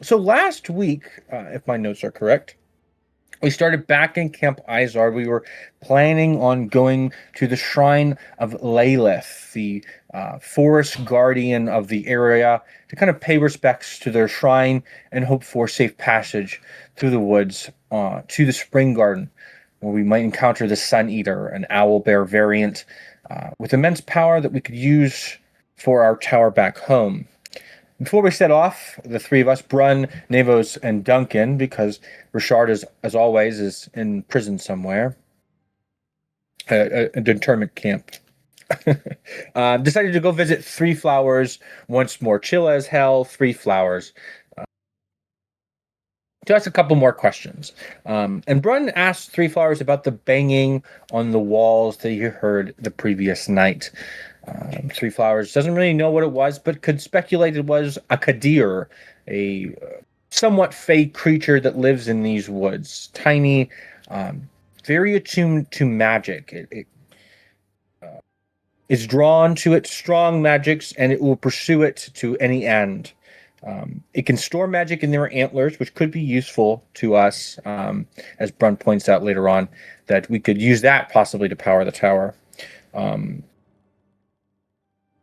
So last week, if my notes are correct, we started back in Camp Izar. We were planning on going to the shrine of Lalith, the forest guardian of the area, to kind of pay respects to their shrine and hope for safe passage through the woods to the Spring Garden, where we might encounter the Sun Eater, an owl bear variant with immense power that we could use for our tower back home. Before we set off, the three of us, Brun, Navos, and Duncan, because Richard, as always, is in prison somewhere, a internment camp, decided to go visit Three Flowers once more. Chill as hell, Three Flowers. To ask a couple more questions. And Brun asked Three Flowers about the banging on the walls that he heard the previous night. Three Flowers doesn't really know what it was, but could speculate it was a Kadir, a somewhat fey creature that lives in these woods. Tiny, very attuned to magic. It is drawn to its strong magics, and it will pursue it to any end. It can store magic in their antlers, which could be useful to us, as Brun points out later on, that we could use that possibly to power the tower.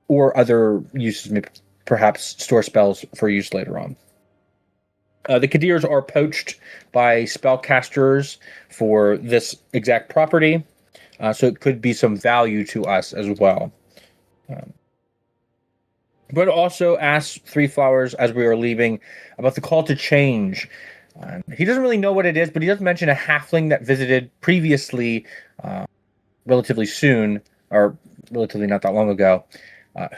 Or other uses, maybe perhaps store spells for use later on. The Kadirs are poached by spellcasters for this exact property, so it could be some value to us as well. But also asked Three Flowers as we were leaving about the call to change. He doesn't really know what it is, but he does mention a halfling that visited previously, relatively soon, or relatively not that long ago,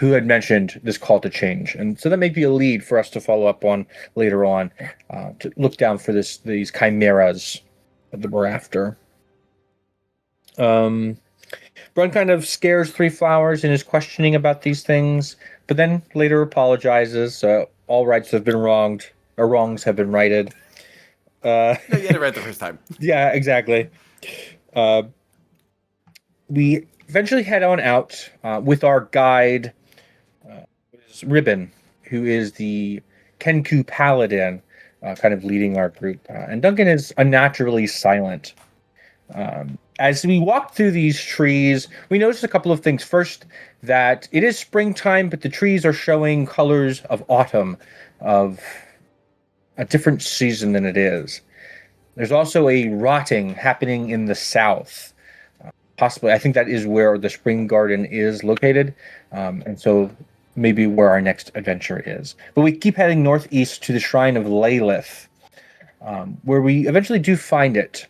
who had mentioned this call to change. And so that may be a lead for us to follow up on later on, to look down for these chimeras that we're after. Brun kind of scares Three Flowers in his questioning about these things, but then later apologizes. All rights have been wronged, or wrongs have been righted. No, you had it right the first time. Yeah, exactly. We eventually head on out with our guide, Ribbon, who is the Kenku Paladin, kind of leading our group. And Duncan is unnaturally silent. As we walk through these trees, we notice a couple of things. First, that it is springtime, but the trees are showing colors of autumn, of a different season than it is. There's also a rotting happening in the south. Possibly, I think that is where the Spring Garden is located. And so maybe where our next adventure is. But we keep heading northeast to the Shrine of Lalith, where we eventually do find it.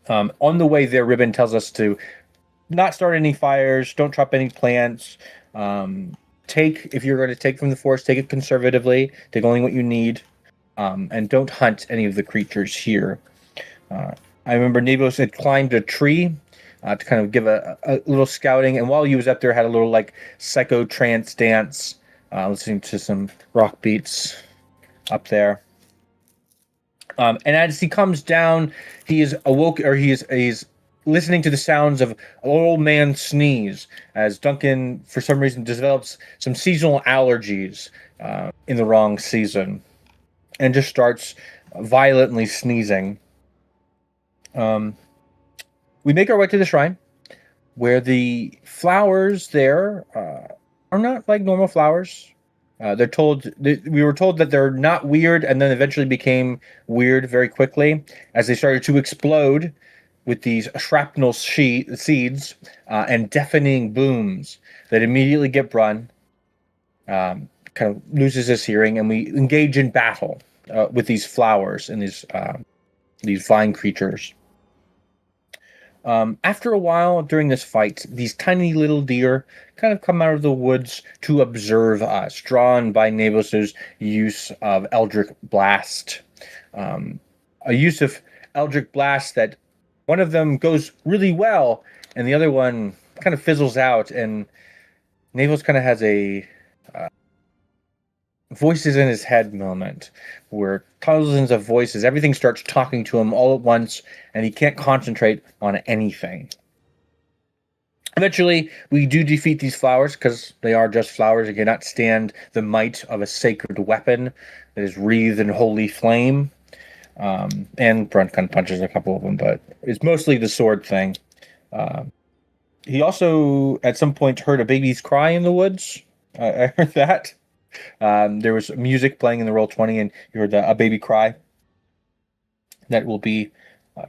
On the way there, Ribbon tells us to not start any fires, don't chop any plants. If you're going to take from the forest, take it conservatively, take only what you need, and don't hunt any of the creatures here. I remember Navos had climbed a tree to kind of give a little scouting, and while he was up there, had a little like psycho trance dance, listening to some rock beats up there. And as he comes down, he is awoke, or he's listening to the sounds of an old man sneeze, as Duncan, for some reason, develops some seasonal allergies in the wrong season, and just starts violently sneezing. We make our way to the shrine, where the flowers there are not like normal flowers. We were told that they're not weird, and then eventually became weird very quickly as they started to explode with these shrapnel seeds and deafening booms that immediately get Brun, kind of loses his hearing, and we engage in battle with these flowers and these vine creatures. After a while during this fight, these tiny little deer kind of come out of the woods to observe us, drawn by Navos' use of Eldritch Blast. A use of Eldritch Blast that one of them goes really well, and the other one kind of fizzles out, and Navos kind of has a voices in his head moment where thousands of voices, everything starts talking to him all at once, and he can't concentrate on anything. Eventually, we do defeat these flowers because they are just flowers and cannot stand the might of a sacred weapon. that is wreathed in holy flame. And Brunt kind of punches a couple of them, but it's mostly the sword thing. He also, at some point, heard a baby's cry in the woods. I heard that. There was music playing in the Roll20, and you heard a baby cry. That will be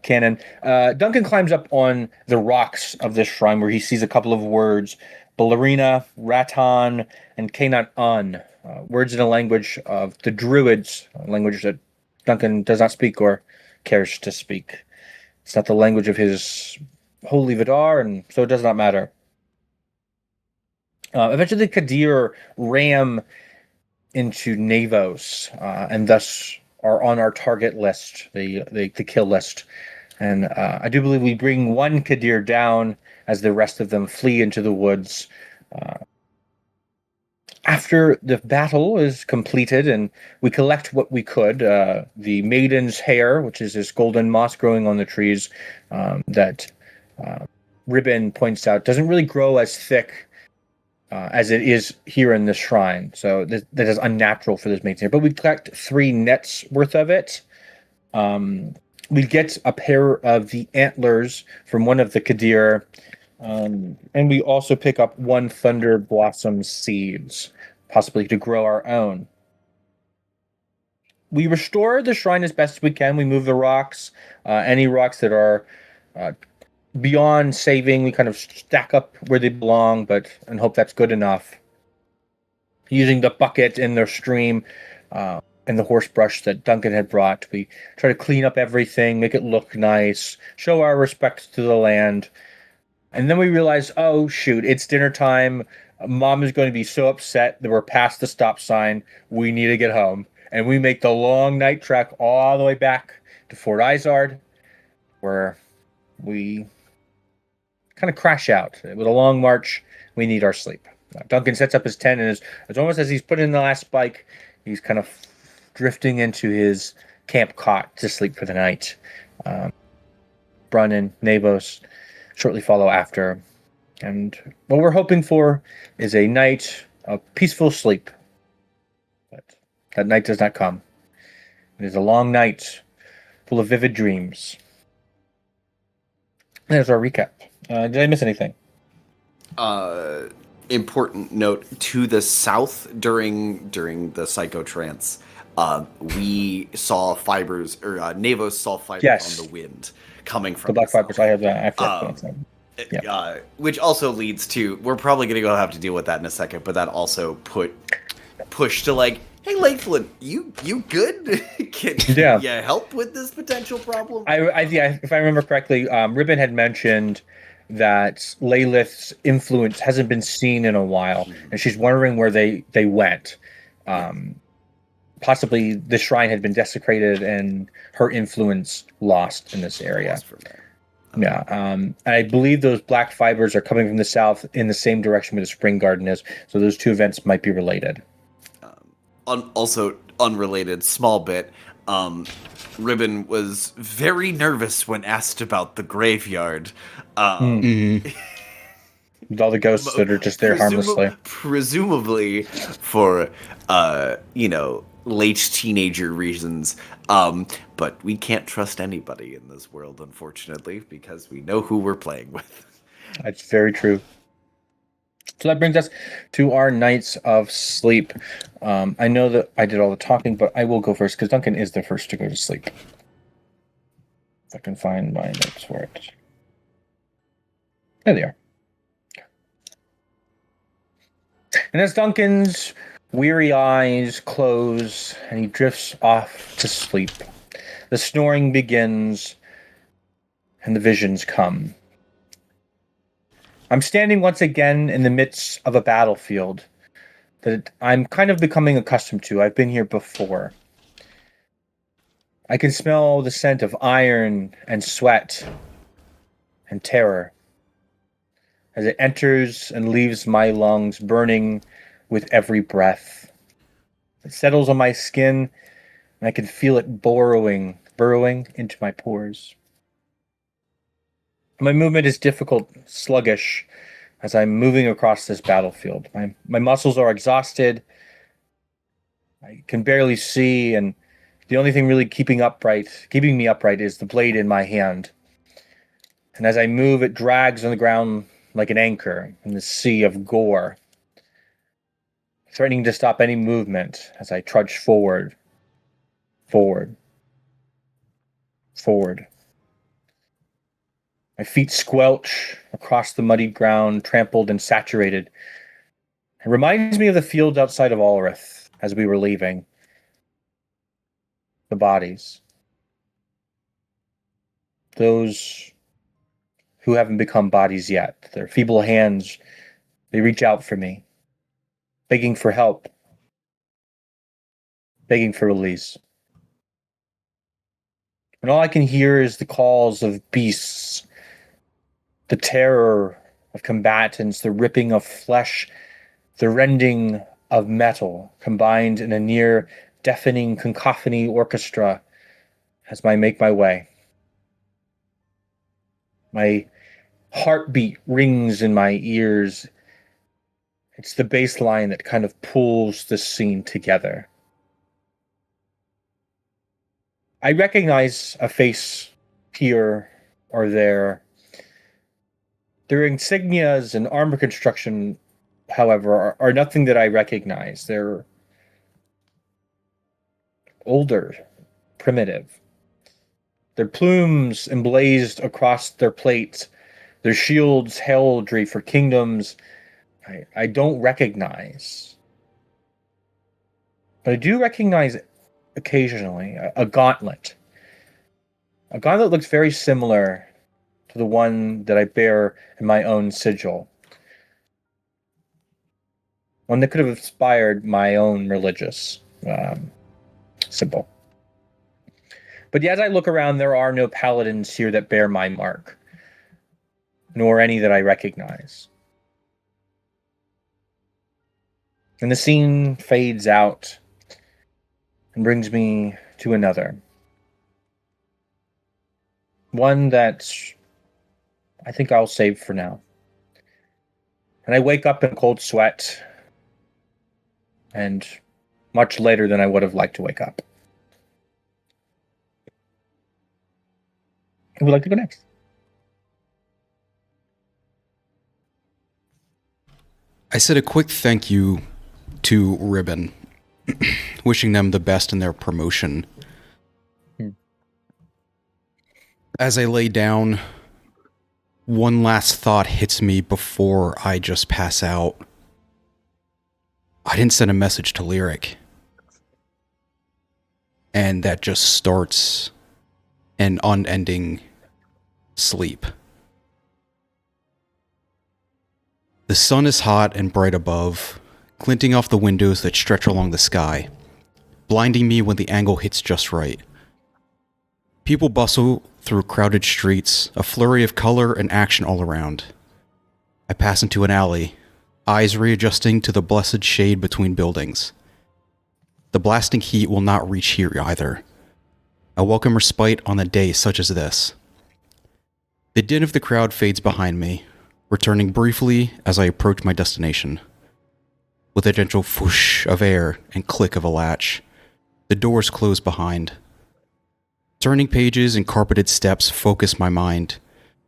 canon. Duncan climbs up on the rocks of this shrine where he sees a couple of words: Ballerina, Ratan, and Kanat-un. Words in a language of the Druids, a language that Duncan does not speak or cares to speak. It's not the language of his holy Vidar, and so it does not matter. Eventually, Kadir ram into Navos, and thus are on our target list, the kill list. And I do believe we bring one Kadir down as the rest of them flee into the woods. After the battle is completed and we collect what we could, the maiden's hair, which is this golden moss growing on the trees that Ribbon points out, doesn't really grow as thick as it is here in the shrine. So that is unnatural for this maiden's hair. But we collect 3 nets worth of it. We get a pair of the antlers from one of the Kadir. And we also pick up 1 Thunder Blossom seeds, possibly to grow our own. We restore the shrine as best as we can. We move the rocks, any rocks that are beyond saving. We kind of stack up where they belong, and hope that's good enough. Using the bucket in the stream and the horse brush that Duncan had brought, we try to clean up everything, make it look nice, show our respect to the land. And then we realize, oh, shoot, it's dinner time. Mom is going to be so upset that we're past the stop sign. We need to get home. And we make the long night trek all the way back to Fort Izard, where we kind of crash out. With a long march, we need our sleep. Duncan sets up his tent, and it's almost as he's putting in the last spike, he's kind of drifting into his camp cot to sleep for the night. Brun and Navos shortly follow after. And what we're hoping for is a night of peaceful sleep. But that night does not come. It is a long night full of vivid dreams. There's our recap. Did I miss anything? Important note: to the south during the psychotrance, we saw fibers, or Navos saw fibers on the wind coming from the black fibers. south. I have that after. Which also leads to, we're probably going to have to deal with that in a second, but that also push to like, hey, Lakeland, you good? Can you help with this potential problem? If I remember correctly, Ribbon had mentioned that Leyth's influence hasn't been seen in a while, and she's wondering where they went. Possibly the shrine had been desecrated and her influence lost in this area. I believe those black fibers are coming from the south in the same direction where the spring garden is, so those 2 events might be related. Also unrelated, small bit, Ribbon was very nervous when asked about the graveyard. With all the ghosts that are just there harmlessly. Presumably for, late teenager reasons. But we can't trust anybody in this world, unfortunately, because we know who we're playing with. That's very true. So that brings us to our nights of sleep. I know that I did all the talking, but I will go first because Duncan is the first to go to sleep. If I can find my notes for it. There they are. And as Duncan's weary eyes close and he drifts off to sleep, the snoring begins and the visions come. I'm standing once again in the midst of a battlefield that I'm kind of becoming accustomed to. I've been here before. I can smell the scent of iron and sweat and terror as it enters and leaves my lungs burning with every breath. It settles on my skin, and I can feel it burrowing into my pores. My movement is difficult, sluggish, as I'm moving across this battlefield. My muscles are exhausted, I can barely see, and the only thing really keeping me upright is the blade in my hand. And as I move, it drags on the ground like an anchor in the sea of gore, threatening to stop any movement as I trudge forward, forward, forward. My feet squelch across the muddy ground, trampled and saturated. It reminds me of the fields outside of Alrith as we were leaving. The bodies. Those who haven't become bodies yet. Their feeble hands, they reach out for me, begging for help, begging for release. And all I can hear is the calls of beasts, the terror of combatants, the ripping of flesh, the rending of metal, combined in a near deafening cacophony orchestra as I make my way. My heartbeat rings in my ears. It's the bass line that kind of pulls the scene together. I recognize a face here or there. Their insignias and armor construction, however, are nothing that I recognize. They're older, primitive. Their plumes emblazed across their plates, their shields heraldry for kingdoms I don't recognize. But I do recognize occasionally a gauntlet. A gauntlet looks very similar to the one that I bear in my own sigil. One that could have inspired my own religious symbol. But as I look around, there are no paladins here that bear my mark, nor any that I recognize. And the scene fades out and brings me to another. One that I think I'll save for now. And I wake up in a cold sweat, and much later than I would have liked to wake up. Who would like to go next? I said a quick thank you to Ribbon, wishing them the best in their promotion. As I lay down, one last thought hits me before I just pass out. I didn't send a message to Lyric. And that just starts an unending sleep. The sun is hot and bright above, glinting off the windows that stretch along the sky, blinding me when the angle hits just right. People bustle through crowded streets, a flurry of color and action all around. I pass into an alley, eyes readjusting to the blessed shade between buildings. The blasting heat will not reach here either. A welcome respite on a day such as this. The din of the crowd fades behind me, returning briefly as I approach my destination. With a gentle whoosh of air and click of a latch, the doors close behind. Turning pages and carpeted steps focus my mind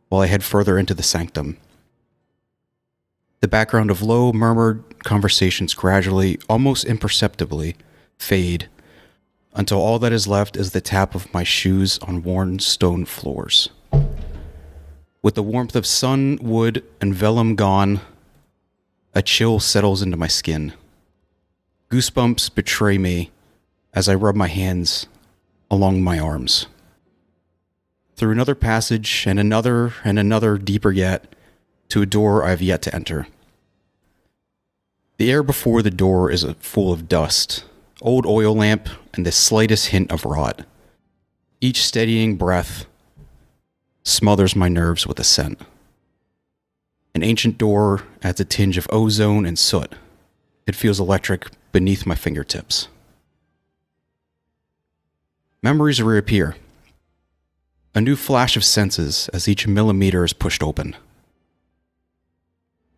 while I head further into the sanctum. The background of low, murmured conversations gradually, almost imperceptibly, fade until all that is left is the tap of my shoes on worn stone floors. With the warmth of sun, wood, and vellum gone, a chill settles into my skin. Goosebumps betray me as I rub my hands along my arms. Through another passage and another deeper yet, to a door I have yet to enter. The air before the door is full of dust, old oil lamp, and the slightest hint of rot. Each steadying breath smothers my nerves with a scent. An ancient door adds a tinge of ozone and soot. It feels electric beneath my fingertips. Memories reappear. A new flash of senses as each millimeter is pushed open.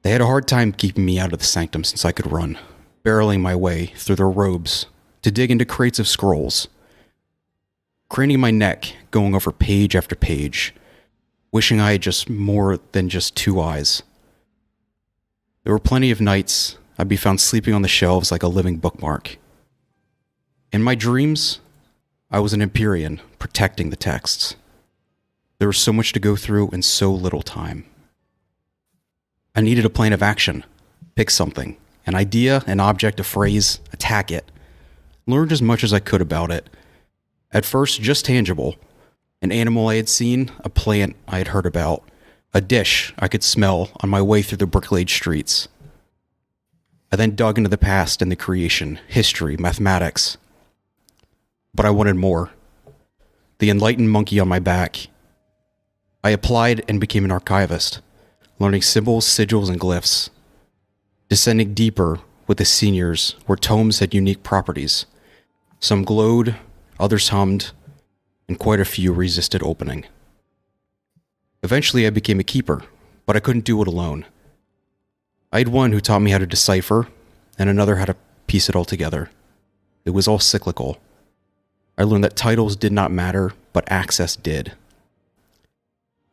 They had a hard time keeping me out of the sanctum since I could run, barreling my way through their robes to dig into crates of scrolls, craning my neck, going over page after page, wishing I had just more than just 2 eyes. There were plenty of nights I'd be found sleeping on the shelves like a living bookmark. In my dreams, I was an Empyrean protecting the texts. There was so much to go through in so little time. I needed a plan of action. Pick something. An idea, an object, a phrase, attack it. Learned as much as I could about it. At first, just tangible. An animal I had seen, a plant I had heard about, a dish I could smell on my way through the brick-laid streets. I then dug into the past and the creation, history, mathematics. But I wanted more. The enlightened monkey on my back. I applied and became an archivist, learning symbols, sigils, and glyphs. Descending deeper with the seniors, where tomes had unique properties. Some glowed, others hummed, and quite a few resisted opening. Eventually I became a keeper, but I couldn't do it alone. I had one who taught me how to decipher, and another how to piece it all together. It was all cyclical. I learned that titles did not matter, but access did.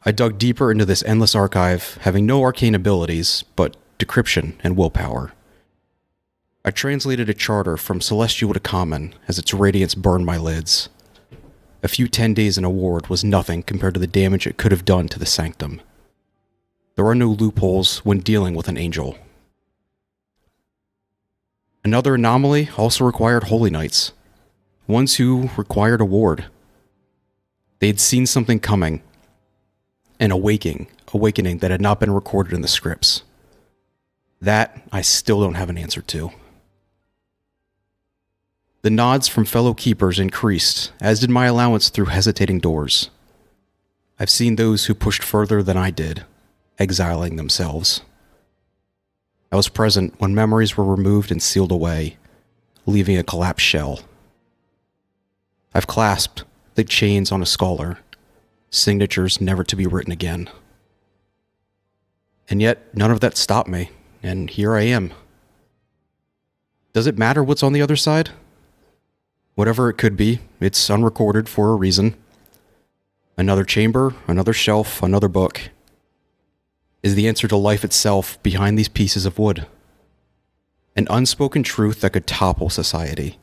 I dug deeper into this endless archive, having no arcane abilities, but decryption and willpower. I translated a charter from celestial to common as its radiance burned my lids. A few 10 days in a ward was nothing compared to the damage it could have done to the sanctum. There are no loopholes when dealing with an angel. Another anomaly also required holy knights, ones who required a ward. They had seen something coming, an awakening that had not been recorded in the scripts. That I still don't have an answer to. The nods from fellow keepers increased, as did my allowance through hesitating doors. I've seen those who pushed further than I did, exiling themselves. I was present when memories were removed and sealed away, leaving a collapsed shell. I've clasped the chains on a scholar, signatures never to be written again. And yet, none of that stopped me, and here I am. Does it matter what's on the other side? Whatever it could be, it's unrecorded for a reason. Another chamber, another shelf, another book. Is the answer to life itself behind these pieces of wood? An unspoken truth that could topple society.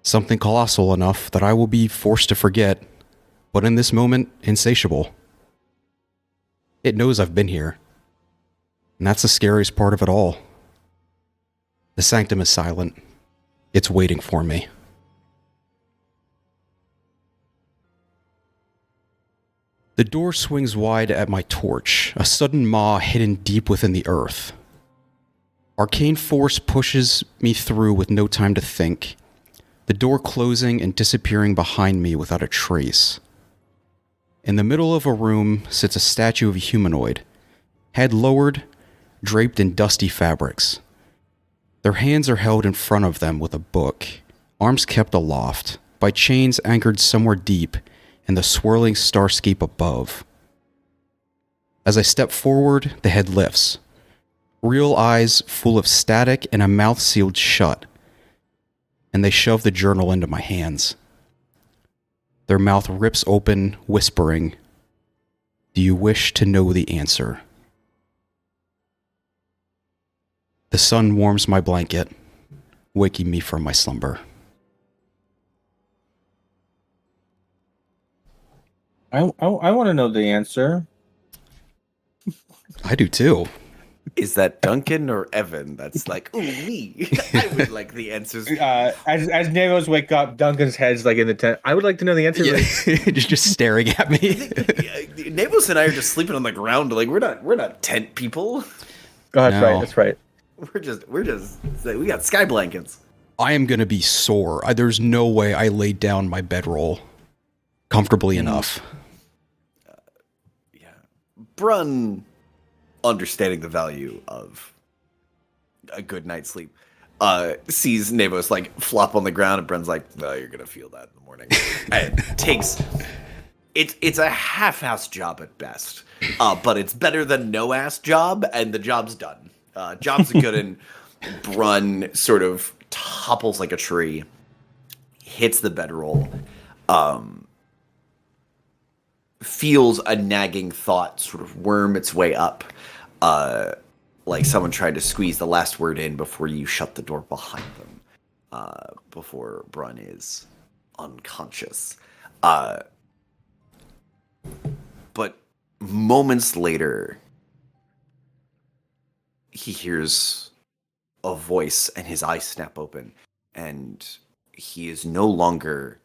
Something colossal enough that I will be forced to forget, but in this moment, insatiable. It knows I've been here. And that's the scariest part of it all. The sanctum is silent. It's waiting for me. The door swings wide at my torch, a sudden maw hidden deep within the earth. Arcane force pushes me through with no time to think, the door closing and disappearing behind me without a trace. In the middle of a room sits a statue of a humanoid, head lowered, draped in dusty fabrics. Their hands are held in front of them with a book, arms kept aloft, by chains anchored somewhere deep in the swirling starscape above. As I step forward, the head lifts, real eyes full of static and a mouth sealed shut, and they shove the journal into my hands. Their mouth rips open, whispering, "Do you wish to know the answer?" The sun warms my blanket, waking me from my slumber. I want to know the answer. I do too. Is that Duncan or Evan? That's like, ooh, me. I would like the answers. As Nevos wake up, Duncan's head's like in the tent. I would like to know the answer. Yeah. just staring at me. Nevos and I are just sleeping on the ground. Like we're not tent people. Oh, that's right. That's right. We're just we got sky blankets. I am gonna be sore. There's no way I laid down my bedroll comfortably enough. Yeah, Brun, understanding the value of a good night's sleep, sees Nevos like flop on the ground, and Brun's like, "Oh, you're gonna feel that in the morning." And it's a half-assed job at best, but it's better than no-ass job, and the job's done. Job's good, and Brun sort of topples like a tree hits the bedroll, feels a nagging thought sort of worm its way up, like someone tried to squeeze the last word in before you shut the door behind them, before Brun is unconscious. But moments later, he hears a voice and his eyes snap open, and he is no longer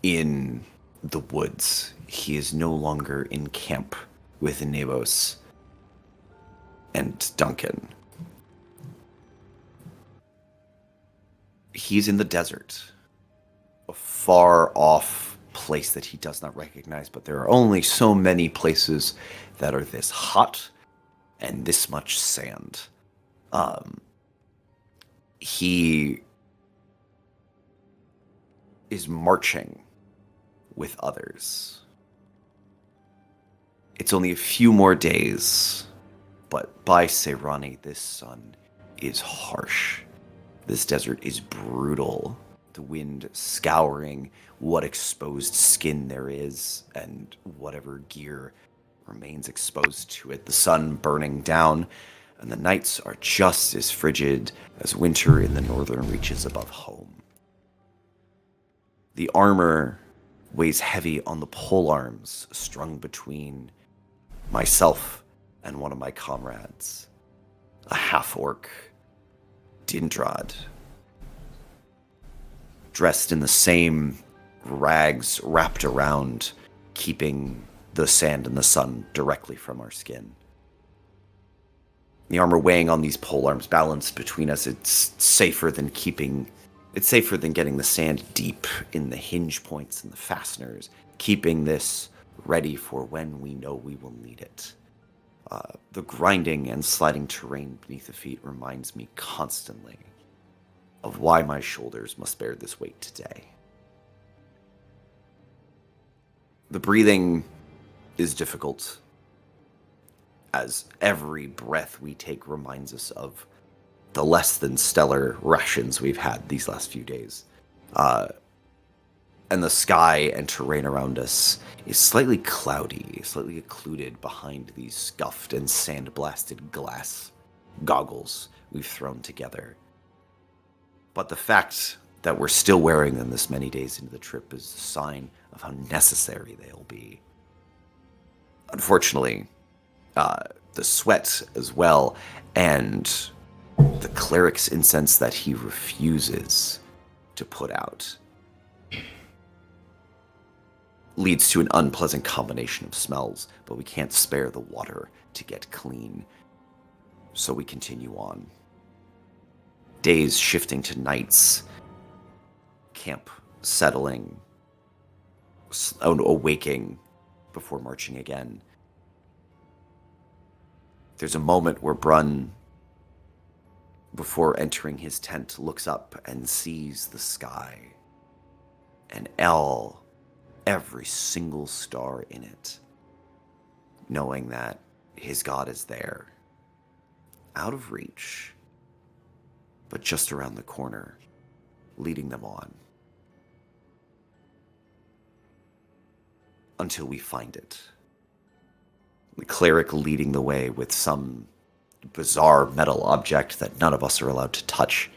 in the woods. He is no longer in camp with Nevos and Duncan. He's in the desert, a far off place that he does not recognize, but there are only so many places that are this hot and this much sand. He is marching with others. It's only a few more days, but by Seirani, this sun is harsh. This desert is brutal. The wind scouring what exposed skin there is and whatever gear remains exposed to it. The sun burning down, and the nights are just as frigid as winter in the northern reaches above home. The armor weighs heavy on the pole arms strung between myself and one of my comrades, a half-orc, Dindrad, dressed in the same rags wrapped around, keeping the sand and the sun directly from our skin. The armor weighing on these pole arms balanced between us, it's safer than getting the sand deep in the hinge points and the fasteners, keeping this ready for when we know we will need it. The grinding and sliding terrain beneath the feet reminds me constantly of why my shoulders must bear this weight today. The breathing is difficult, as every breath we take reminds us of the less than stellar rations we've had these last few days. And the sky and terrain around us is slightly cloudy, slightly occluded behind these scuffed and sand-blasted glass goggles we've thrown together. But the fact that we're still wearing them this many days into the trip is a sign of how necessary they'll be. Unfortunately, the sweat as well, and the cleric's incense that he refuses to put out leads to an unpleasant combination of smells, but we can't spare the water to get clean, so we continue on. Days shifting to nights, camp settling, awaking before marching again. There's a moment where Brun, before entering his tent, looks up and sees the sky, and every single star in it, knowing that his god is there, out of reach, but just around the corner, leading them on. Until we find it. The cleric leading the way with some bizarre metal object that none of us are allowed to touch.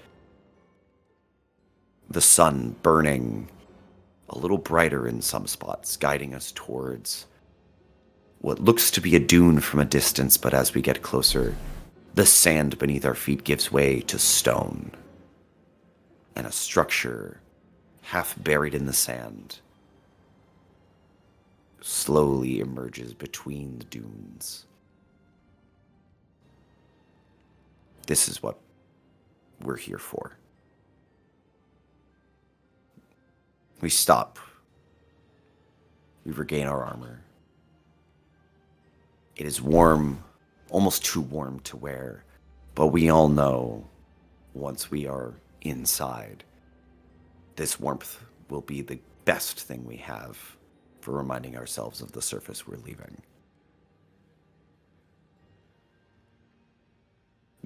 The sun burning a little brighter in some spots, guiding us towards what looks to be a dune from a distance, but as we get closer, the sand beneath our feet gives way to stone, and a structure half buried in the sand slowly emerges between the dunes. This is what we're here for. We stop. We regain our armor. It is warm, almost too warm to wear, but we all know once we are inside, this warmth will be the best thing we have for reminding ourselves of the surface we're leaving.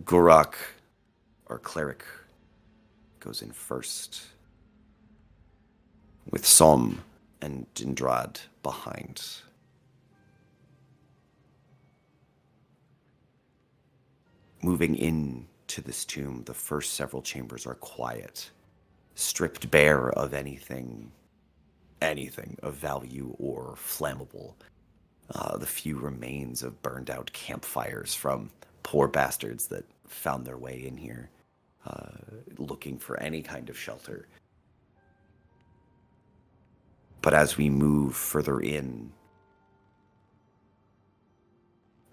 Gorak, our cleric, goes in first with Som and Dindrad behind. Moving into this tomb, the first several chambers are quiet, stripped bare of anything of value or flammable. The few remains of burned out campfires from poor bastards that found their way in here, looking for any kind of shelter. But as we move further in,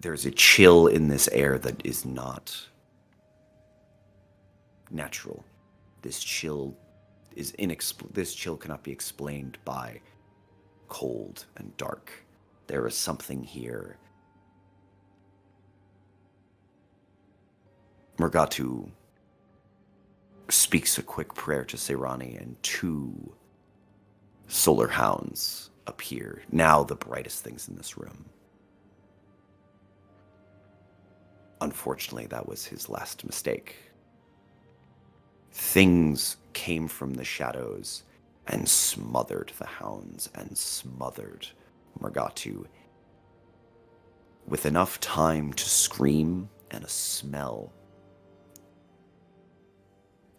there's a chill in this air that is not natural. This chill cannot be explained by cold and dark. There is something here. Morgatu speaks a quick prayer to Seirani, and 2 solar hounds appear, now the brightest things in this room. Unfortunately, that was his last mistake. Things came from the shadows and smothered the hounds and smothered Morgatu with enough time to scream and a smell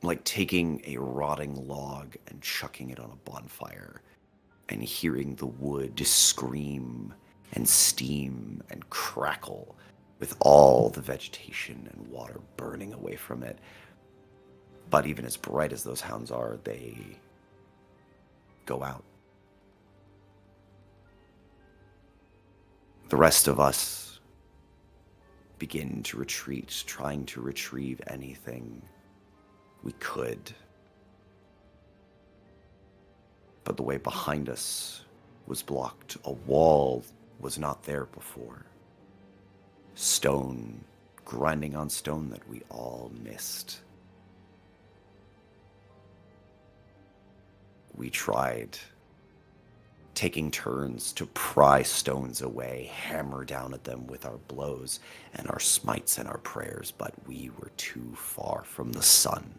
like taking a rotting log and chucking it on a bonfire and hearing the wood scream and steam and crackle with all the vegetation and water burning away from it. But even as bright as those hounds are, they go out. The rest of us begin to retreat, trying to retrieve anything we could. But the way behind us was blocked. A wall was not there before. Stone grinding on stone that we all missed. We tried taking turns to pry stones away, hammer down at them with our blows and our smites and our prayers, but we were too far from the sun.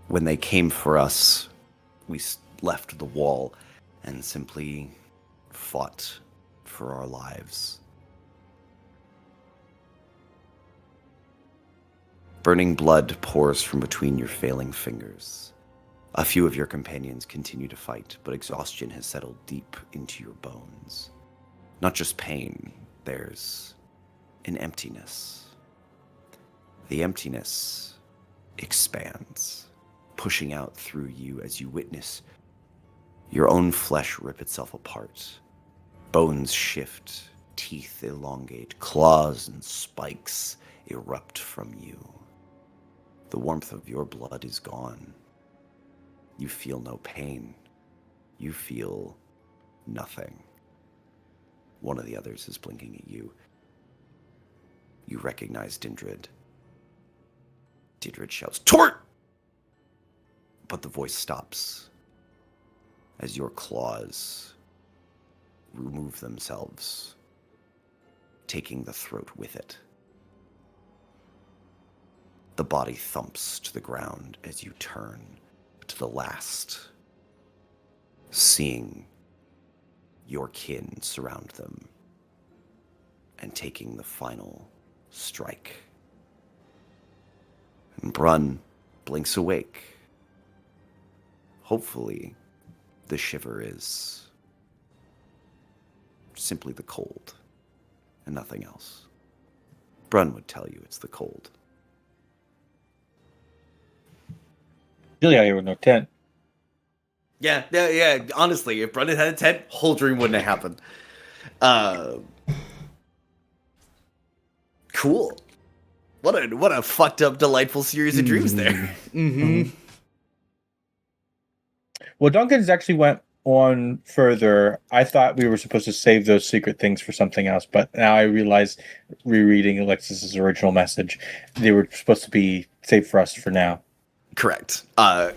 When they came for us, we left the wall and simply fought for our lives. Burning blood pours from between your failing fingers. A few of your companions continue to fight, but exhaustion has settled deep into your bones. Not just pain, there's an emptiness. The emptiness expands, pushing out through you as you witness your own flesh rip itself apart. Bones shift, teeth elongate, claws and spikes erupt from you. The warmth of your blood is gone. You feel no pain. You feel nothing. One of the others is blinking at you. You recognize Dindrid. Dindrid shouts, "Tort!" But the voice stops as your claws remove themselves, taking the throat with it. The body thumps to the ground as you turn to the last, seeing your kin surround them and taking the final strike. And Brun blinks awake. Hopefully, the shiver is simply the cold and nothing else. Brun would tell you it's the cold. Really out here with no tent. Yeah. Honestly, if Brun had a tent, whole dream wouldn't have happened. Cool. What a fucked up, delightful series of dreams there. Mm-hmm. Well, Duncan's actually went on further. I thought we were supposed to save those secret things for something else, but now I realize, rereading Alexis's original message, they were supposed to be saved for us for now. Correct. Yeah.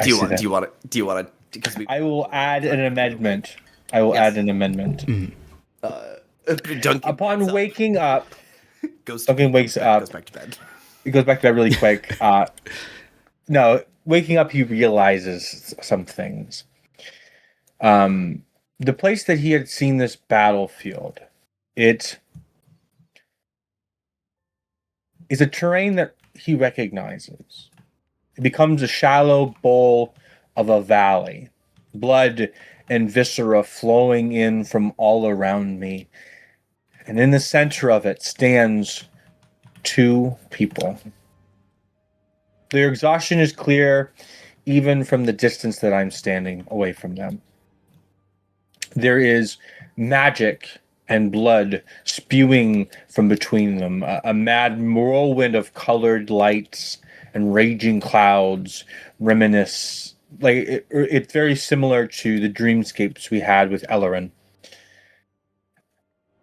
Do you want to? Because I will add an amendment. Mm-hmm. Duncan upon waking up. Goes Duncan wakes up. Goes back to bed. it goes back to that really quick. No, waking up, he realizes some things. The place that he had seen this battlefield, it is a terrain that he recognizes. It becomes a shallow bowl of a valley, blood and viscera flowing in from all around me. And in the center of it stands two people. Their exhaustion is clear, even from the distance that I'm standing away from them. There is magic and blood spewing from between them, a mad whirlwind of colored lights and raging clouds reminisce. It's very similar to the dreamscapes we had with Ellerin.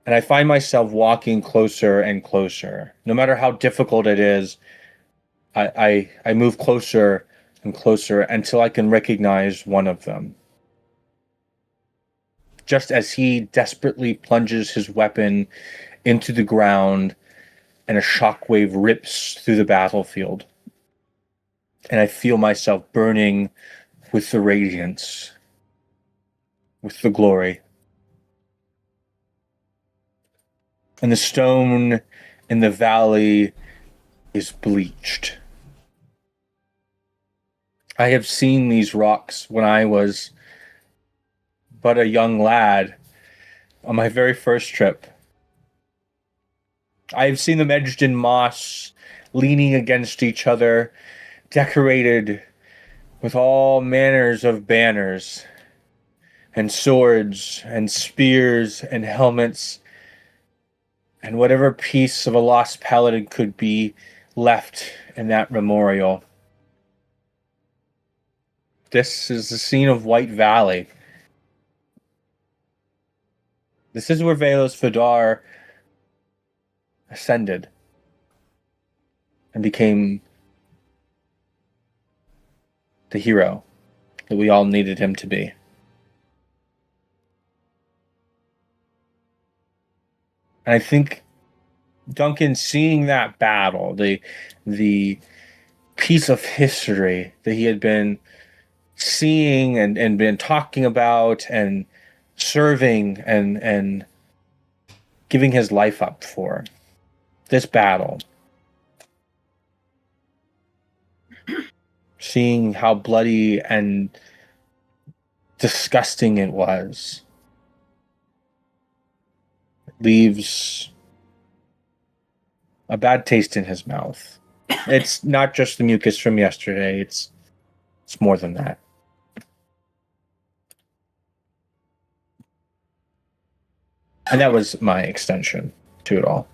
And I find myself walking closer and closer. No matter how difficult it is, I move closer and closer until I can recognize one of them. Just as he desperately plunges his weapon into the ground and a shockwave rips through the battlefield. And I feel myself burning with the radiance, with the glory. And the stone in the valley is bleached. I have seen these rocks when I was but a young lad on my very first trip. I have seen them edged in moss, leaning against each other, decorated with all manners of banners and swords and spears and helmets and whatever piece of a lost paladin could be left in that memorial. This is the scene of White Valley. This is where Velos Vidar ascended and became the hero that we all needed him to be. And I think Duncan, seeing that battle, the piece of history that he had been seeing and been talking about and serving and giving his life up for, this battle, seeing how bloody and disgusting it was, leaves a bad taste in his mouth. It's not just the mucus from yesterday, it's more than that. And that was my extension to it all.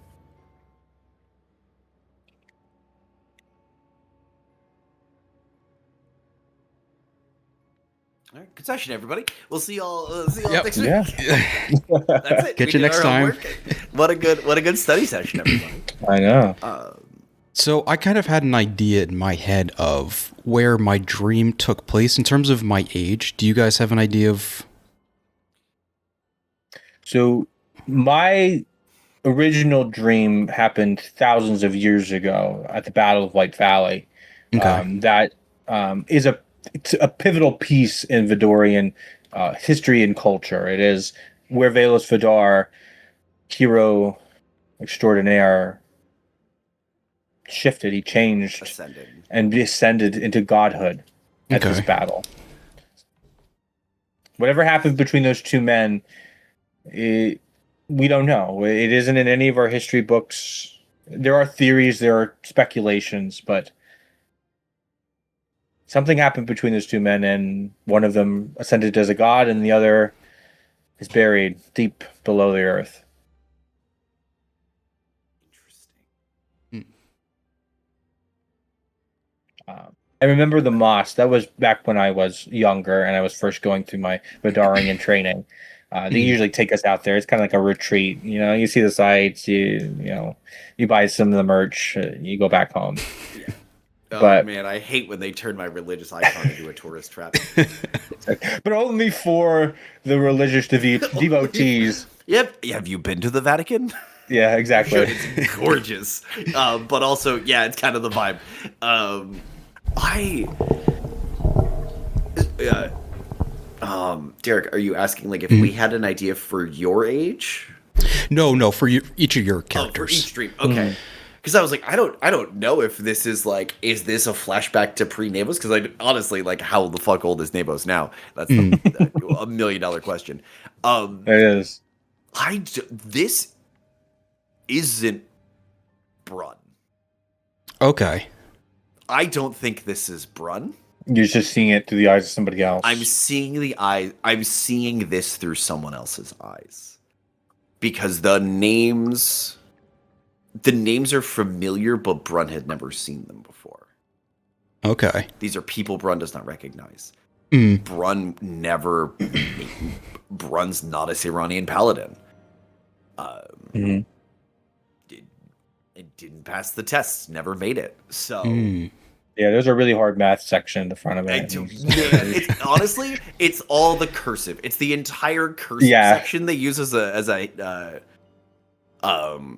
All right, good session, everybody. We'll see y'all next week. Yeah. That's it. Catch you next time. What a good study session, everybody. I know. So I kind of had an idea in my head of where my dream took place in terms of my age. Do you guys have an idea of? So my original dream happened thousands of years ago at the Battle of White Valley. Okay. That is a pivotal piece in Vidorian history and culture. It is where Velos Vidar, hero extraordinaire, shifted. He changed and descended into godhood at this battle. Whatever happened between those two men, we don't know. It isn't in any of our history books. There are theories, there are speculations, but something happened between those two men, and one of them ascended as a god, and the other is buried deep below the earth. Interesting. I remember the moss. That was back when I was younger, and I was first going through my Vidarian training. They usually take us out there. It's kind of like a retreat. You know, you see the sights, you buy some of the merch, you go back home. Yeah. But man, I hate when they turn my religious icon into a tourist trap. But only for the religious devotees. Yep. Have you been to the Vatican? Yeah, exactly. It's gorgeous, but also, yeah, it's kind of the vibe. Derek, are you asking like if we had an idea for your age? No, for each of your characters. Oh, for each stream. Okay. Because I was like, I don't know if this is like, is this a flashback to pre-Nabos? Because I honestly, like, how the fuck old is Nabos now? That's a $1 million question. It is. This isn't Brun. Okay. I don't think this is Brun. You're just seeing it through the eyes of somebody else. I'm seeing this through someone else's eyes. Because the names are familiar, but Brun had never seen them before. Okay. These are people Brun does not recognize. Mm. Brun's not a Siranian paladin. It didn't pass the tests, never made it. So yeah, there's a really hard math section in the front of it. Honestly, it's all the cursive. It's the entire cursive section they use as a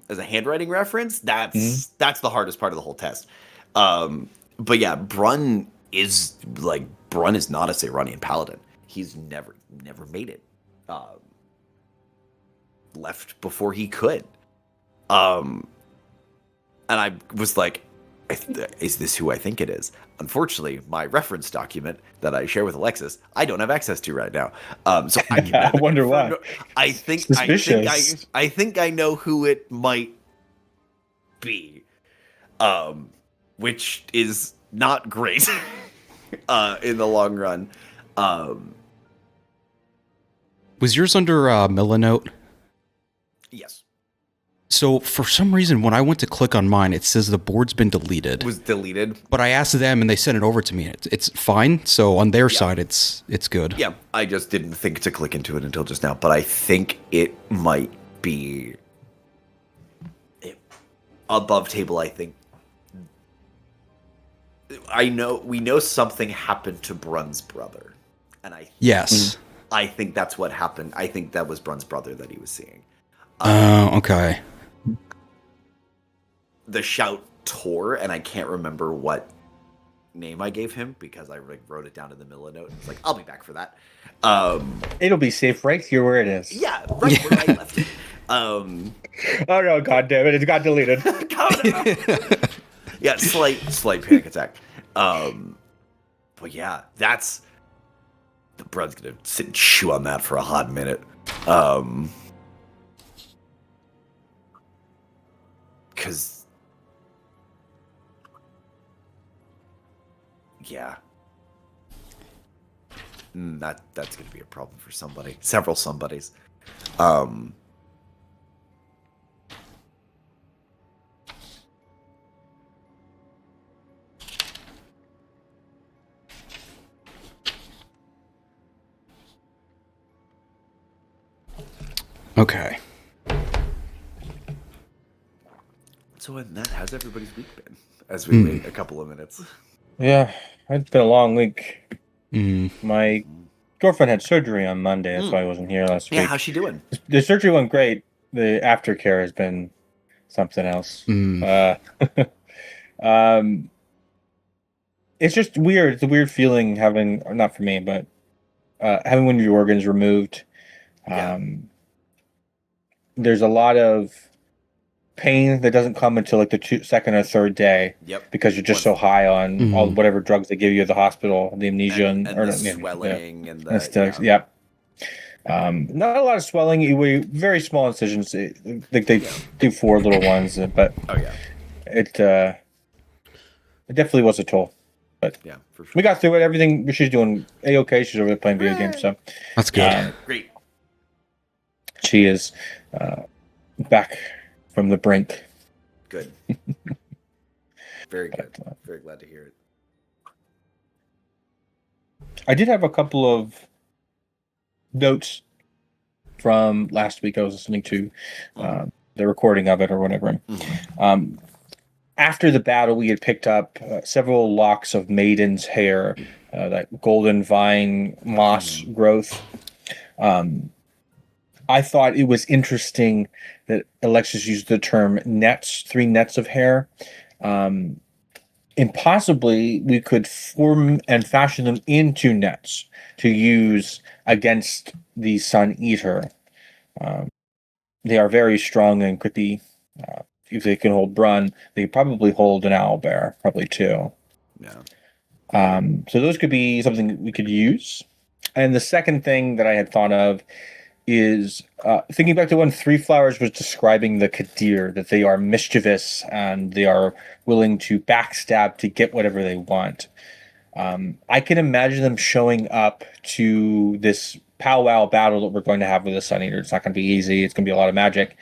handwriting reference. That's the hardest part of the whole test. But yeah, Brun is not a Siranian paladin. He's never made it. Left before he could. And I was like, is this who I think it is? Unfortunately, my reference document that I share with Alexis, I don't have access to right now. So I can I wonder why. I think I know who it might be, which is not great in the long run. Was yours under Milanote? Yes. So for some reason, when I went to click on mine, it says the board's been deleted. It was deleted. But I asked them, and they sent it over to me. It's fine. So on their side, it's good. Yeah, I just didn't think to click into it until just now. But I think it might be above table. I think we know something happened to Brun's brother, and I think that's what happened. I think that was Brun's brother that he was seeing. Okay. The shout tore, and I can't remember what name I gave him because I wrote it down in the middle of the note. It's like, I'll be back for that. It'll be safe right here where it is. Yeah, right where I left it. Oh no, god damn it, it got deleted. Yeah, slight panic attack. But yeah, that's the Brun's gonna sit and chew on that for a hot minute. Because yeah, that's gonna be a problem for somebody, several somebodies. Okay. So in that, how's everybody's week been? As we wait a couple of minutes. Yeah, it's been a long week. My girlfriend had surgery on Monday. That's why I wasn't here last week. Yeah, how's she doing? The surgery went great. The aftercare has been something else. It's just weird. It's a weird feeling having, or not for me, but having one of your organs removed. There's a lot of pain that doesn't come until like the second or third day. Yep. Because you're just so high on all whatever drugs they give you at the hospital, the amnesia and the swelling and the anesthetics. Yeah. Not a lot of swelling. Very small incisions. They do 4 little ones, but it definitely was a toll. But yeah, for sure. We got through it. Everything. She's doing a-okay. She's over there playing video games. So that's good. Great. She is back from the brink. Good. Very good. Very glad to hear it. I did have a couple of notes from last week. I was listening to the recording of it or whatever. After the battle, we had picked up several locks of Maiden's hair, that golden vine moss growth. I thought it was interesting that Alexis used the term nets, 3 nets of hair. Um, and possibly we could form and fashion them into nets to use against the Sun Eater. Um, they are very strong and could be, if they can hold Brun, they could probably hold an owlbear, probably too. Yeah. So those could be something that we could use. And the second thing that I had thought of is thinking back to when Three Flowers was describing the Kadir, that they are mischievous and they are willing to backstab to get whatever they want. I can imagine them showing up to this powwow battle that we're going to have with the Sun Eater. It's not going to be easy. It's going to be a lot of magic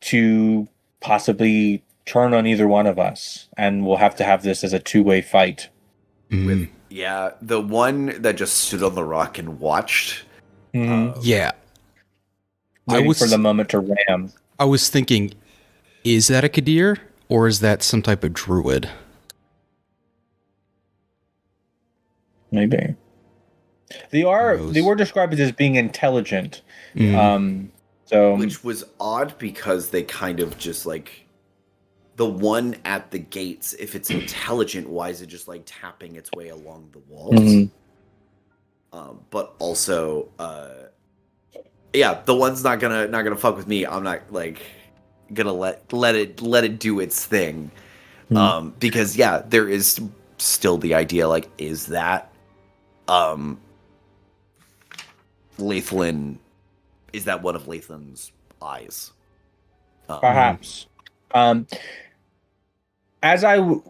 to possibly turn on either one of us. And we'll have to have this as a two-way fight. With, yeah, the one that just stood on the rock and watched. Yeah. Waiting for the moment to ram. I was thinking, is that a Kadir or is that some type of druid? Maybe. They were described as being intelligent. So which was odd because they kind of just like the one at the gates, if it's intelligent, why is it just like tapping its way along the walls? But also yeah, the one's not gonna fuck with me. I'm not like gonna let it do its thing. Because yeah, there is still the idea, like, is that Laithlin, is that one of Laithlin's eyes? Perhaps. As 2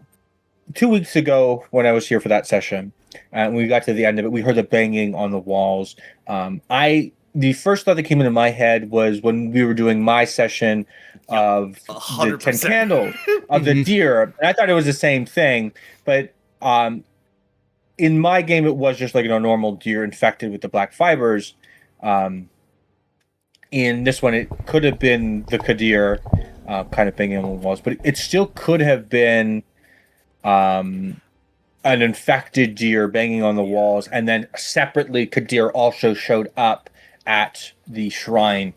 weeks ago when I was here for that session, and we got to the end of it, we heard the banging on the walls. The first thought that came into my head was when we were doing my session of 100%. The 10 candles of the deer, and I thought it was the same thing, but in my game it was just like a normal deer infected with the black fibers. In this one, it could have been the Kadir kind of banging on the walls, but it still could have been an infected deer banging on the walls, and then separately Kadir also showed up at the shrine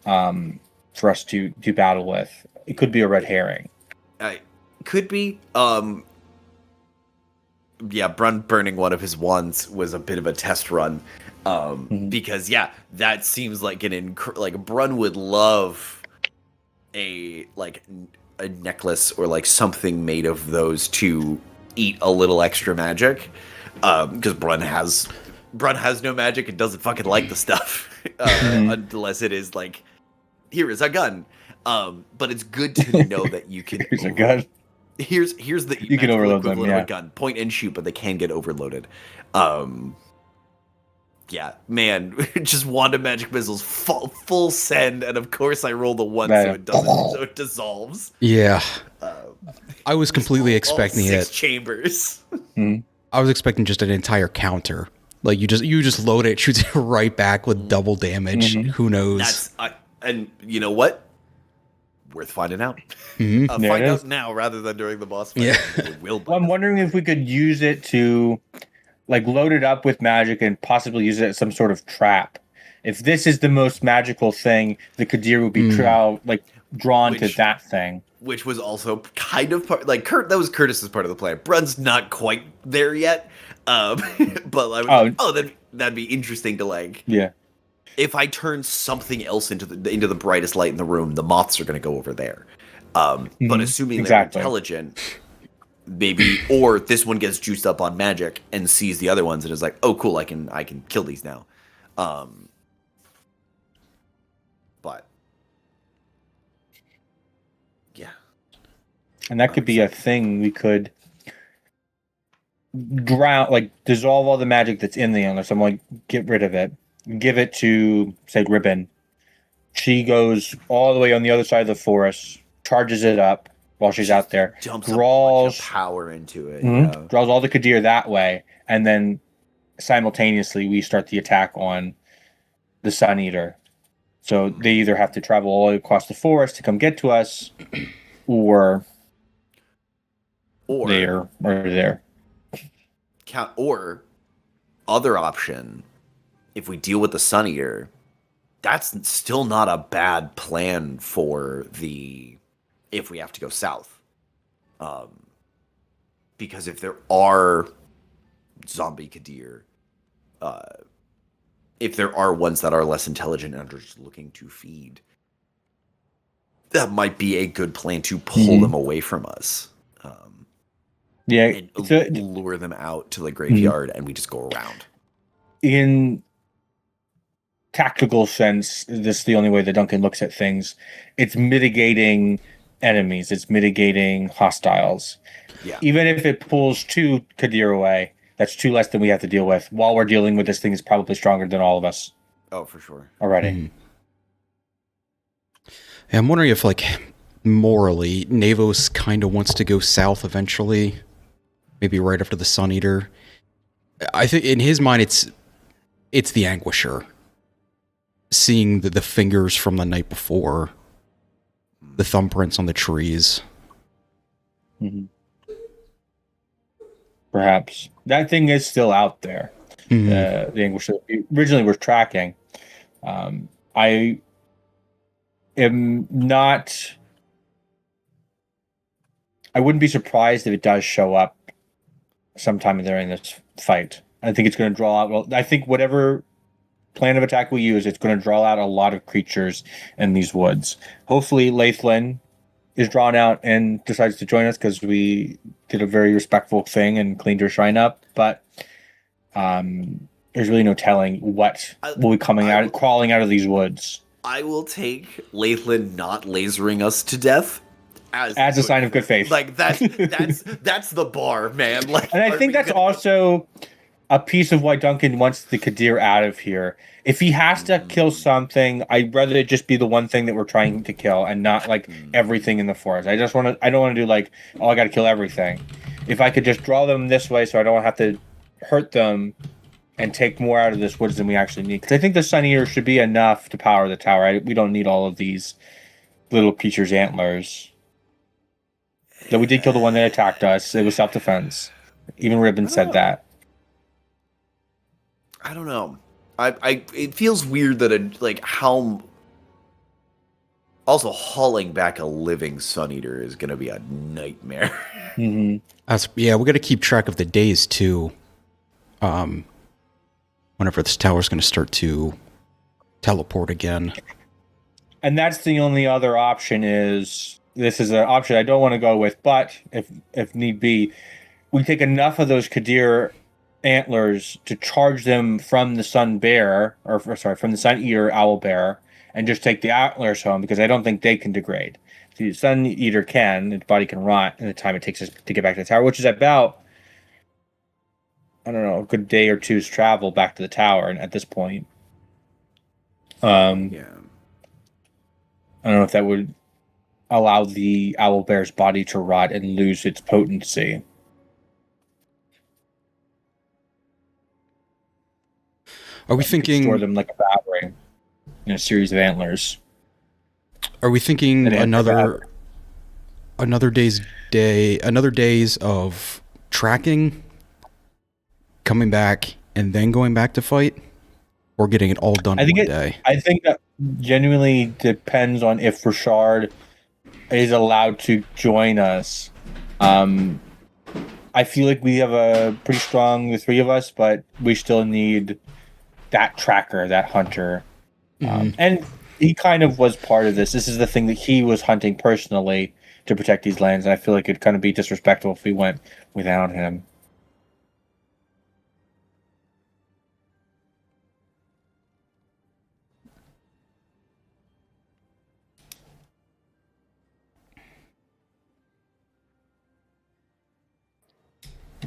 for us to battle with. It could be a red herring. Could be. Yeah, Brun burning one of his wands was a bit of a test run. Because yeah, that seems like like Brun would love a necklace or like something made of those to eat a little extra magic. Because Brun has no magic and doesn't fucking like the stuff. Unless it is like, here is a gun. But it's good to know that you can Here's a gun. Here's the you can overload them, yeah. Of a gun. Point and shoot, but they can get overloaded. Yeah, man, just Wanda magic missiles full send, and of course I roll the one so it doesn't, so it dissolves. Yeah, I was completely expecting all six it. Chambers. I was expecting just an entire counter. Like you just load it, shoots it right back with double damage. Who knows? And you know what? Worth finding out. Find out now rather than during the boss fight. Yeah. Well, I'm wondering if we could use it to like load it up with magic and possibly use it as some sort of trap. If this is the most magical thing, the Kadir would be drawn to that thing. Which was also kind of part, like that was Curtis's part of the plan. Brun's not quite there yet. But I was that'd be interesting to like. Yeah. If I turn something else into the brightest light in the room, the moths are going to go over there. But assuming they're intelligent, maybe, or this one gets juiced up on magic and sees the other ones and is like, "Oh, cool! I can kill these now." But yeah, and that could be a thing we could drown, like dissolve all the magic that's in the illness. I'm like, get rid of it. Give it to, say, Ribbon. She goes all the way on the other side of the forest, charges it up while she's out there, draws power into it, draws all the Kadir that way, and then simultaneously we start the attack on the Sun Eater. So they either have to travel all the way across the forest to come get to us, or there. Or other option. If we deal with the Sun Eater, that's still not a bad plan for if we have to go south. Because if there are zombie Kadir, if there are ones that are less intelligent and are just looking to feed, that might be a good plan to pull them away from us. And lure them out to the graveyard, and we just go around. In tactical sense, this is the only way that Duncan looks at things. It's mitigating enemies. It's mitigating hostiles. Yeah. Even if it pulls 2 Kadir away, that's 2 less than we have to deal with. While we're dealing with this thing is probably stronger than all of us. Oh, for sure. Already. Mm. Yeah, I'm wondering if, like, morally, Navos kind of wants to go south eventually. Maybe right after the Sun Eater. I think in his mind, it's the Anguisher. Seeing the fingers from the night before. The thumbprints on the trees. Mm-hmm. Perhaps. That thing is still out there. The Anguisher we originally were tracking. I am not... I wouldn't be surprised if it does show up sometime during this fight. I think it's going to draw out... Well, I think whatever plan of attack we use, it's going to draw out a lot of creatures in these woods. Hopefully, Laithlin is drawn out and decides to join us because we did a very respectful thing and cleaned her shrine up. But there's really no telling what will be crawling out of these woods. I will take Laithlin not lasering us to death as a sign of good faith. Like that's the bar, man. Like, and I think that's also a piece of why Duncan wants the Kadir out of here. If he has to kill something, I'd rather it just be the one thing that we're trying to kill and not like everything in the forest. I don't want to do like, oh, I got to kill everything. If I could just draw them this way so I don't have to hurt them and take more out of this woods than we actually need. Because I think the Sun Eater should be enough to power the tower. We don't need all of these little creatures' antlers. Though we did kill the one that attacked us. It was self-defense. Even Ribbon said that. I don't know. It feels weird that how also hauling back a living Sun Eater is going to be a nightmare. Mm-hmm. We got to keep track of the days too. Whenever this tower's going to start to teleport again. And that's the only other option is, this is an option I don't want to go with, but if need be, we take enough of those Kadir antlers to charge them from the Sun Bear, from the Sun Eater Owl Bear, and just take the antlers home, because I don't think they can degrade. The Sun Eater can, its body can rot in the time it takes us to get back to the tower, which is about, I don't know, a good day or two's travel back to the tower, and at this point. I don't know if that would allow the owl bear's body to rot and lose its potency. Are we thinking store them like a battery in a series of antlers? Are we thinking another days of tracking, coming back, and then going back to fight, or getting it all done in one day? I think that genuinely depends on if Richard is allowed to join us. I feel like we have a pretty strong, the 3 of us, but we still need that tracker, that hunter. And he kind of was part of this. This is the thing that he was hunting personally to protect these lands, and I feel like it'd kind of be disrespectful if we went without him.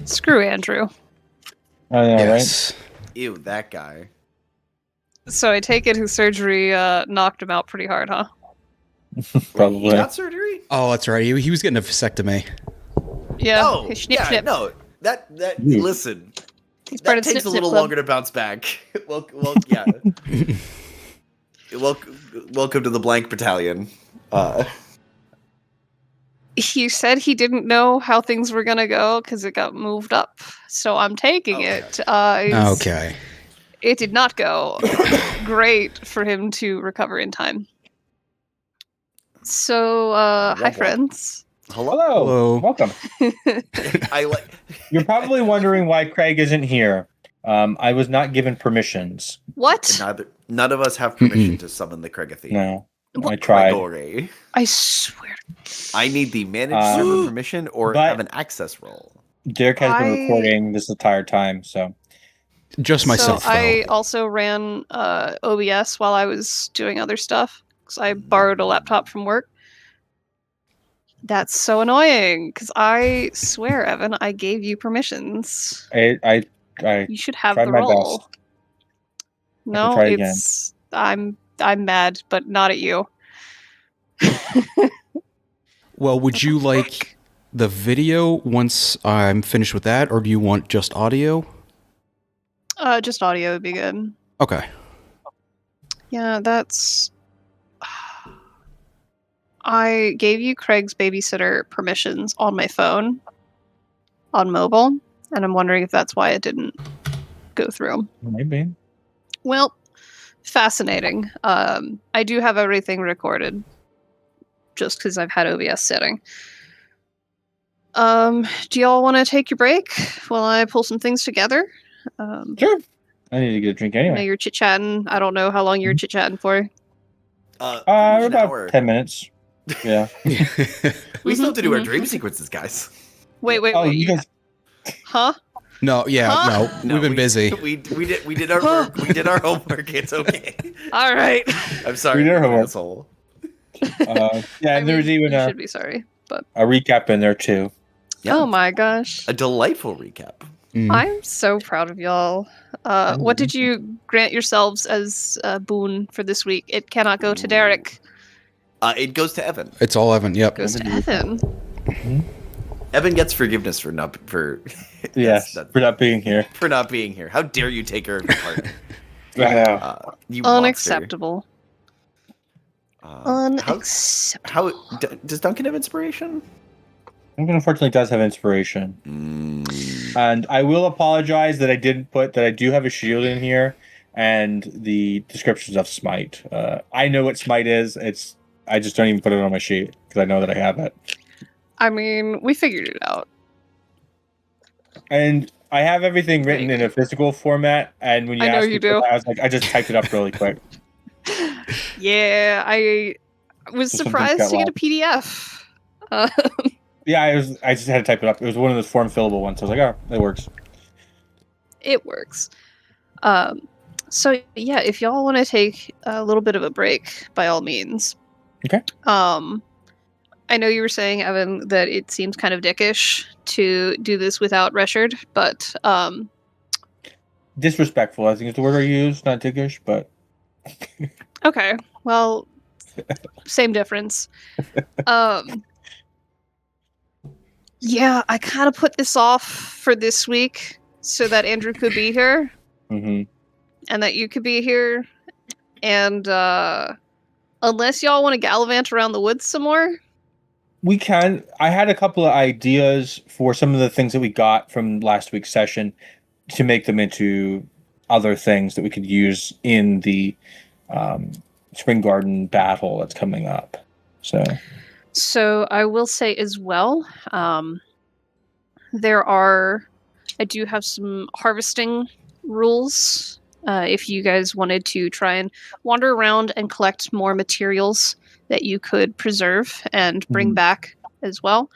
Screw Andrew. I know, yes. Right? Ew, that guy. So I take it his surgery knocked him out pretty hard, huh? Probably. He got surgery? Oh, that's right. He was getting a vasectomy. Yeah. Oh, snip. No. That listen. That takes a little longer to bounce back. well, yeah. Welcome to the blank battalion. He said he didn't know how things were gonna go because it got moved up. So I'm taking it. Okay. it did not go great for him to recover in time. So, hi, friends. Hello. Welcome. You're probably wondering why Craig isn't here. I was not given permissions. What? None of us have permission to summon the Kregathi. No, I tried. Gregory. I swear. I need the managed server permission or have an access role. Derek has been recording this entire time, so. Just myself, So I also ran OBS while I was doing other stuff, because I borrowed a laptop from work. That's so annoying, because I swear, Evan, I gave you permissions. I you should have tried the my role. best. No, it's I'm mad, but not at you. Well, would you like the video once I'm finished with that, or do you want just audio? Just audio would be good. Okay. Yeah, that's... I gave you Craig's babysitter permissions on my phone, on mobile, and I'm wondering if that's why it didn't go through. Maybe. Well, fascinating. I do have everything recorded, just because I've had OBS setting. Do y'all want to take your break while I pull some things together? Sure. I need to get a drink anyway. I know you're chit-chatting. I don't know how long you're chit-chatting for. About 10 minutes. Yeah. We still have to do our dream sequences, guys. Wait. You guys... Huh? No, we've been busy. We did our work. We did our homework. It's okay. All right. I'm sorry, we did our homework. asshole. And there was even you should be sorry, but a recap in there too. Yeah. Oh my gosh. A delightful recap. I'm so proud of y'all. What did you grant yourselves as a boon for this week? It cannot go to Derek. It goes to Evan. It's all Evan. Yep. It goes to Evan. Mm-hmm. Evan gets forgiveness for not for not being here. For not being here. How dare you take her of your part? You Unacceptable. Unacceptable. How does Duncan have inspiration? Duncan unfortunately does have inspiration. And I will apologize that I didn't put that I do have a shield in here and the descriptions of Smite. I know what Smite is. I just don't even put it on my sheet because I know that I have it. I mean, we figured it out. And I have everything written in a physical format. And when you asked me, I was like, I just typed it up really quick. Yeah, I was surprised to get a PDF. Yeah, I just had to type it up. It was one of those form fillable ones. I was like, oh, it works. It works. So yeah, if y'all want to take a little bit of a break, by all means. Okay. I know you were saying, Evan, that it seems kind of dickish to do this without Reshard, but disrespectful, I think is the word I use, not dickish, but okay. Well, same difference. Yeah, I kind of put this off for this week so that Andrew could be here. Mm-hmm. And that you could be here. And unless y'all want to gallivant around the woods some more. We can. I had a couple of ideas for some of the things that we got from last week's session to make them into other things that we could use in the Spring Garden battle that's coming up. So I will say as well, I do have some harvesting rules. If you guys wanted to try and wander around and collect more materials that you could preserve and bring back as well.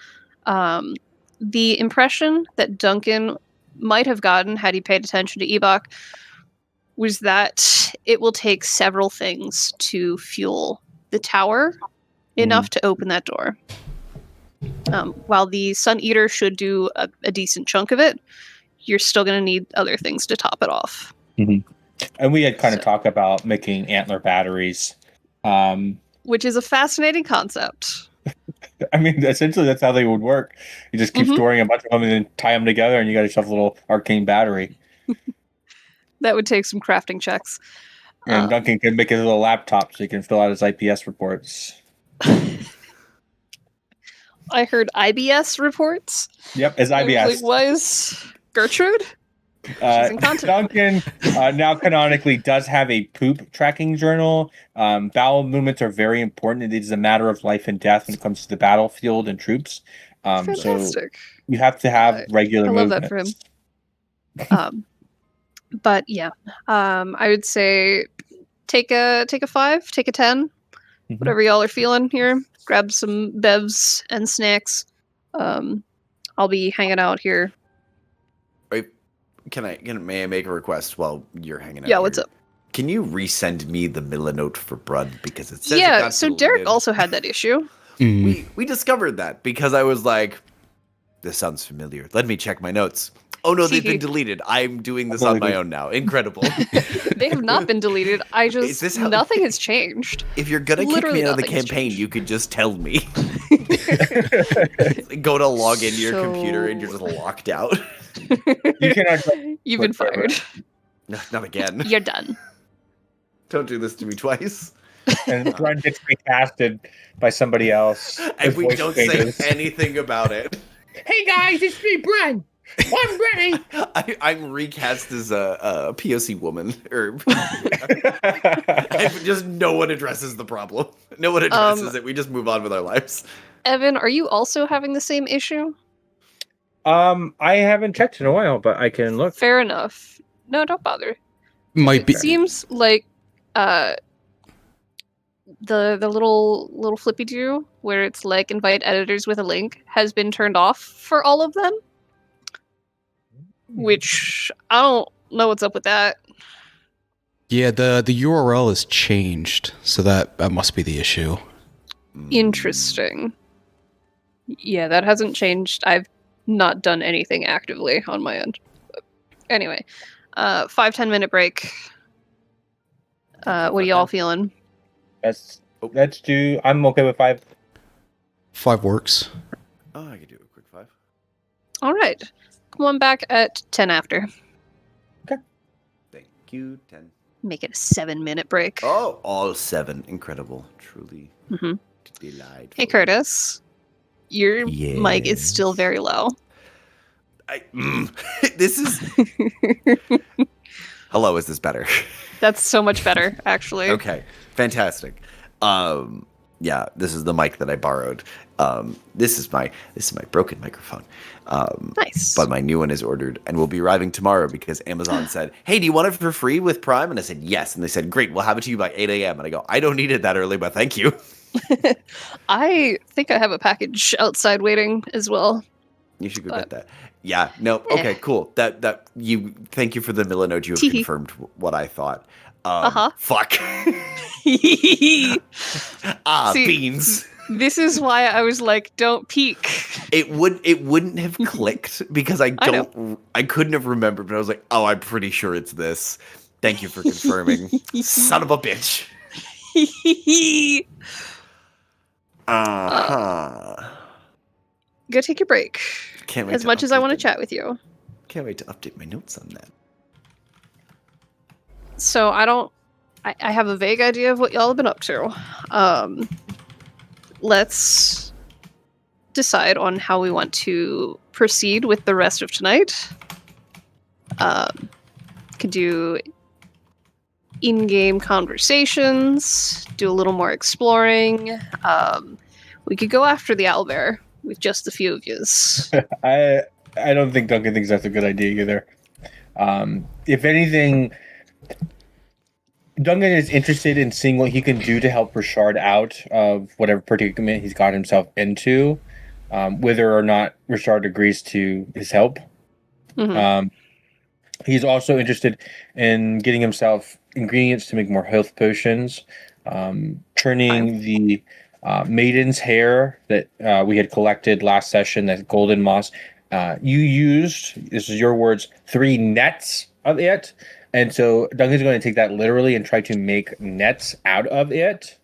The impression that Duncan might have gotten had he paid attention to Ebok was that it will take several things to fuel the tower enough to open that door. While the Sun Eater should do a decent chunk of it, you're still going to need other things to top it off. Mm-hmm. And we had kind of talked about making antler batteries. Which is a fascinating concept. I mean, essentially that's how they would work. You just keep storing a bunch of them and then tie them together and you got yourself a little arcane battery. That would take some crafting checks. And Duncan can make his little laptop so he can fill out his IPS reports. I heard IBS reports. Yep, his IBS. Was Gertrude? in content. Duncan now canonically does have a poop tracking journal. Bowel movements are very important. It is a matter of life and death when it comes to the battlefield and troops. So Fantastic. you have to have regular I love movements. that for him. But yeah, I would say take a 5, take a 10, whatever y'all are feeling here. Grab some bevs and snacks. I'll be hanging out here. May I make a request while you're hanging out? Yeah, what's up? Can you resend me the Milanote for Brud because it says it got so deleted. Derek also had that issue. We discovered that because I was like, this sounds familiar. Let me check my notes. Oh no, they've been deleted. I'm doing this on my own now. Incredible. They have not been deleted. Nothing has changed. If you're gonna kick me out of the campaign, you could just tell me. Go to log into your computer and you're just locked out. You've been fired. No, not again. You're done. Don't do this to me twice. And Brun gets recasted by somebody else. And we don't say anything about it. Hey guys, it's me, Brun. I'm ready. I'm recast as a POC woman, or just no one addresses the problem. No one addresses it. We just move on with our lives. Evan, are you also having the same issue? I haven't checked in a while, but I can look. Fair enough. No, don't bother. Might be. It seems like the little flippy do where it's like invite editors with a link has been turned off for all of them. Which I don't know what's up with that. Yeah, the URL is changed, so that must be the issue. Interesting. Yeah, that hasn't changed. I've not done anything actively on my end. But anyway, 5-10 minute break. What are y'all feeling? Let's do. I'm okay with 5. 5 works. Oh, I could do a quick 5. All right. Come on back at 10 after. Okay. Thank you. 10. Make it a 7-minute break. Oh, all 7. Incredible. Truly delightful. Hey, Curtis. Your mic is still very low. This is... Hello, is this better? That's so much better, actually. Okay. Fantastic. Yeah, this is the mic that I borrowed. This is my broken microphone. Nice. But my new one is ordered and will be arriving tomorrow because Amazon said, "Hey, do you want it for free with Prime?" And I said, "Yes." And they said, "Great, we'll have it to you by 8 a.m." And I go, "I don't need it that early, but thank you." I think I have a package outside waiting as well. You should go get that. Yeah. No. Okay. Cool. That you. Thank you for the Milanote. You have confirmed what I thought. Fuck. See, beans. This is why I was like, don't peek. It wouldn't have clicked because I couldn't have remembered, but I was like, oh, I'm pretty sure it's this. Thank you for confirming. Son of a bitch. Go take your break. Can't wait as much as I want to chat with you. Can't wait to update my notes on that. So I have a vague idea of what y'all have been up to. Let's decide on how we want to proceed with the rest of tonight. Could do in-game conversations, do a little more exploring. We could go after the owlbear with just a few of yous. I don't think Duncan thinks that's a good idea either. If anything, Duncan is interested in seeing what he can do to help Richard out of whatever predicament he's got himself into, whether or not Richard agrees to his help. He's also interested in getting himself ingredients to make more health potions, turning the maiden's hair that we had collected last session, that golden moss. You used, this is your words, 3 nets of it. And so Duncan's going to take that literally and try to make nets out of it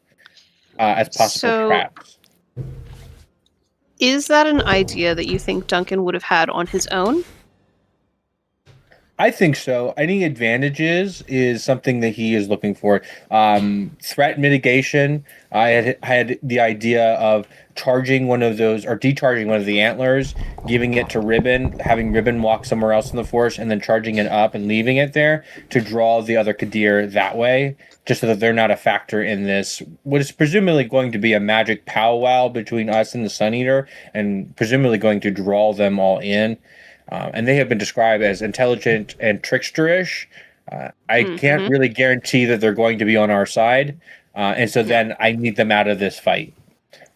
as possible traps. Is that an idea that you think Duncan would have had on his own? I think so. Any advantages is something that he is looking for. Threat mitigation. I had the idea of charging one of those or decharging one of the antlers, giving it to Ribbon, having Ribbon walk somewhere else in the forest, and then charging it up and leaving it there to draw the other Qadir that way, just so that they're not a factor in this, what is presumably going to be a magic powwow between us and the Sun Eater, and presumably going to draw them all in. And they have been described as intelligent and tricksterish. I can't really guarantee that they're going to be on our side. And so then I need them out of this fight.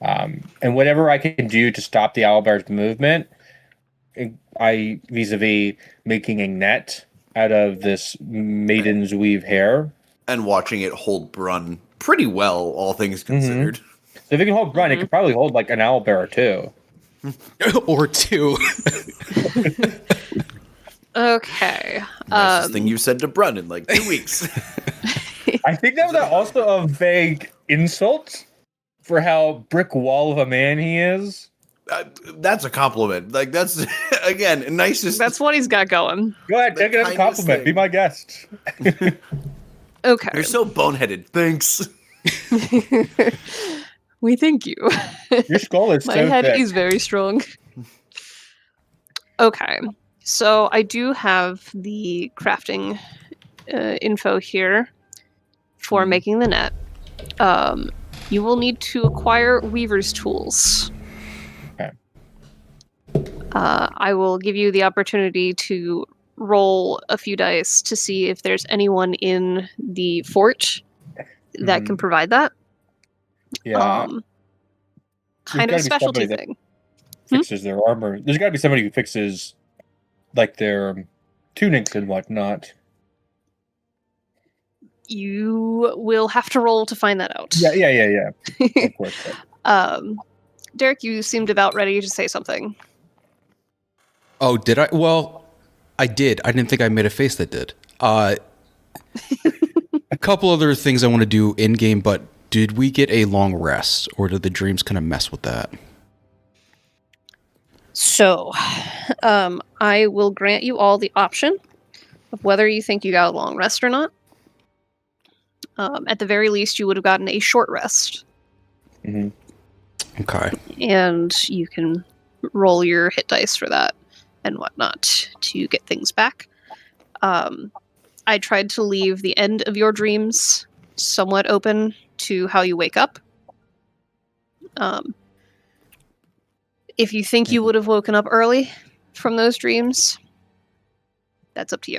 And whatever I can do to stop the owlbear's movement, I vis-a-vis making a net out of this maiden's weave hair. And watching it hold Brun pretty well, all things considered. So if it can hold Brun, it could probably hold like an owlbear or two. Or two. Okay. Nicest thing you said to Brun in like 2 weeks. I think that was also a vague insult for how brick wall of a man he is. That's a compliment. Like, that's, again, nicest. That's what he's got going. Go ahead, take it as a compliment. Thing. Be my guest. Okay. You're so boneheaded. Thanks. We thank you. Your skull is My so head thick. is very strong. Okay. So I do have the crafting info here for making the net. You will need to acquire weaver's tools. Okay. I will give you the opportunity to roll a few dice to see if there's anyone in the fort that can provide that. Yeah. Kind of a specialty thing. Fixes their armor. There's got to be somebody who fixes like their tunics and whatnot. You will have to roll to find that out. Yeah. Of course. Derek, you seemed about ready to say something. Oh, did I? Well, I did. I didn't think I made a face that did. A couple other things I want to do in game, but did we get a long rest, or did the dreams kind of mess with that? So, I will grant you all the option of whether you think you got a long rest or not. At the very least, you would have gotten a short rest. Mm-hmm. Okay. And you can roll your hit dice for that and whatnot to get things back. I tried to leave the end of your dreams somewhat open to how you wake up. If you think you would have woken up early from those dreams, that's up to you.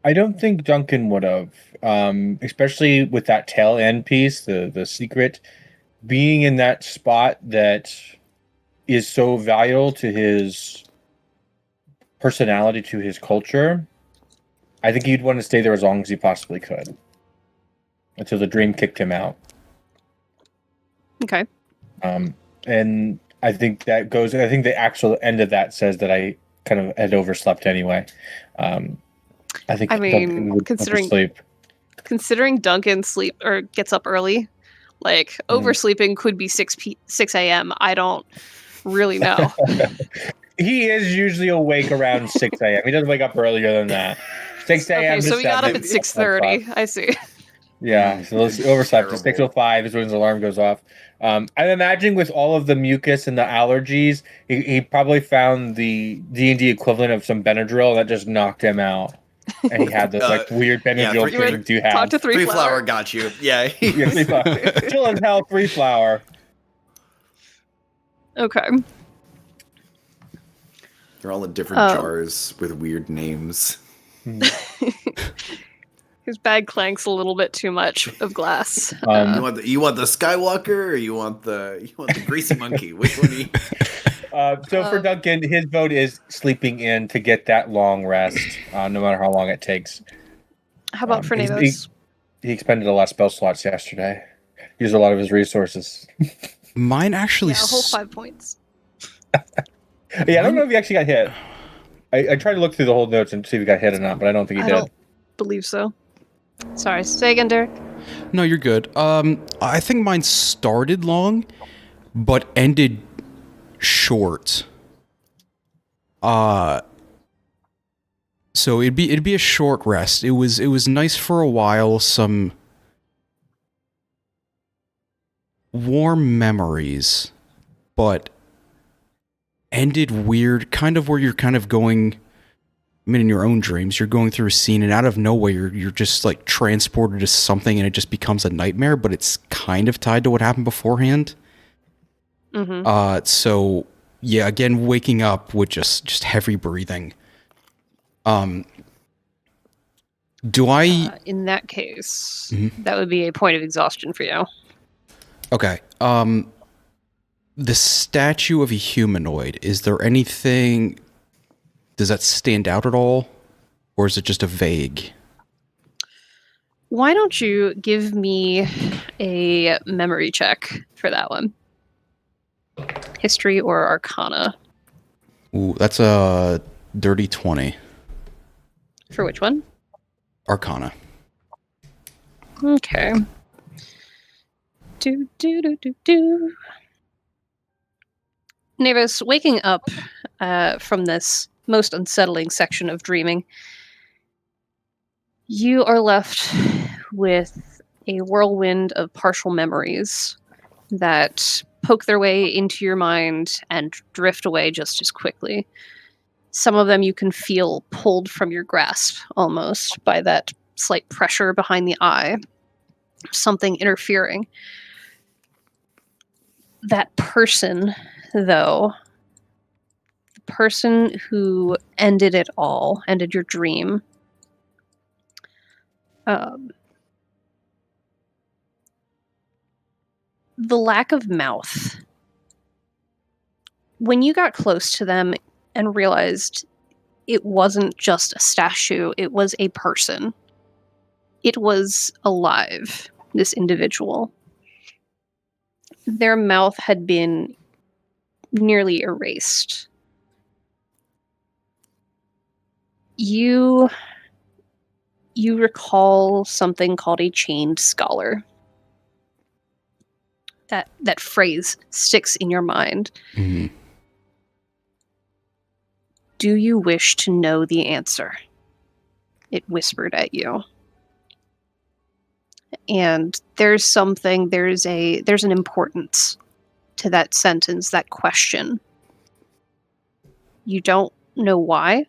I don't think Duncan would have, especially with that tail end piece, the secret, being in that spot that is so valuable to his personality, to his culture. I think he'd want to stay there as long as he possibly could until the dream kicked him out. Okay. And I think that goes. I think the actual end of that says that I kind of had overslept anyway. I think. I mean, would considering Duncan sleep or gets up early, like oversleeping could be 6 a.m. I don't really know. He is usually awake around 6 a.m. He doesn't wake up earlier than that. 6 a.m. Okay, so we got up at 6:30. I see. Yeah, so those overslept. 6:05 is when his alarm goes off. I'm imagining with all of the mucus and the allergies, he probably found the D&D equivalent of some Benadryl that just knocked him out. And he had those like weird Benadryl things you have. Talk to Three flower got you. Yeah. Yeah, 3 flower. Chill as hell, 3 flower. Okay. They're all in different jars with weird names. His bag clanks a little bit too much of glass. You want the Skywalker or you want the greasy monkey? Which one? So for Duncan, his vote is sleeping in to get that long rest, no matter how long it takes. How about for Navos? He expended a lot of spell slots yesterday. Used a lot of his resources. Mine actually... Yeah, a whole 5 points. Yeah, I don't know if he actually got hit. I tried to look through the whole notes and see if he got hit or not, but I don't think he did. Don't believe so. Sorry, say again, Derek. No, you're good. I think mine started long, but ended short. So it'd be a short rest. It was nice for a while. Some warm memories, but ended weird, kind of where you're kind of going. I mean, in your own dreams, you're going through a scene, and out of nowhere, you're just like transported to something, and it just becomes a nightmare. But it's kind of tied to what happened beforehand. Mm-hmm. So yeah, again, waking up with just heavy breathing. Do I? In that case, that would be a point of exhaustion for you. Okay. The statue of a humanoid. Is there anything? Does that stand out at all, or is it just a vague? Why don't you give me a memory check for that one? History or Arcana? Ooh, that's a dirty 20. For which one? Arcana. Okay. Do. Navis, waking up from this most unsettling section of dreaming, you are left with a whirlwind of partial memories that poke their way into your mind and drift away just as quickly. Some of them you can feel pulled from your grasp almost by that slight pressure behind the eye, something interfering. That person, though, the person who ended it all, ended your dream, the lack of mouth. When you got close to them and realized it wasn't just a statue, it was a person. It was alive, this individual. Their mouth had been nearly erased. You recall something called a chained scholar. That phrase sticks in your mind. Mm-hmm. Do you wish to know the answer? It whispered at you. And there's an importance to that sentence, that question. You don't know why,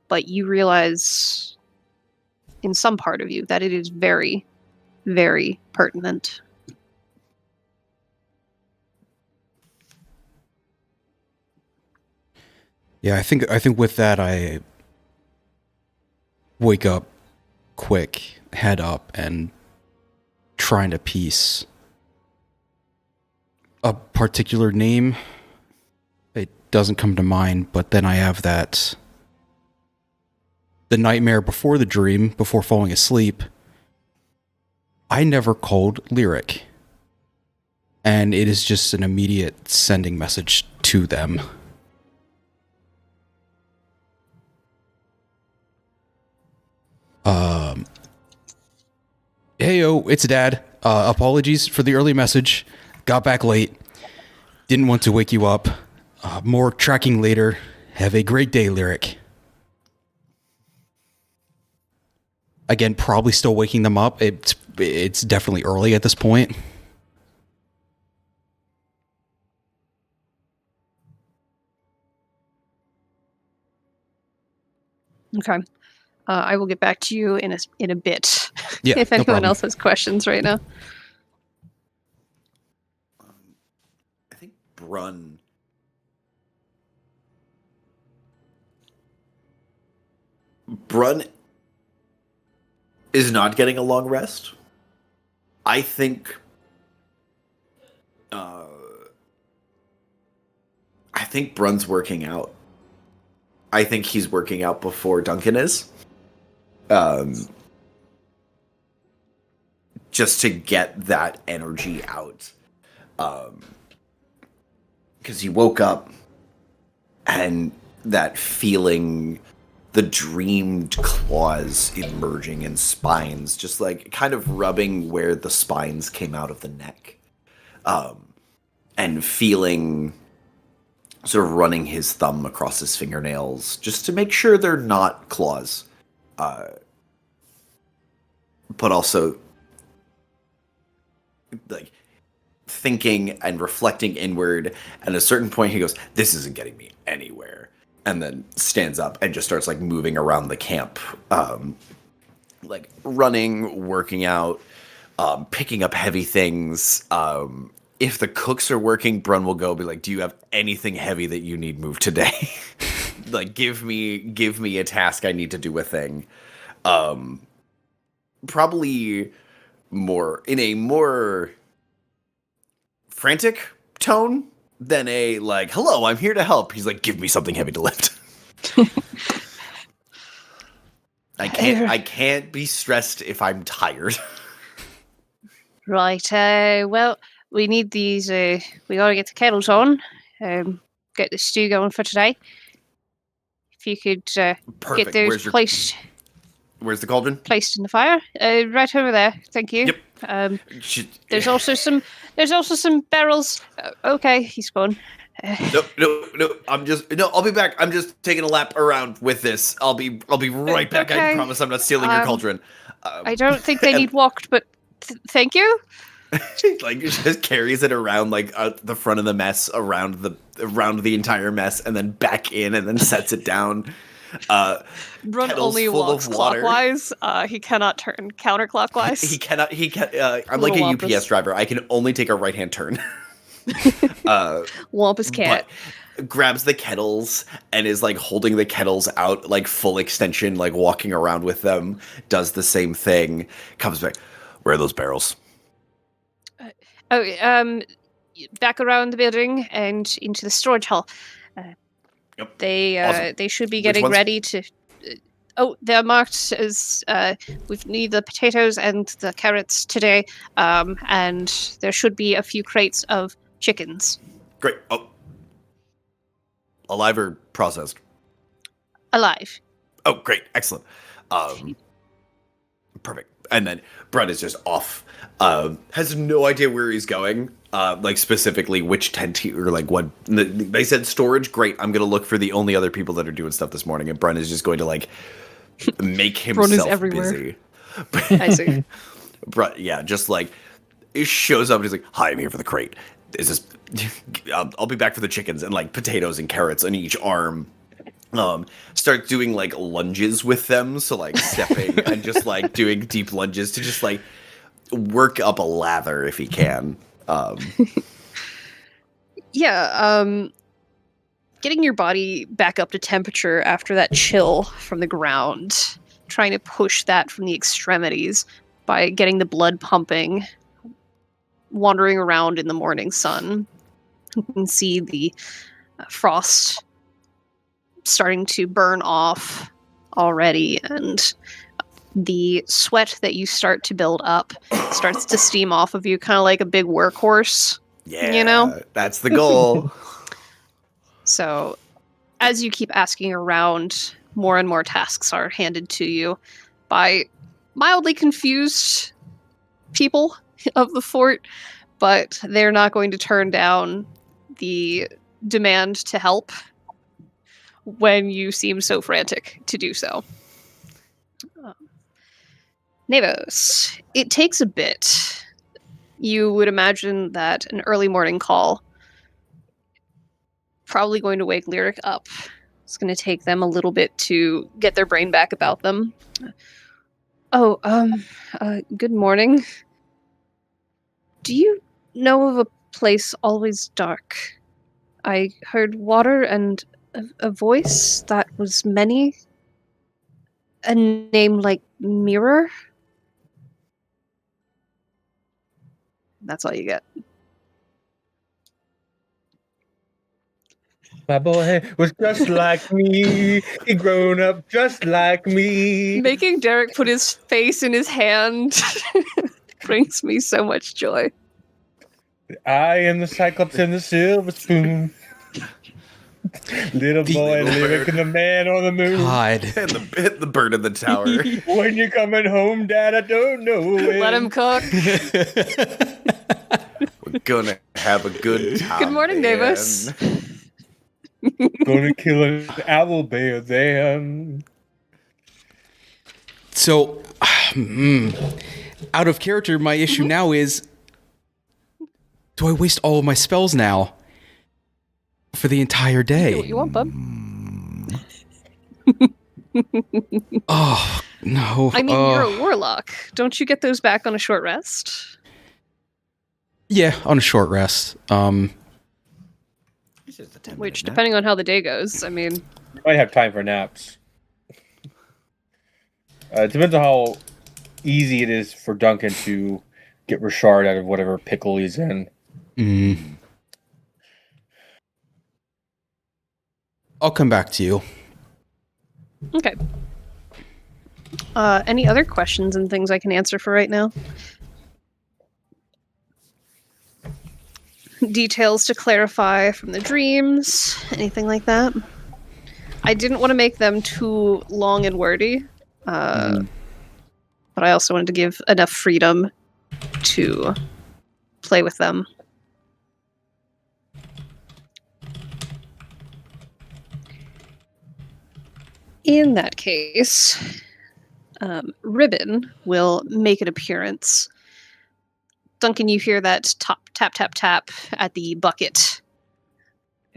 but you realize in some part of you that it is very, very pertinent. Yeah, I think with that I wake up quick, head up, and trying to piece a particular name. It doesn't come to mind, but then I have the nightmare before the dream, before falling asleep. I never called Lyric. And it is just an immediate sending message to them. Heyo, it's Dad. Apologies for the early message. Got back late. Didn't want to wake you up. More tracking later. Have a great day, Lyric. Again, probably still waking them up. It's definitely early at this point. Okay. I will get back to you in a bit. Yeah, if anyone else has questions right now. I think Brun is not getting a long rest. I think Brun's working out. I think he's working out before Duncan is. Just to get that energy out. Because he woke up and that feeling, the dreamed claws emerging in spines, just like kind of rubbing where the spines came out of the neck. And feeling sort of running his thumb across his fingernails just to make sure they're not claws. But also, like, thinking and reflecting inward. And at a certain point, he goes, "This isn't getting me anywhere." And then stands up and just starts, like, moving around the camp. Like, running, working out, picking up heavy things. If the cooks are working, Brun will go be like, "Do you have anything heavy that you need moved today?" Like, give me a task I need to do a thing. Probably in a more frantic tone than a like, "Hello, I'm here to help." He's like, "Give me something heavy to lift." I can't be stressed if I'm tired. Right. Well, we need these. We gotta get the kettles on. Get the stew going for today. If you could Perfect. get those placed. Where's the cauldron? Placed in the fire. Right over there. Thank you. Yep. There's also some barrels. Okay, he's gone. No. I'll be back. I'm just taking a lap around with this. I'll be right back. Okay. I promise I'm not stealing your cauldron. I don't think they need walked, but thank you. Like, just carries it around, like, the front of the mess, around the entire mess, and then back in, and then sets it down. Brun only walks clockwise. He cannot turn counterclockwise. He cannot. I'm like a UPS driver. I can only take a right-hand turn. Wampus cat grabs the kettles and is like holding the kettles out, like full extension, like walking around with them. Does the same thing. Comes back. Where are those barrels? Back around the building and into the storage hall. Yep. They should be getting ready to. They're marked as we need the potatoes and the carrots today, and there should be a few crates of chickens. Great. Oh, alive or processed? Alive. Oh, great, excellent. Perfect. And then Brun is just off. Has no idea where he's going. Like, specifically which tent or like what they said storage. Great. I'm gonna look for the only other people that are doing stuff this morning, and Brun is just going to like make himself busy. I see. Brun, yeah, just like he shows up and he's like, "Hi, I'm here for the crate. Is this? I'll be back for the chickens and like potatoes and carrots on each arm." Start doing like lunges with them, so like stepping and just like doing deep lunges to just like work up a lather if he can. Getting your body back up to temperature after that chill from the ground, trying to push that from the extremities by getting the blood pumping, wandering around in the morning sun. You can see the frost starting to burn off already, and the sweat that you start to build up starts to steam off of you, kind of like a big workhorse. Yeah, you know? That's the goal. So, as you keep asking around, more and more tasks are handed to you by mildly confused people of the fort, but they're not going to turn down the demand to help when you seem so frantic to do so. Nevos, it takes a bit. You would imagine that an early morning call probably going to wake Lyric up. It's going to take them a little bit to get their brain back about them. Good morning. Do you know of a place always dark? I heard water and a voice that was many. A name like Mirror? That's all you get. My boy was just like me. He grown up just like me. Making Derek put his face in his hand brings me so much joy. I am the Cyclops and the Silver Spoon. Little boy Lyric and the man on the moon. God. And the bird in the tower. When you're coming home, Dad, I don't know when. Let him cook. We're gonna have a good time. Good morning, man. Davis. Gonna kill an owl bear then. So, out of character, my issue now is, do I waste all of my spells now for the entire day? Do what you want, bub. Oh, no. I mean, you're a warlock. Don't you get those back on a short rest? Yeah, on a short rest. Which, depending on how the day goes, I mean... You might have time for naps. It depends on how easy it is for Duncan to get Richard out of whatever pickle he's in. I'll come back to you. Okay. Any other questions and things I can answer for right now? Details to clarify from the dreams, anything like that? I didn't want to make them too long and wordy, but I also wanted to give enough freedom to play with them. In that case, Ribbon will make an appearance. Duncan, you hear that tap, tap, tap at the bucket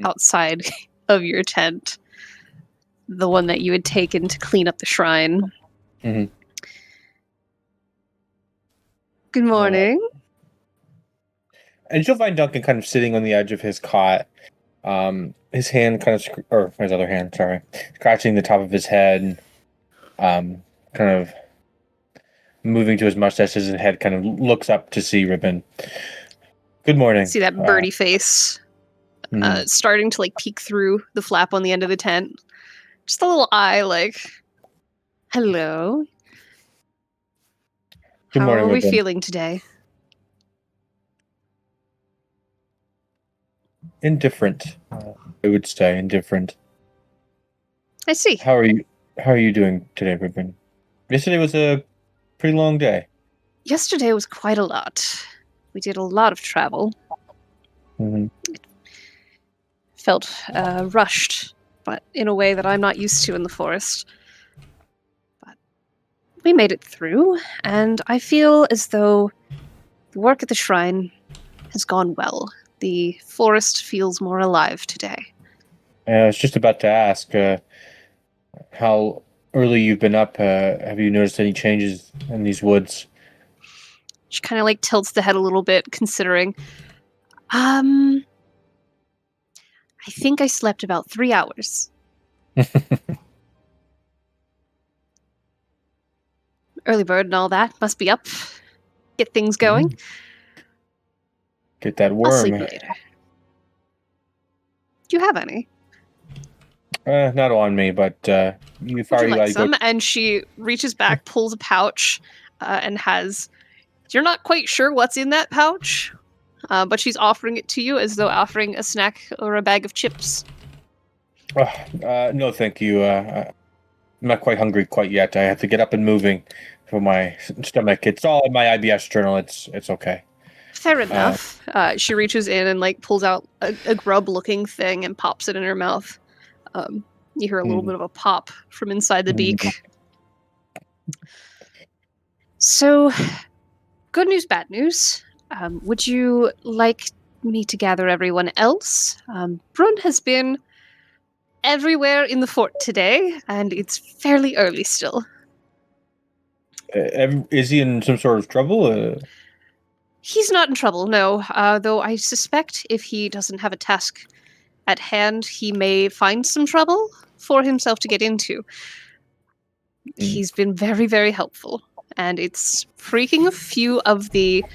outside of your tent. The one that you had taken to clean up the shrine. Mm-hmm. Good morning. And you'll find Duncan kind of sitting on the edge of his cot. His hand kind of, or his other hand, sorry, scratching the top of his head, kind of moving to his mustache as his head kind of looks up to see Ribbon. Good morning. See that birdie face starting to like peek through the flap on the end of the tent. Just a little eye like, hello. Good morning, How are we Ribbon. feeling today? Indifferent. I would say indifferent. I see. How are you doing today, Ribbon? Yesterday was a pretty long day. Yesterday was quite a lot. We did a lot of travel. Mm-hmm. Felt rushed, but in a way that I'm not used to in the forest. But we made it through, and I feel as though the work at the shrine has gone well. The forest feels more alive today. I was just about to ask how early you've been up. Have you noticed any changes in these woods? She kind of like tilts the head a little bit, considering. I think I slept about 3 hours. Early bird and all that must be up. Get things going. Get that I'll worm. sleep later. Do you have any? Not on me, but if Would I you like go. some? And she reaches back, pulls a pouch, and has... You're not quite sure what's in that pouch, but she's offering it to you as though offering a snack or a bag of chips. No, thank you. I'm not quite hungry quite yet. I have to get up and moving for my stomach. It's all in my IBS journal. It's okay. Fair enough. She reaches in and like pulls out a grub-looking thing and pops it in her mouth. You hear a little bit of a pop from inside the beak. So, good news, bad news. Would you like me to gather everyone else? Brun has been everywhere in the fort today, and it's fairly early still. Is he in some sort of trouble? He's not in trouble, no. Though I suspect if he doesn't have a task at hand, he may find some trouble for himself to get into. He's been very, very helpful, and it's freaking a few of the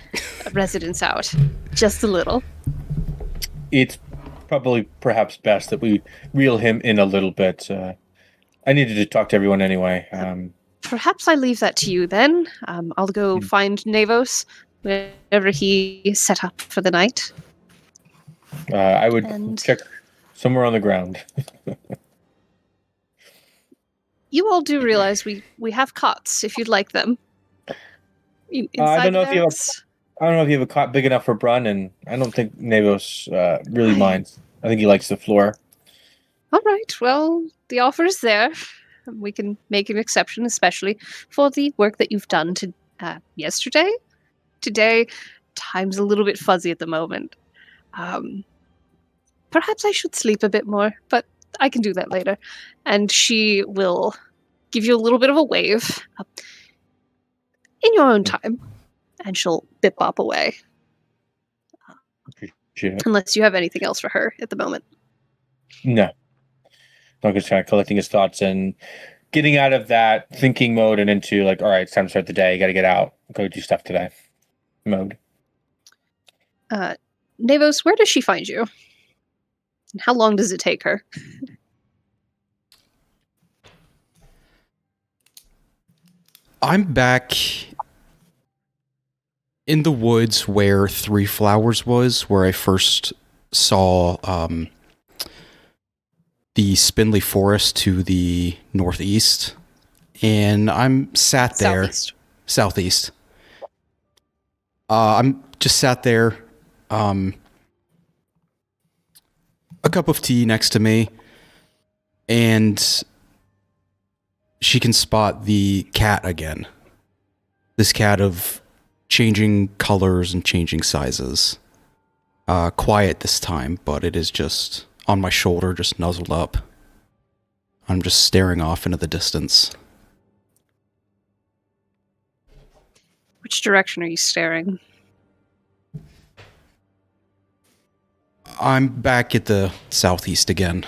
residents out. Just a little. It's probably perhaps best that we reel him in a little bit. I needed to talk to everyone anyway. Perhaps I leave that to you then. I'll go find Navos wherever he set up for the night. I would check somewhere on the ground. You all do realize we have cots if you'd like them. I don't know if you have a cot big enough for Brun, and I don't think Navos really minds. I think he likes the floor. All right, well, the offer is there. We can make an exception, especially for the work that you've done yesterday. Today, time's a little bit fuzzy at the moment. Perhaps I should sleep a bit more, but I can do that later. And she will give you a little bit of a wave in your own time, and she'll bip-bop away. Unless you have anything else for her at the moment. No. I'm just kind of collecting his thoughts and getting out of that thinking mode and into like, all right, it's time to start the day. Got to get out, go do stuff today mode. Navos, where does she find you? And how long does it take her? I'm back in the woods where Three Flowers was, where I first saw the Spindly Forest to the northeast. And I'm sat there. Southeast. I'm just sat there. A cup of tea next to me. And she can spot the cat again. This cat of changing colors and changing sizes. Quiet this time, but it is just on my shoulder, just nuzzled up. I'm just staring off into the distance. Which direction are you staring? I'm back at the southeast again.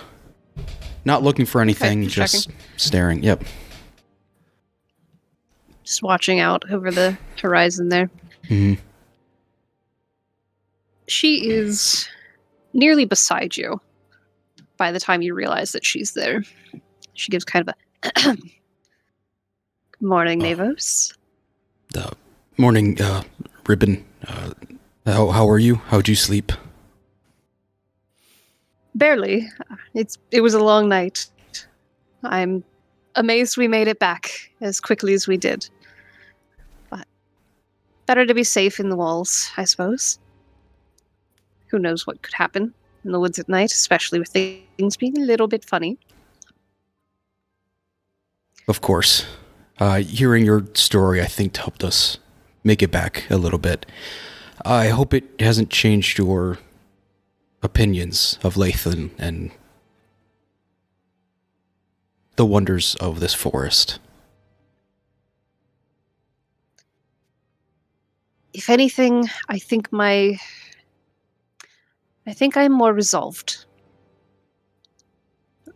Not looking for anything, Okay, just checking. staring. Yep. Just watching out over the horizon there. Mm-hmm. She is nearly beside you by the time you realize that she's there. She gives kind of a good morning, Navos. Morning, Ribbon. How are you? How'd you sleep? Barely. It was a long night. I'm amazed we made it back as quickly as we did. But better to be safe in the walls, I suppose. Who knows what could happen in the woods at night, especially with things being a little bit funny. Of course. Hearing your story, I think, helped us make it back a little bit. I hope it hasn't changed your opinions of Lathan and the wonders of this forest. If anything, I think I'm more resolved.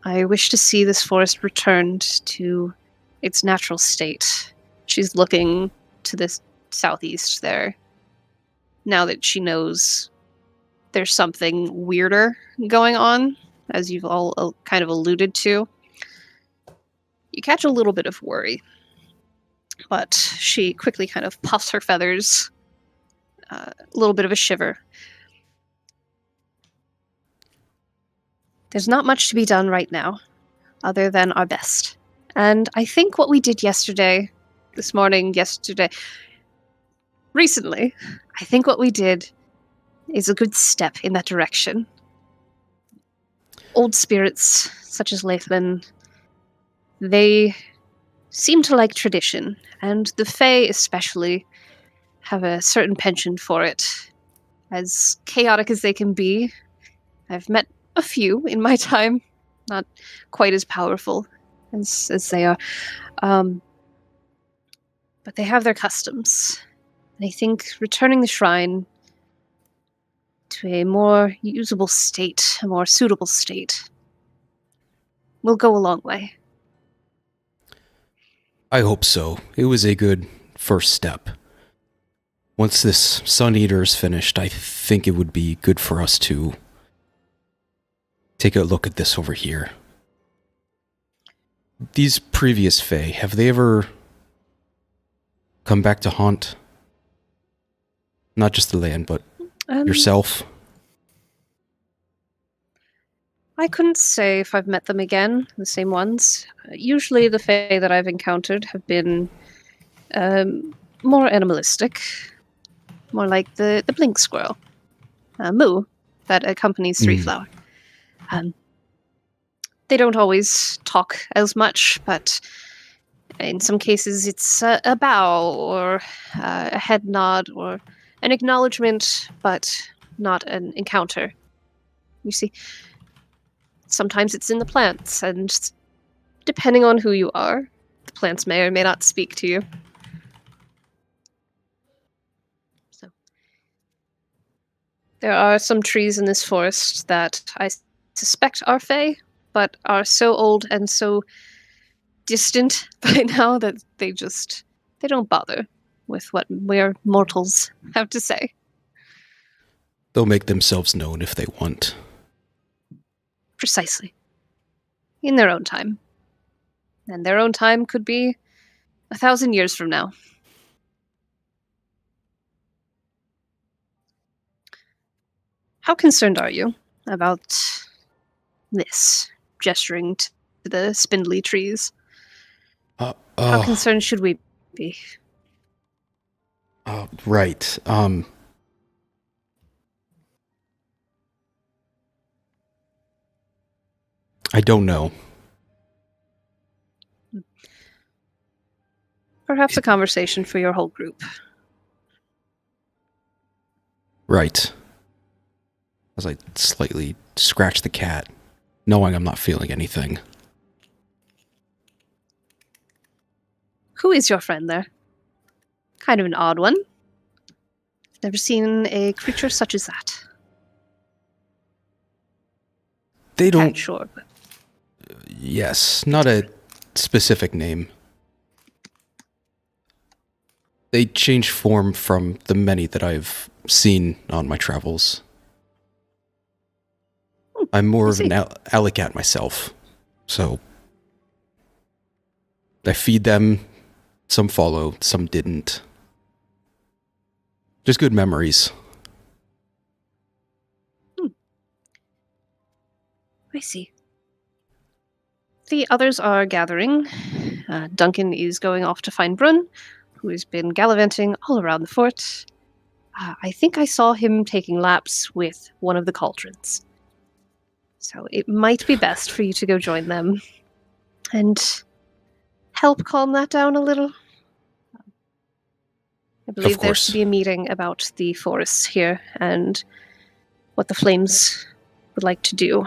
I wish to see this forest returned to its natural state. She's looking to the southeast there. Now that she knows there's something weirder going on, as you've all kind of alluded to, you catch a little bit of worry. But she quickly kind of puffs her feathers, a little bit of a shiver. There's not much to be done right now, other than our best. And I think what we did recently, I think what we did is a good step in that direction. Old spirits, such as Lathan, they seem to like tradition, and the Fae especially have a certain penchant for it. As chaotic as they can be, I've met a few in my time, not quite as powerful as they are. But they have their customs. And I think returning the shrine to a more usable state, a more suitable state, will go a long way. I hope so. It was a good first step. Once this Sun Eater is finished, I think it would be good for us to take a look at this over here. These previous Fae, have they ever come back to haunt? Not just the land, but yourself? I couldn't say if I've met them again, the same ones. Usually the Fae that I've encountered have been more animalistic, more like the blink squirrel, Moo, that accompanies Three Flower. They don't always talk as much, but in some cases it's a bow or a head nod or an acknowledgement, but not an encounter. You see, sometimes it's in the plants, and depending on who you are, the plants may or may not speak to you. So, there are some trees in this forest that I suspect are Fae, but are so old and so distant by now that they don't bother with what we're mortals have to say. They'll make themselves known if they want. Precisely. In their own time. And their own time could be 1,000 years from now. How concerned are you about this? Gesturing to the spindly trees. How concerned should we be? Right. I don't know. Perhaps a conversation for your whole group. Right. As I slightly scratch the cat, knowing I'm not feeling anything. Who is your friend there? Kind of an odd one. Never seen a creature such as that. They don't... Sure, but... Yes, not a specific name. They change form from the many that I've seen on my travels. I'm more of an alley cat myself, so I feed them. Some follow, some didn't. Just good memories. I see. The others are gathering. Duncan is going off to find Brun, who has been gallivanting all around the fort. I think I saw him taking laps with one of the cauldrons. So it might be best for you to go join them and help calm that down a little. I believe there's to be a meeting about the forests here and what the flames would like to do.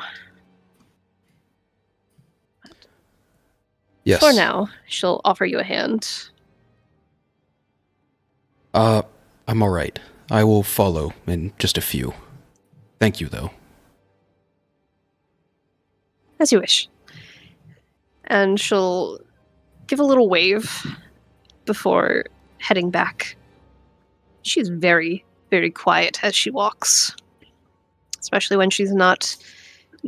Yes. For now, she'll offer you a hand. I'm alright. I will follow in just a few. Thank you, though. As you wish. And she'll give a little wave before heading back. She's very, very quiet as she walks. Especially when she's not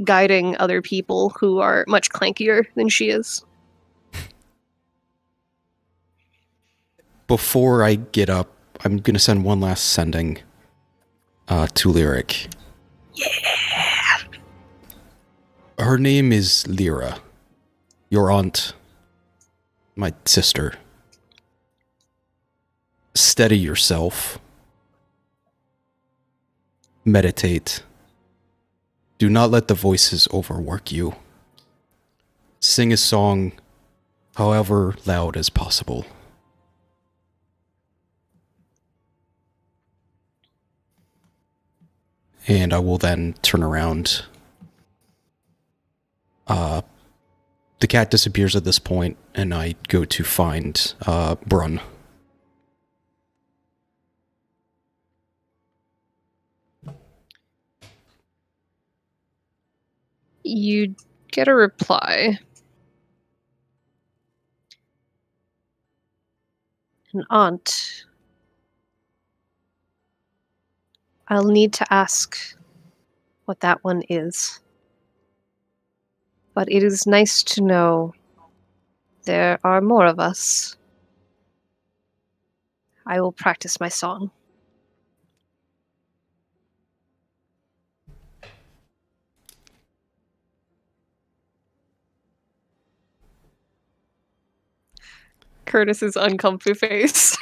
guiding other people who are much clankier than she is. Before I get up, I'm going to send one last sending to Lyric. Yeah! Her name is Lyra. Your aunt. My sister. Steady yourself. Meditate. Do not let the voices overwork you. Sing a song however loud as possible. And I will then turn around. The cat disappears at this point, and I go to find Brun. You get a reply. An aunt. I'll need to ask what that one is. But it is nice to know there are more of us. I will practice my song. Curtis's uncomfy face.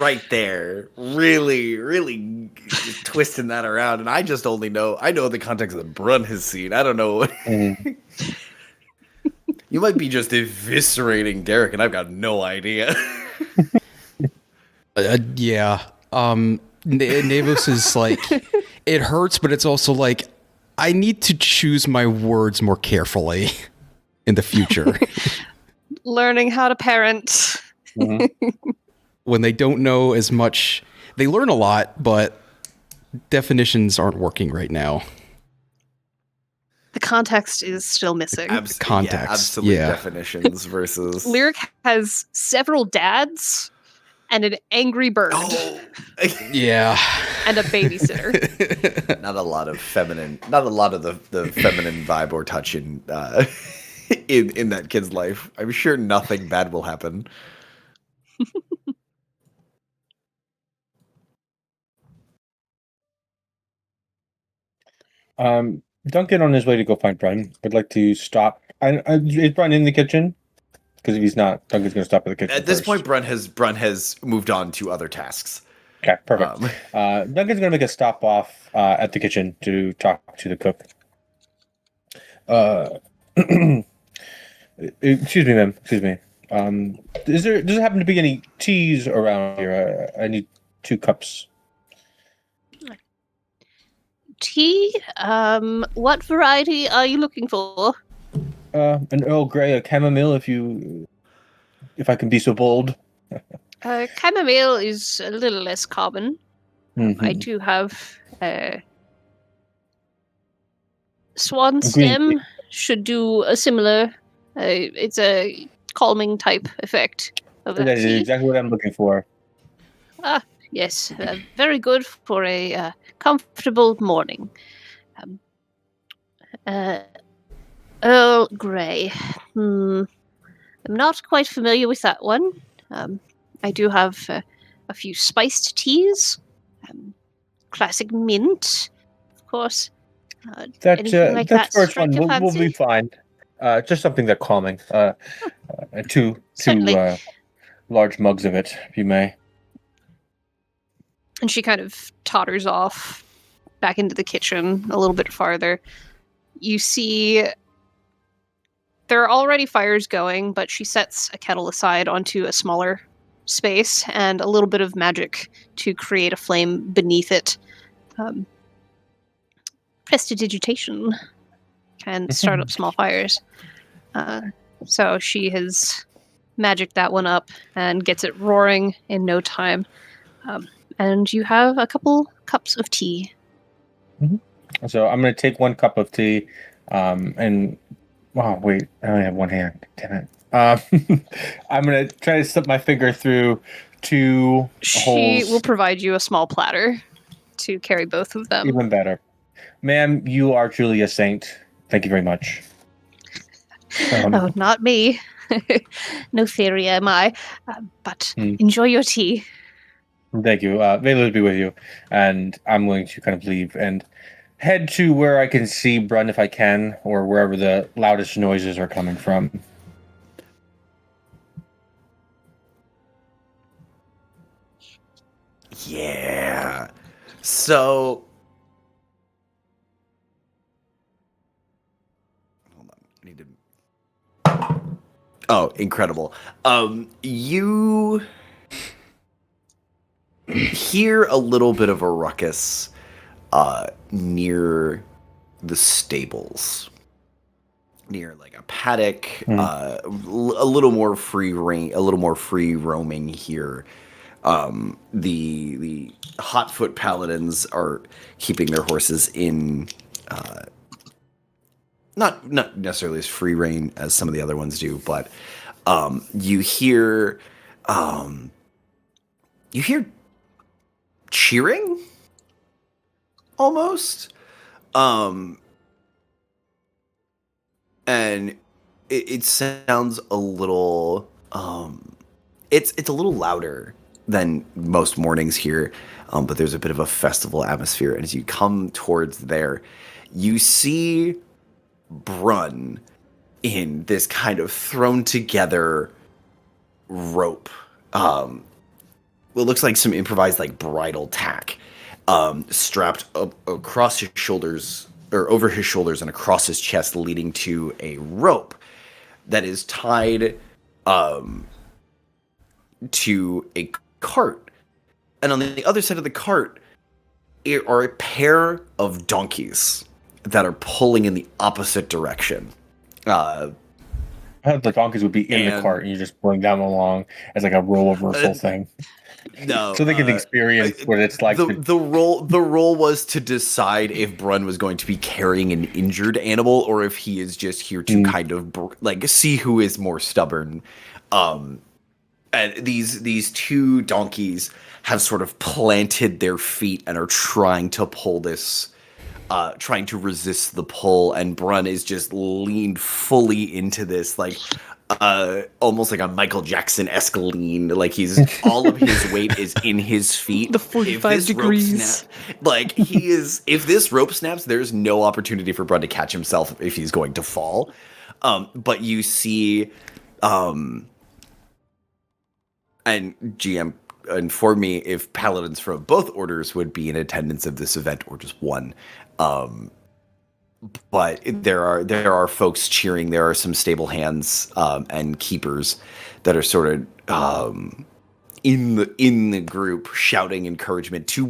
right there, really, really twisting that around. And I know the context that Brun has seen. I don't know. You might be just eviscerating Derek, and I've got no idea. Yeah. Navos is like, it hurts, but it's also like, I need to choose my words more carefully in the future. Learning how to parent. Mm-hmm. When they don't know as much, they learn a lot, but definitions aren't working right now. The context is still missing. Context. Yeah, absolute definitions versus... Lyric has several dads and an angry bird. Oh. Yeah. And a babysitter. Not a lot of the feminine vibe or touch in that kid's life. I'm sure nothing bad will happen. Duncan, on his way to go find Brun, would like to stop. Is Brun in the kitchen? Because if he's not, Duncan's going to stop at the kitchen. At this point, Brun has moved on to other tasks. Okay, perfect. Duncan's going to make a stop off at the kitchen to talk to the cook. Excuse me, ma'am. Excuse me. Does there happen to be any teas around here? I need 2 cups. Tea? What variety are you looking for? An Earl Grey, a chamomile, if I can be so bold. Chamomile is a little less common. Mm-hmm. I do have swan stem. Should do a similar. It's a calming type effect of that That is tea. exactly what I'm looking for. Yes, very good for a comfortable morning. Earl Grey. I'm not quite familiar with that one. I do have a few spiced teas. Classic mint, of course. That first one will be fine. Just something that's calming. Two large mugs of it, if you may. And she kind of totters off back into the kitchen a little bit farther. You see there are already fires going, but she sets a kettle aside onto a smaller space and a little bit of magic to create a flame beneath it. Prestidigitation can start up small fires. So she has magicked that one up and gets it roaring in no time. And you have a couple cups of tea. Mm-hmm. So I'm going to take 1 cup of tea, and wait, I only have 1 hand. Damn it. I'm going to try to slip my finger through 2 holes. She will provide you a small platter to carry both of them. Even better. Ma'am, you are truly a saint. Thank you very much. Oh, not me. No theory am I. But enjoy your tea. Thank you. Vela be with you. And I'm going to kind of leave and head to where I can see Brun if I can, or wherever the loudest noises are coming from. Yeah. So... Hold on. I need to... Oh, incredible. You... hear a little bit of a ruckus near the stables, near like a paddock, a little more free roaming here. The Hotfoot Paladins are keeping their horses in not necessarily as free rein as some of the other ones do, but you hear cheering almost, and it sounds a little it's a little louder than most mornings here, but there's a bit of a festival atmosphere. And as you come towards there, you see Brun in this kind of thrown together rope, what looks like some improvised like bridle tack strapped up across his shoulders or over his shoulders and across his chest, leading to a rope that is tied to a cart. And on the other side of the cart are a pair of donkeys that are pulling in the opposite direction. The donkeys would be in the cart, and you just bring them along as like a role reversal thing. No, so they can experience what it's like. The role was to decide if Brun was going to be carrying an injured animal or if he is just here to kind of like see who is more stubborn. And these two donkeys have sort of planted their feet and are trying to pull this. Trying to resist the pull, and Brun is just leaned fully into this, like almost like a Michael Jackson-esque lean. Like he's all of his weight is in his feet. The 45 degrees. He is. If this rope snaps, there's no opportunity for Brun to catch himself if he's going to fall. But you see, and GM. Inform me if paladins from both orders would be in attendance of this event or just one. But there are folks cheering. There are some stable hands and keepers that are sort of in the group shouting encouragement to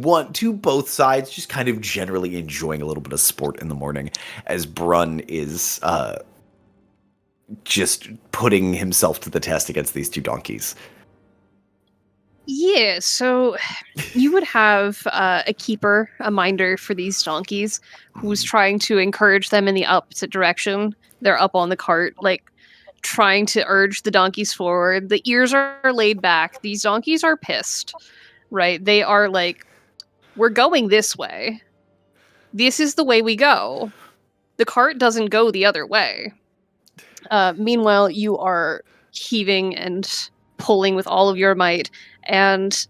both sides, just kind of generally enjoying a little bit of sport in the morning as Brun is just putting himself to the test against these two donkeys. Yeah, so you would have a keeper, a minder for these donkeys, who's trying to encourage them in the opposite direction. They're up on the cart, like trying to urge the donkeys forward. The ears are laid back. These donkeys are pissed, right? They are like, we're going this way. This is the way we go. The cart doesn't go the other way. Meanwhile, you are heaving and pulling with all of your might, and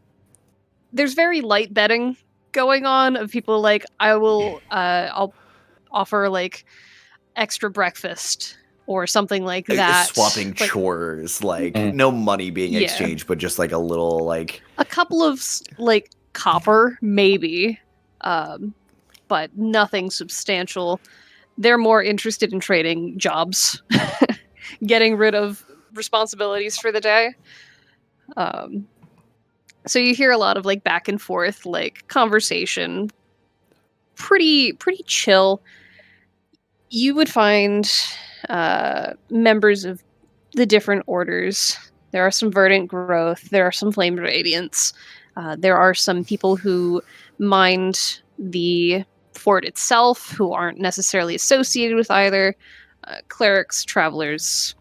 there's very light betting going on of people like, I'll offer like extra breakfast or something like that. Swapping like, chores, like no money being exchanged, but just like a little like a couple of like copper maybe, but nothing substantial. They're more interested in trading jobs, getting rid of responsibilities for the day. So you hear a lot of like back and forth, like conversation, pretty chill. You would find members of the different orders. There are some Verdant Growth. There are some Flame Radiance. There are some people who mind the fort itself, who aren't necessarily associated with either. Clerics, travelers.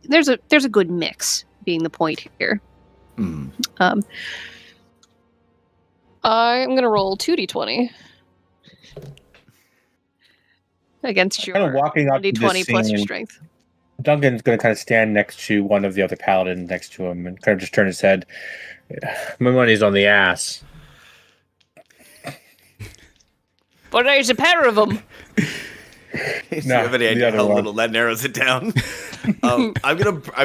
There's a good mix, being the point here. I'm gonna roll 2d20 against your kind of walking up d20 plus your strength. Duncan's gonna kind of stand next to one of the other paladins next to him and kind of just turn his head. My money's on the ass. But there's a pair of them. Do you have any idea how little that narrows it down? I'm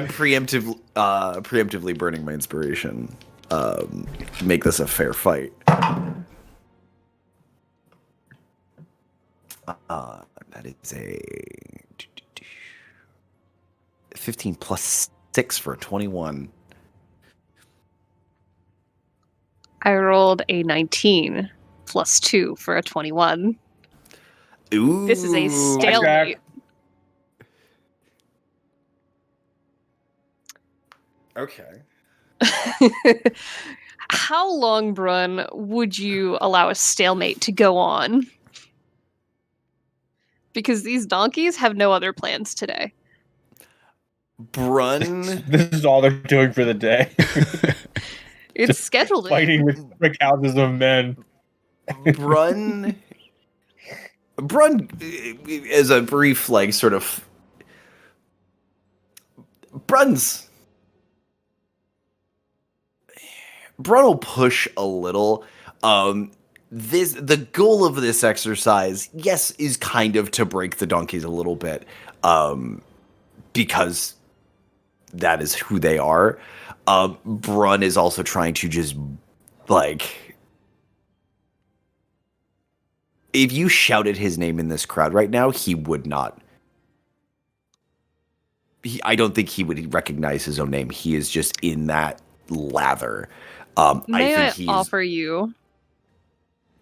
preemptively burning my inspiration. Make this a fair fight. That is a 15 plus 6 for a 21. I rolled a 19 plus 2 for a 21. Ooh, this is a stalemate. Okay. How long, Brun, would you allow a stalemate to go on? Because these donkeys have no other plans today. Brun. This is all they're doing for the day. It's scheduled. Fighting with brick houses of men. Brun is a brief, like, sort of. Brun will push a little. The goal of this exercise, yes, is kind of to break the donkeys a little bit, because who they are. Brun is also trying to just like, if you shouted his name in this crowd right now, he would not. I don't think he would recognize his own name. He is just in that lather. May I offer you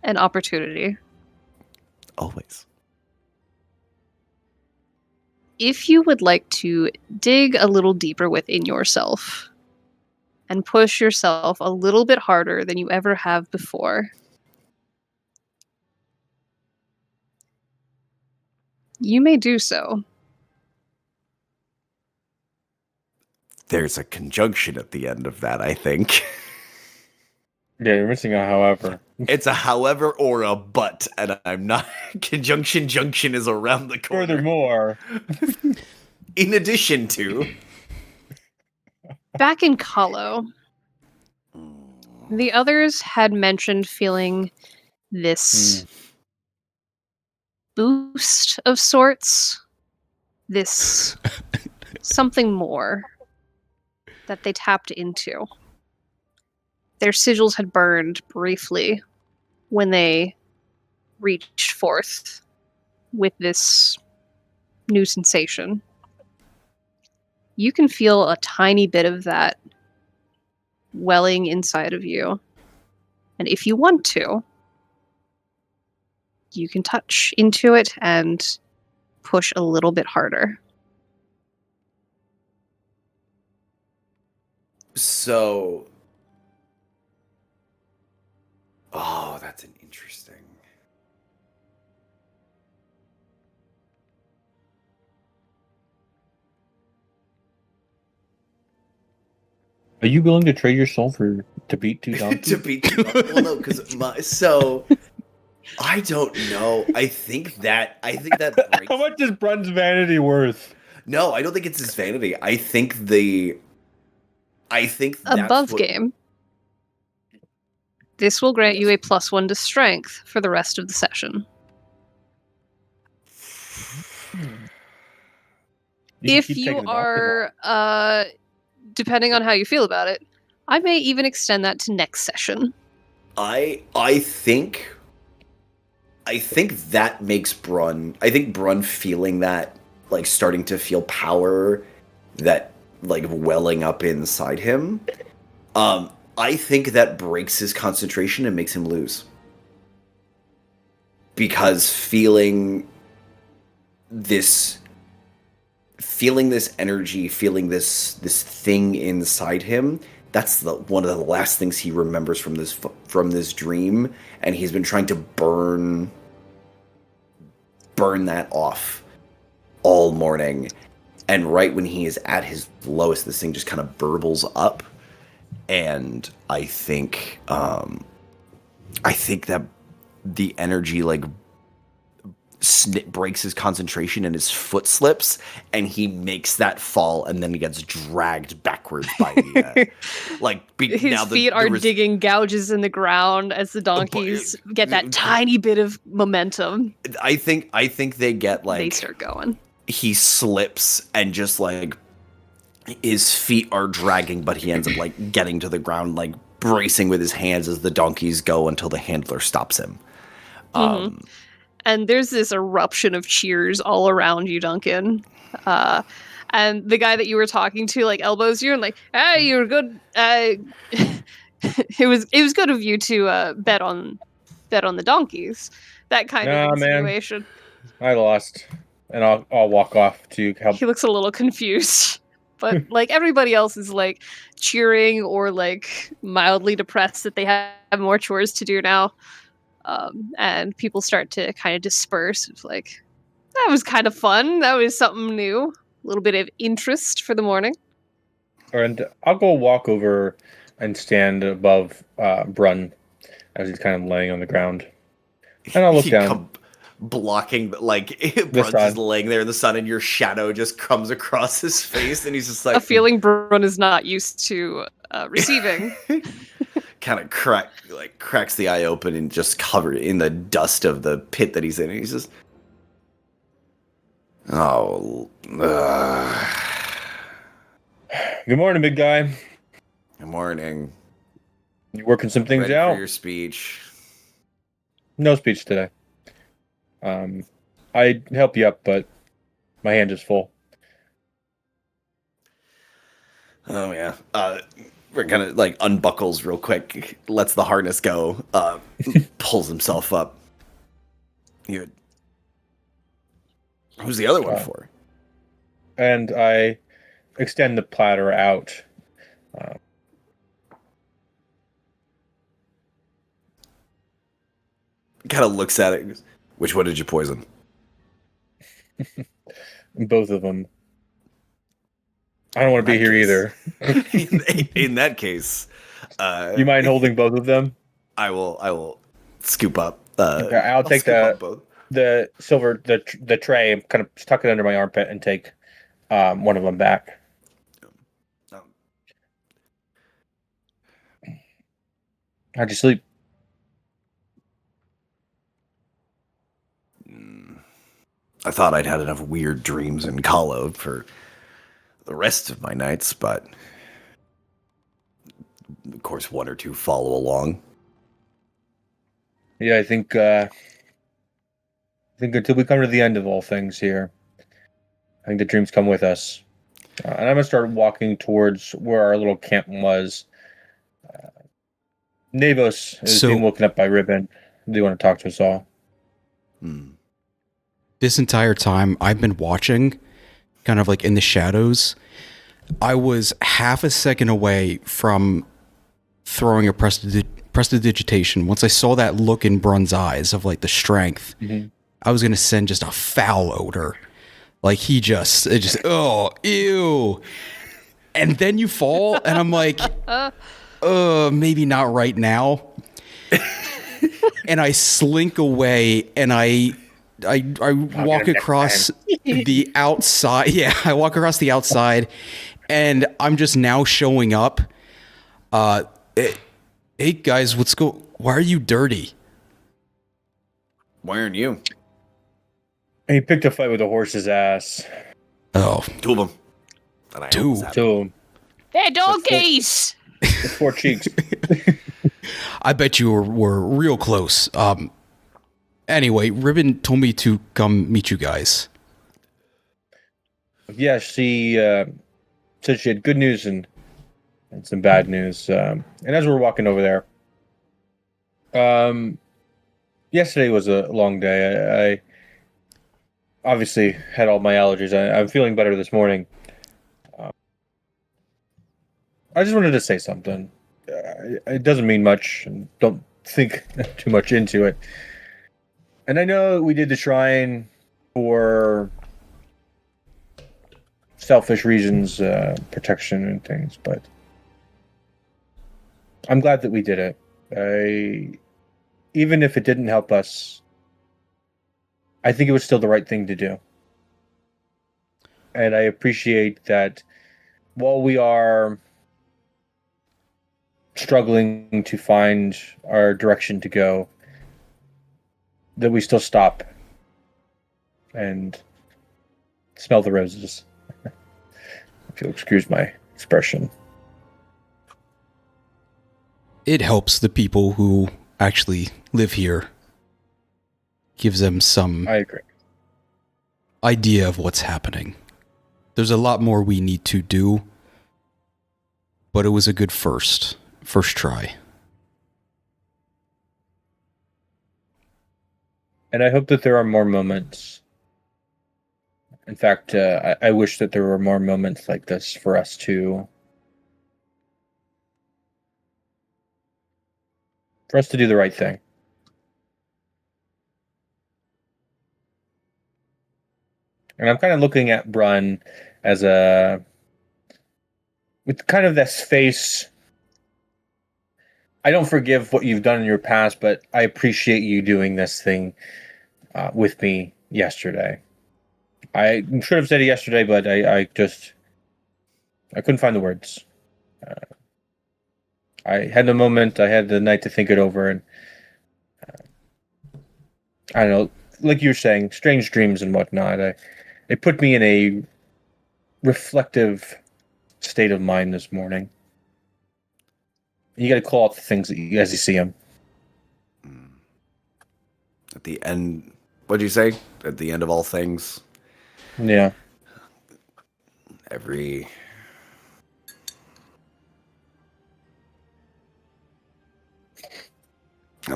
an opportunity? Always. If you would like to dig a little deeper within yourself and push yourself a little bit harder than you ever have before, you may do so. There's a conjunction at the end of that, I think. Yeah, you're missing a however. It's a however or a but, and I'm not. Conjunction junction is around the corner. Furthermore, in addition to. Back in Kahlo, the others had mentioned feeling this boost of sorts, this something more that they tapped into. Their sigils had burned briefly when they reached forth with this new sensation. You can feel a tiny bit of that welling inside of you. And if you want to, you can touch into it and push a little bit harder. So, that's an interesting. Are you willing to trade your soul to beat two donkeys? To beat two donkeys? Well, no, because I don't know. I think that breaks. How much is Brun's vanity worth? No, I don't think it's his vanity. I think above game. This will grant you a +1 to strength for the rest of the session. If you are, depending on how you feel about it, I may even extend that to next session. I think that makes Brun. I think Brun feeling that, like, starting to feel power that, like, welling up inside him. I think that breaks his concentration and makes him lose. Because feeling this energy, feeling this thing inside him, that's one of the last things he remembers from this dream, and he's been trying to burn that off all morning. And right when he is at his lowest, this thing just kind of burbles up. And I think that the energy, like, breaks his concentration and his foot slips, and he makes that fall, and then he gets dragged backwards by the his feet are digging gouges in the ground as the donkeys get that tiny bit of momentum. I think they get, like, they start going. He slips and just, like, his feet are dragging, but he ends up, like, getting to the ground, like, bracing with his hands as the donkeys go until the handler stops him. And there's this eruption of cheers all around you, Duncan. And the guy that you were talking to, like, elbows you and, like, hey, you're good. It was good of you to bet on the donkeys. That kind of insinuation. Man. I lost, and I'll walk off to help. He looks a little confused. But, like, everybody else is, like, cheering or, like, mildly depressed that they have more chores to do now. And people start to kind of disperse. It's like, that was kind of fun. That was something new. A little bit of interest for the morning. And I'll go walk over and stand above Brun as he's kind of laying on the ground. And I'll look down. Blocking, like, Brun's just laying there in the sun, and your shadow just comes across his face, and he's just like... A feeling Brun is not used to receiving. Kind of cracks the eye open and just covered in the dust of the pit that he's in, and he's just... Good morning, big guy. Good morning. You working some things Ready out? for your speech? No speech today. I'd help you up, but my hand is full. Oh yeah. We're gonna like unbuckles real quick, lets the harness go, pulls himself up. You. Who's the other one for? And I extend the platter out. Kind of looks at it and goes, which one did you poison? Both of them. I don't want to be here either. In that case, you mind holding both of them? I will scoop up. Okay, I'll take the silver the tray, kind of tuck it under my armpit, and take one of them back. How'd you sleep? I thought I'd had enough weird dreams in Kahlo for the rest of my nights, but of course, one or two follow along. Yeah, I think until we come to the end of all things here, I think the dreams come with us. And I'm gonna start walking towards where our little camp was. Navos is being woken up by Ribbon. Do you want to talk to us all? This entire time, I've been watching, kind of like in the shadows. I was half a second away from throwing a prestidigitation. Once I saw that look in Brun's eyes of like the strength, I was gonna send just a foul odor. Like oh, ew. And then you fall, and I'm like, maybe not right now. And I slink away, and I walk across the outside. Yeah, I walk across the outside, and I'm just now showing up. Hey guys, why are you dirty? Why aren't you? He picked a fight with a horse's ass. Oh. Two of them. Two of them. They're donkeys! With 4 cheeks. I bet you were real close. Anyway, Ribbon told me to come meet you guys. Yeah, she said she had good news and some bad news. And as we're walking over there, yesterday was a long day. I obviously had all my allergies. I'm feeling better this morning. I just wanted to say something. It doesn't mean much, and don't think too much into it. And I know we did the shrine for selfish reasons, protection and things, but I'm glad that we did it. Even if it didn't help us, I think it was still the right thing to do. And I appreciate that while we are struggling to find our direction to go, that we still stop and smell the roses. If you'll excuse my expression. It helps the people who actually live here. Gives them some I agree. idea of what's happening. There's a lot more we need to do, but it was a good first try. And I hope that there are more moments. In fact, I wish that there were more moments like this for us to do the right thing. And I'm kind of looking at Brun as with kind of this face. I don't forgive what you've done in your past, but I appreciate you doing this thing with me yesterday. I should have said it yesterday, but I couldn't find the words. I had the moment, I had the night to think it over, and I don't know, like you were saying, strange dreams and whatnot. It put me in a reflective state of mind this morning. You got to call out the things as you see them. At the end, what'd you say? At the end of all things? Yeah. At the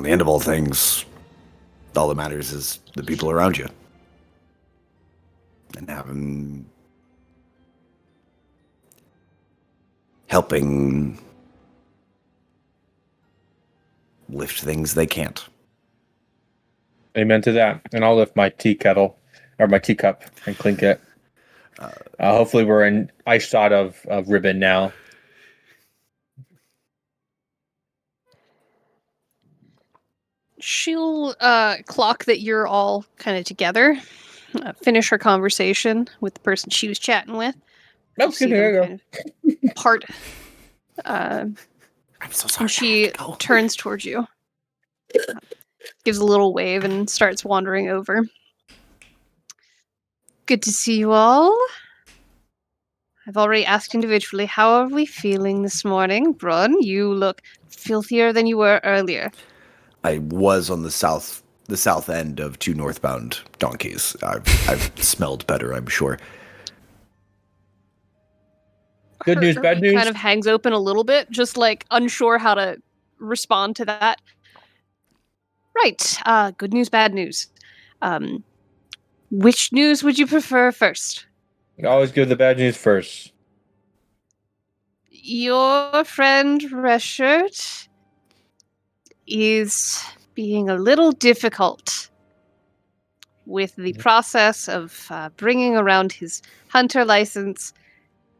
end of all things, all that matters is the people around you. And helping lift things they can't. Amen to that. And I'll lift my tea kettle or my teacup and clink it. Hopefully we're in ice shot of ribbon now. She'll clock that you're all kind of together, finish her conversation with the person she was chatting with. Nope, there you go. Part. I'm so sorry. And she turns towards you, gives a little wave, and starts wandering over. Good to see you all. I've already asked individually, how are we feeling this morning? Brun, you look filthier than you were earlier. I was on the south end of 2 northbound donkeys. I've smelled better, I'm sure. Good news, bad news? Kind of hangs open a little bit, just like unsure how to respond to that. Right. Good news, bad news. Which news would you prefer first? Always give the bad news first. Your friend Reschert is being a little difficult with the process of bringing around his hunter license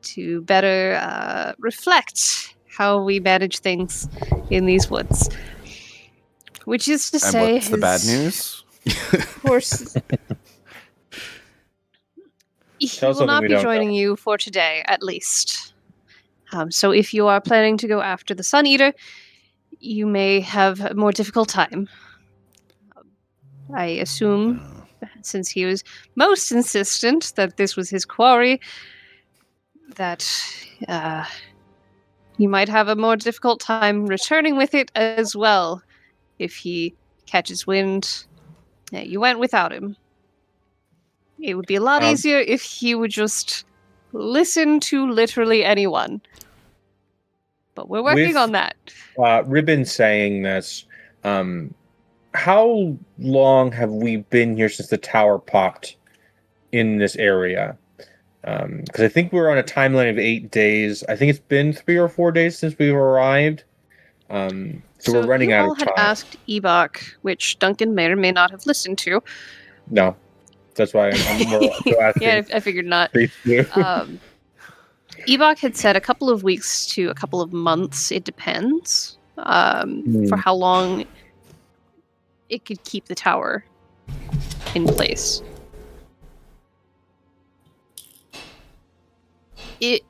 to better reflect how we manage things in these woods. Which is to say, what's the bad news? Of course, he will not be joining you for today, at least. So if you are planning to go after the Sun Eater, you may have a more difficult time. I assume, since he was most insistent that this was his quarry, that you might have a more difficult time returning with it as well if he catches wind. You went without him. It would be a lot easier if he would just listen to literally anyone. But we're working on that. Ribbon saying this, how long have we been here since the tower popped in this area? Because I think we're on a timeline of 8 days. I think it's been 3 or 4 days since we've arrived. So we're running out of time. You all had asked Ebok, which Duncan may or may not have listened to. No. That's why I'm more asking. Yeah, I figured not. Ebok had said a couple of weeks to a couple of months. It depends for how long it could keep the tower in place. It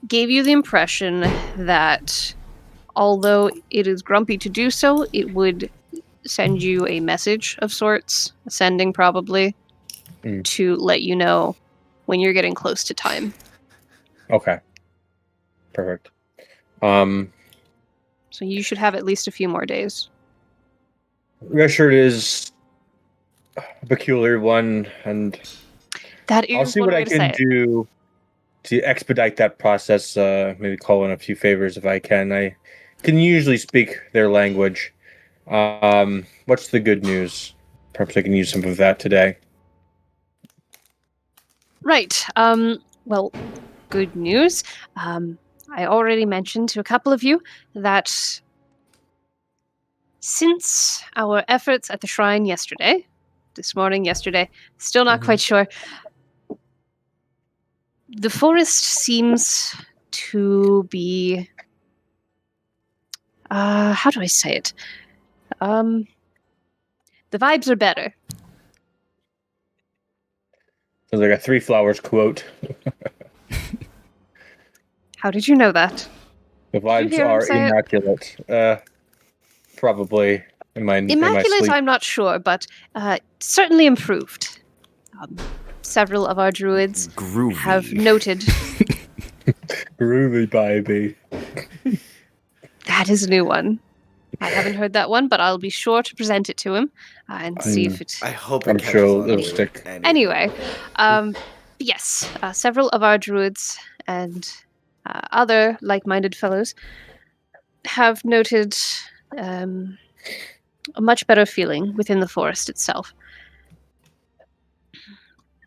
gave you the impression that although it is grumpy to do so, it would send you a message of sorts, sending probably, to let you know when you're getting close to time. Okay. Perfect. So you should have at least a few more days. Reschert is a peculiar one, and that is I'll see what I can do to expedite that process. Maybe call in a few favors if I can. I can usually speak their language. What's the good news? Perhaps I can use some of that today. Right. Well, good news. I already mentioned to a couple of you that since our efforts at the shrine yesterday, still not quite sure, the forest seems to be... how do I say it? The vibes are better. Sounds like a Three Flowers quote. How did you know that? The vibes are immaculate. Probably in my immaculate, I'm not sure, but certainly improved. Several of our druids have noted. Groovy baby. That is a new one. I haven't heard that one, but I'll be sure to present it to him and see if it. I hope I'm sure it'll stick. Anyway, yes, several of our druids and other like-minded fellows have noted a much better feeling within the forest itself.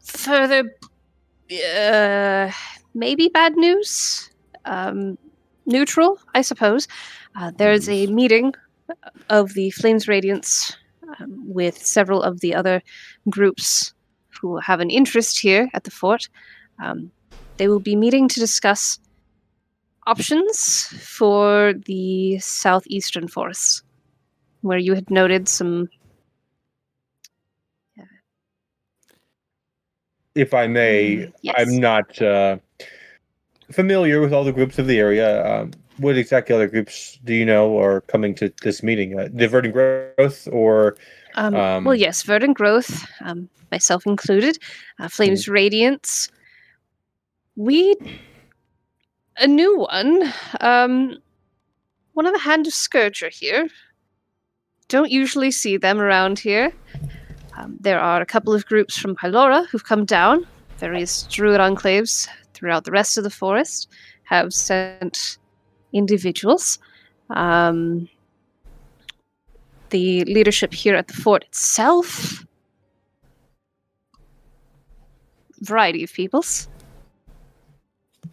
Further, maybe bad news? Neutral, I suppose. There's a meeting of the Flames Radiance with several of the other groups who have an interest here at the fort. They will be meeting to discuss options for the southeastern forests, where you had noted some. If I may, yes. I'm not familiar with all the groups of the area. What exactly other groups do you know are coming to this meeting? The Verdant Growth or... well, yes, Verdant Growth, myself included, Flames Radiance. A new one. One of the Hand of Scourge are here. Don't usually see them around here. There are a couple of groups from Pylora who've come down. Various druid enclaves throughout the rest of the forest have sent individuals. The leadership here at the fort itself, variety of peoples.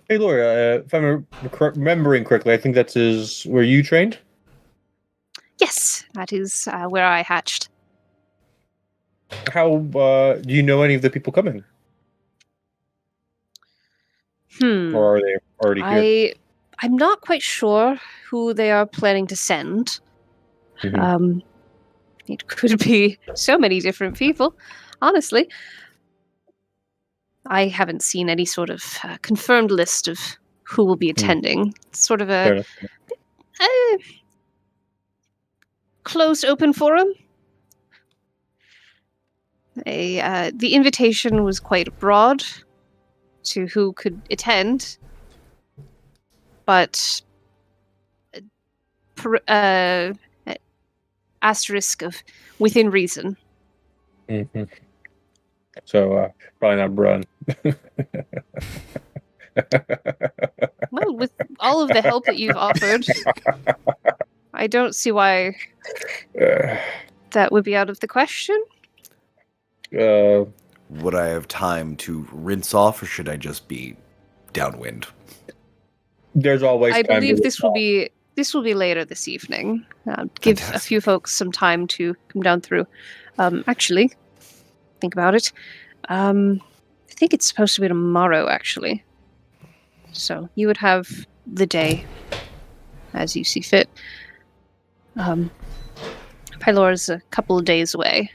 Hey, Laura, if I'm remembering correctly, I think that's where you trained? Yes, that is where I hatched. How do you know any of the people coming? Or are they already here? I'm not quite sure who they are planning to send. Mm-hmm. It could be so many different people, honestly. I haven't seen any sort of confirmed list of who will be attending. It's sort of a closed open forum. The invitation was quite broad to who could attend, but asterisk of within reason. Mm-hmm. So probably not Brun. Well, with all of the help that you've offered, I don't see why that would be out of the question. Would I have time to rinse off, or should I just be downwind? There's always. I believe this will be later this evening. Give a few folks some time to come down through. Actually, think about it. I think it's supposed to be tomorrow, actually. So you would have the day as you see fit. Pylora's a couple of days away.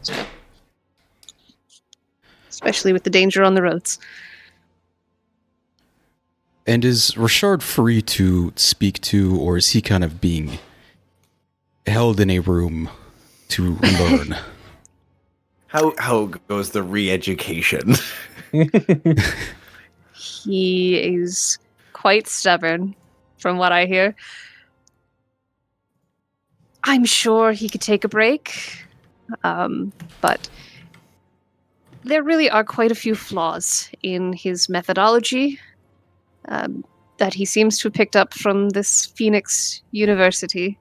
So, especially with the danger on the roads. And is Richard free to speak to, or is he kind of being held in a room to learn? How goes the re-education? He is quite stubborn, from what I hear. I'm sure he could take a break, but there really are quite a few flaws in his methodology that he seems to have picked up from this Phoenix University.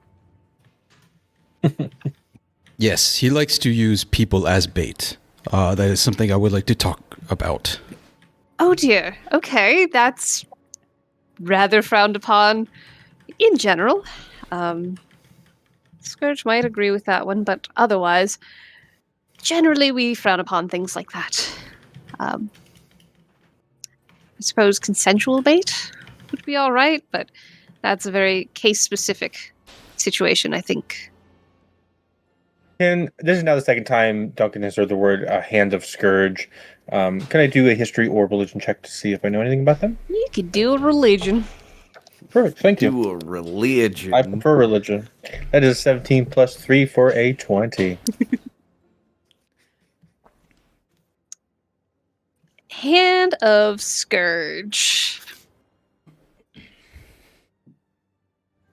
Yes, he likes to use people as bait. That is something I would like to talk about. Oh dear. Okay, that's rather frowned upon in general. Scourge might agree with that one, but otherwise, generally we frown upon things like that. I suppose consensual bait would be all right, but that's a very case-specific situation, I think. And this is now the second time Duncan has heard the word Hand of Scourge. Can I do a history or religion check to see if I know anything about them? You could do a religion. Perfect, thank you. Do a religion. I prefer religion. That is 17 plus 3 for a 20. Hand of Scourge.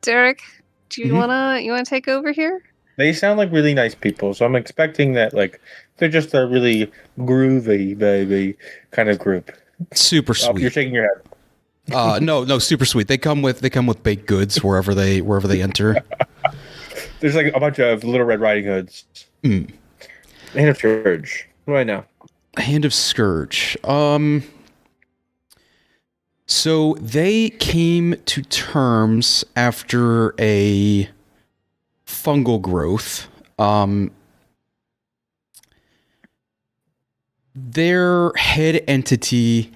Derek, do you wanna take over here? They sound like really nice people, so I'm expecting that like they're just a really groovy baby kind of group. Super Oh, sweet. you're shaking your head. No, super sweet. They come with baked goods wherever they enter. There's like a bunch of Little Red Riding Hoods. Hand of Scourge. What do I know? Hand of Scourge. So they came to terms after a fungal growth. Their head entity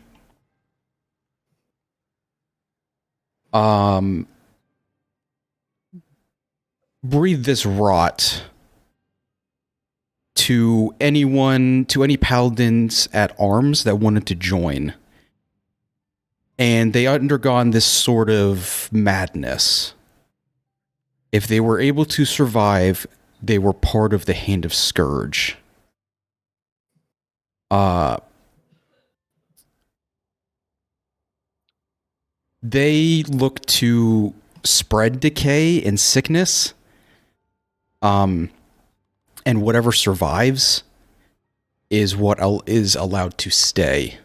breathed this rot to any paladins at arms that wanted to join. And they undergone this sort of madness. If they were able to survive, they were part of the Hand of Scourge. They look to spread decay and sickness. And whatever survives is what is allowed to stay.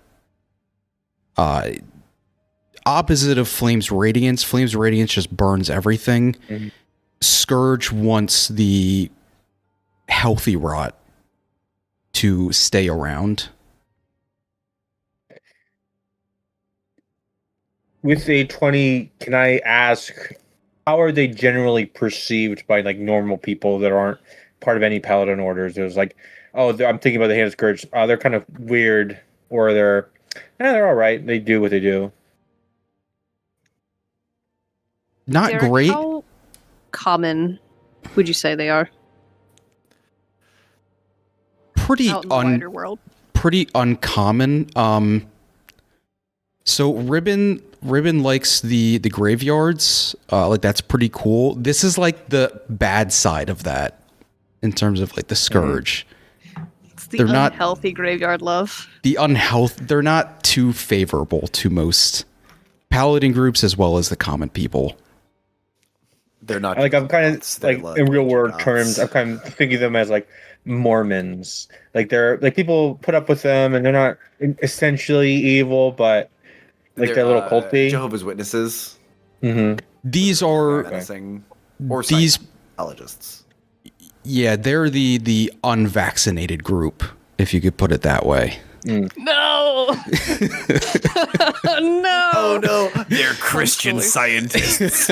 Opposite of Flame's Radiance. Flame's Radiance just burns everything. Mm-hmm. Scourge wants the healthy rot to stay around. With a 20, can I ask, how are they generally perceived by like normal people that aren't part of any paladin orders? It was like, oh, I'm thinking about the Hand of Scourge. They're kind of weird, or they're all right. They do what they do. Not Derek, great. How common would you say they are? Pretty out in the wider world. Pretty uncommon. So Ribbon likes the graveyards. Like that's pretty cool. This is like the bad side of that in terms of like the Scourge. It's the unhealthy graveyard love. They're not too favorable to most paladin groups as well as the common people. They're not like I'm kind of like in real world terms. I'm kind of thinking of them as like Mormons. Like they're like people put up with them, and they're not essentially evil, but like they're a little culty. Jehovah's Witnesses. Mm-hmm. These are menacing, or these Scientologists. Yeah, they're the unvaccinated group, if you could put it that way. No. No. Oh no, they're Christian scientists.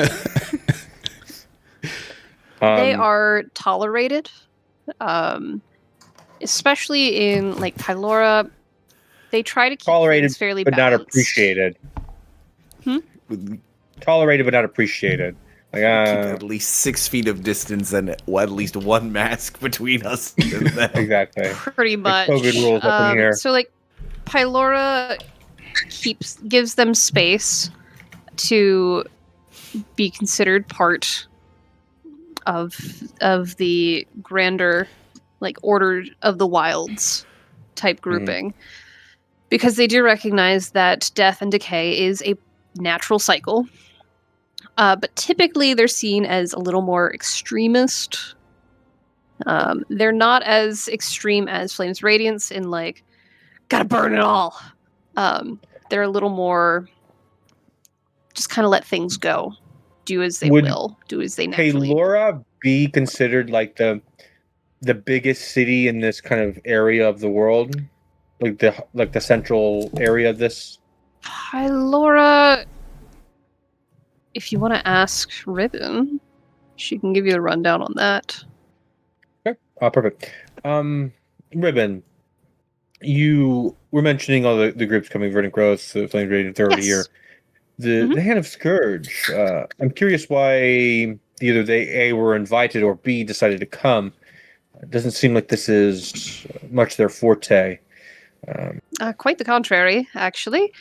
They are tolerated, especially in like Pylora. They try to keep things fairly but balanced. Not appreciated. Tolerated but not appreciated. Like, keep at least 6 feet of distance and at least one mask between us and them. Exactly. Pretty much. Like COVID rules up in here. So like Pylora gives them space to be considered part of the grander like Order of the Wilds type grouping. Because they do recognize that death and decay is a natural cycle. But typically they're seen as a little more extremist. They're not as extreme as Flame's Radiance in like, gotta burn it all. They're a little more just kind of let things go. Do as they will. Do as they naturally will. Pylora be considered like the biggest city in this kind of area of the world? Like the central area of this? Pylora, if you want to ask Ribbon, she can give you a rundown on that. Okay. Perfect. Ribbon, you were mentioning all the groups coming, Verdant Growth, the Flames Radiant, they're already here. The Hand of Scourge, I'm curious why either they A, were invited, or B, decided to come. It doesn't seem like this is much their forte. Quite the contrary, actually.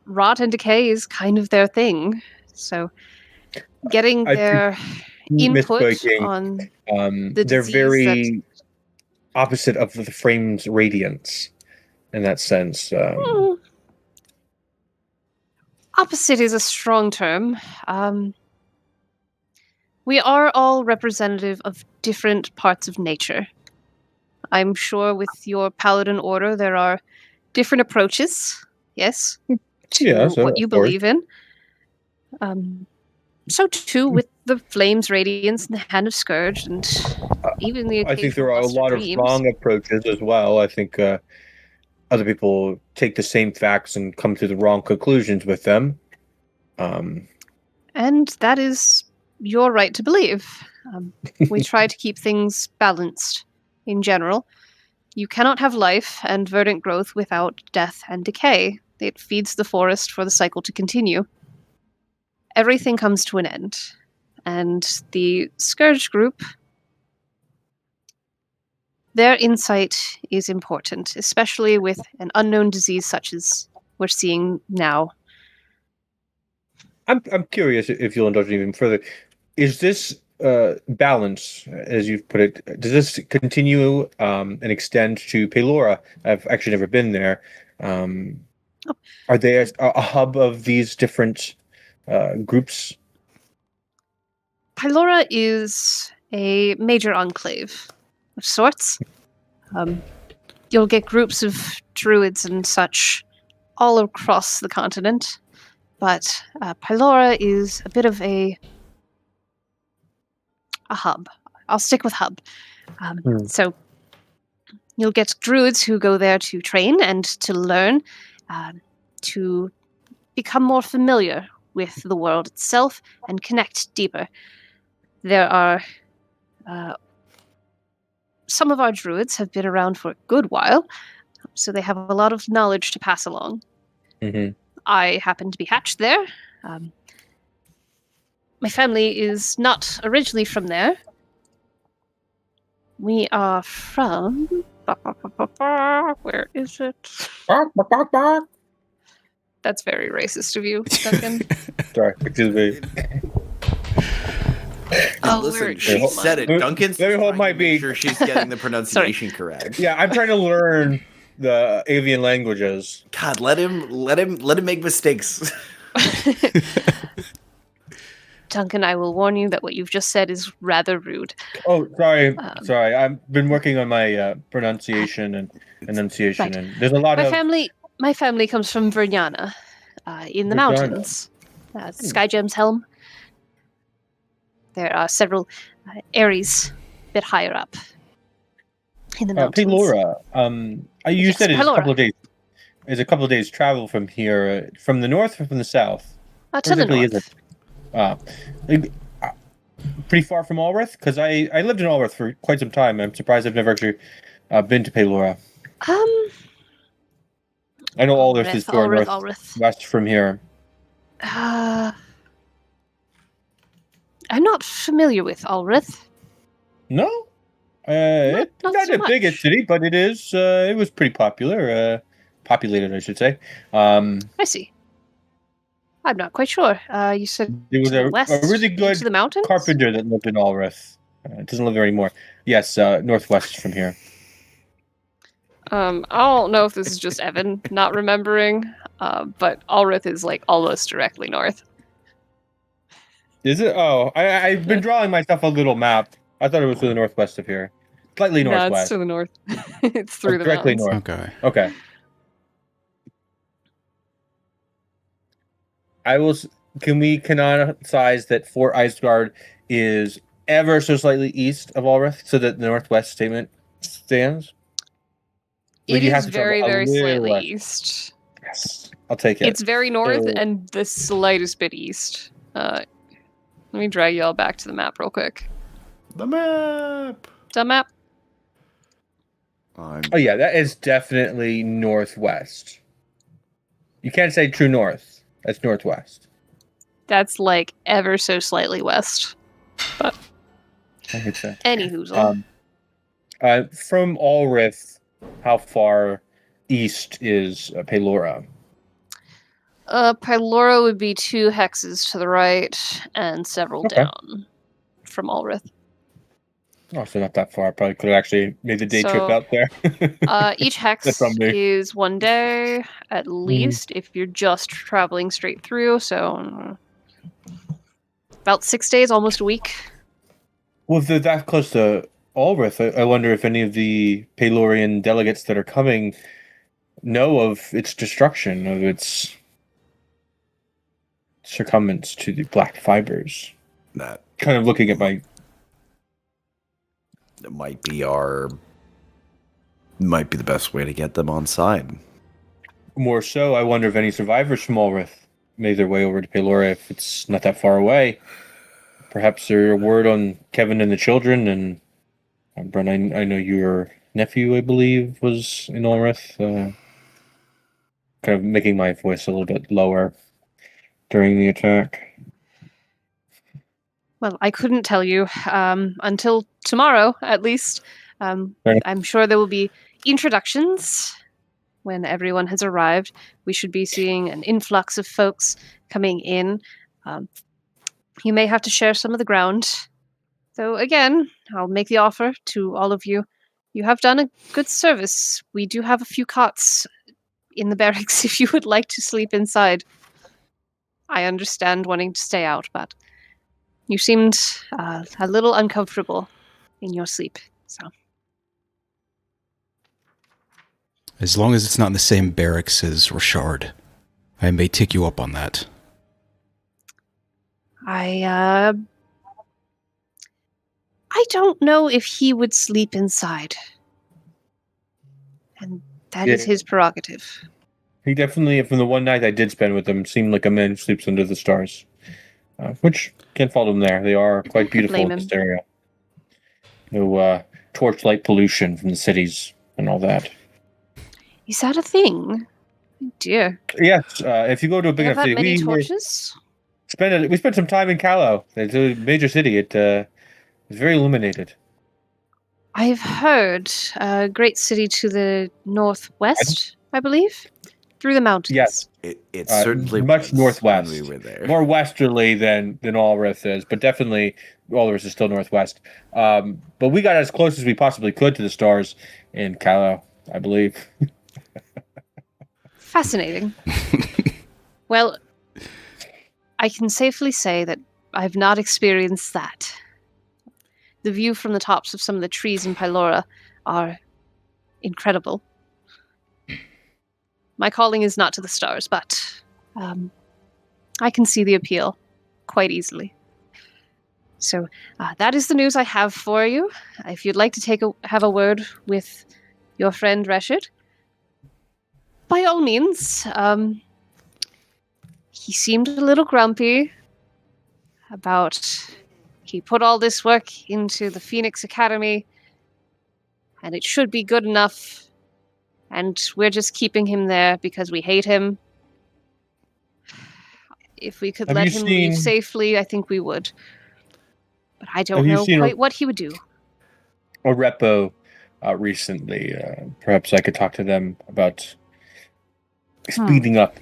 Rot and decay is kind of their thing. So getting their input on the they're very opposite of the Flame's Radiance in that sense. Opposite is a strong term. We are all representative of different parts of nature. I'm sure with your paladin order there are different approaches, yes, to Yes, what you of course. believe in. So too with the Flames Radiance and the Hand of Scourge and even the I think occasional there are a Lust of lot of Dreams. wrong approaches as well. I think other people take the same facts and come to the wrong conclusions with them. And that is your right to believe. We try to keep things balanced in general. You cannot have life and verdant growth without death and decay. It feeds the forest for the cycle to continue. Everything comes to an end. And the Scourge group, their insight is important, especially with an unknown disease such as we're seeing now. I'm curious if you'll indulge me even further. Is this balance, as you've put it, does this continue and extend to Pelora? I've actually never been there. Are they a hub of these different groups? Pylora is a major enclave of sorts. You'll get groups of druids and such all across the continent, but Pylora is a bit of a hub. I'll stick with hub. So you'll get druids who go there to train and to learn, to become more familiar with the world itself and connect deeper. There are some of our druids have been around for a good while, so they have a lot of knowledge to pass along. Mm-hmm. I happen to be hatched there. My family is not originally from there. We are from... Where is it? That's very racist of you, Duncan. Sorry, excuse me. Listen, she said it. Duncan's let me hold my trying to make beat. sure she's getting the pronunciation correct. Yeah, I'm trying to learn the avian languages. God, let him make mistakes. Duncan, I will warn you that what you've just said is rather rude. Oh, sorry. Sorry. I've been working on my pronunciation and enunciation, Right. and there's a lot My family comes from Verniana, in the Verniana. mountains. Skygem's Helm. There are several areas a bit higher up in the mountains. Pelora. You said it's Pelora. a couple of days. It's a couple of days travel from here, from the north or from the south. To the north. Is it? Pretty far from Alrith, because I lived in Alrith for quite some time. I'm surprised I've never actually been to Pelora. I know Alrith is far northwest from here. I'm not familiar with Alrith. No, it's not so the biggest city, but it is. It was pretty popular, populated, I should say. I see. I'm not quite sure. You said there was a really good to the mountains? carpenter that lived in Alrith. Doesn't live there anymore. Yes, northwest from here. I don't know if this is just Evan not remembering, but Alrith is like almost directly north. Is it? Oh, I've been drawing myself a little map. I thought it was to the northwest of here. Slightly northwest. No, it's to the north. It's through the directly mountains. north. Okay. Can we canonize that Fort Isengard is ever so slightly east of Alrith, so that the northwest statement stands? It is very, very slightly east. Yes, I'll take it. It's very north and the slightest bit east. Let me drag y'all back to the map real quick. The map. The map. Oh yeah, that is definitely northwest. You can't say true north. That's northwest. That's like ever so slightly west. But I could say. Anywho. From Alrith, how far east is Pelora? Pylora would be 2 hexes to the right and several down from Alrith. Oh, so not that far. Probably could have actually made the day trip out there. Each hex is 1 day at least if you're just traveling straight through. So about 6 days, almost a week Well, if they're that close to Alrith, I wonder if any of the Pelorian delegates that are coming know of its destruction, of its succumbance to the black fibers. That kind of looking at my. It might be the best way to get them on side. More so, I wonder if any survivors from Alrith made their way over to Peloria if it's not that far away. Perhaps there a word on Kevin and the children, and Brent, I know your nephew, I believe, was in Alrith. Kind of making my voice a little bit lower during the attack. Well, I couldn't tell you until tomorrow, at least. I'm sure there will be introductions when everyone has arrived. We should be seeing an influx of folks coming in. You may have to share some of the ground. Though, again, I'll make the offer to all of you. You have done a good service. We do have a few cots in the barracks if you would like to sleep inside. I understand wanting to stay out, but you seemed a little uncomfortable in your sleep, so. As long as it's not in the same barracks as Richard, I may take you up on that. I don't know if he would sleep inside. And that is his prerogative. He definitely, from the one night I did spend with him, seemed like a man who sleeps under the stars. Which, can't fault him there. They are quite beautiful in this area. No torchlight pollution from the cities and all that. Is that a thing? Oh dear. Yes, if you go to a big enough city, many torches? We spent some time in Callow. It's a major city. It's very illuminated. I've heard a great city to the northwest, I believe, through the mountains. Yes, it's certainly much northwest. When we were there. More westerly than Alrith is, but definitely Alrith is still northwest. But we got as close as we possibly could to the stars in Callow, I believe. Fascinating. Well, I can safely say that I've not experienced that. The view from the tops of some of the trees in Pylora are incredible. My calling is not to the stars, but I can see the appeal quite easily. So that is the news I have for you. If you'd like to have a word with your friend Reshid, by all means. He seemed a little grumpy about he put all this work into the Phoenix Academy, and it should be good enough, and we're just keeping him there because we hate him. If we could let him leave safely, I think we would. But I don't know quite what he would do. A repo recently. Perhaps I could talk to them about speeding up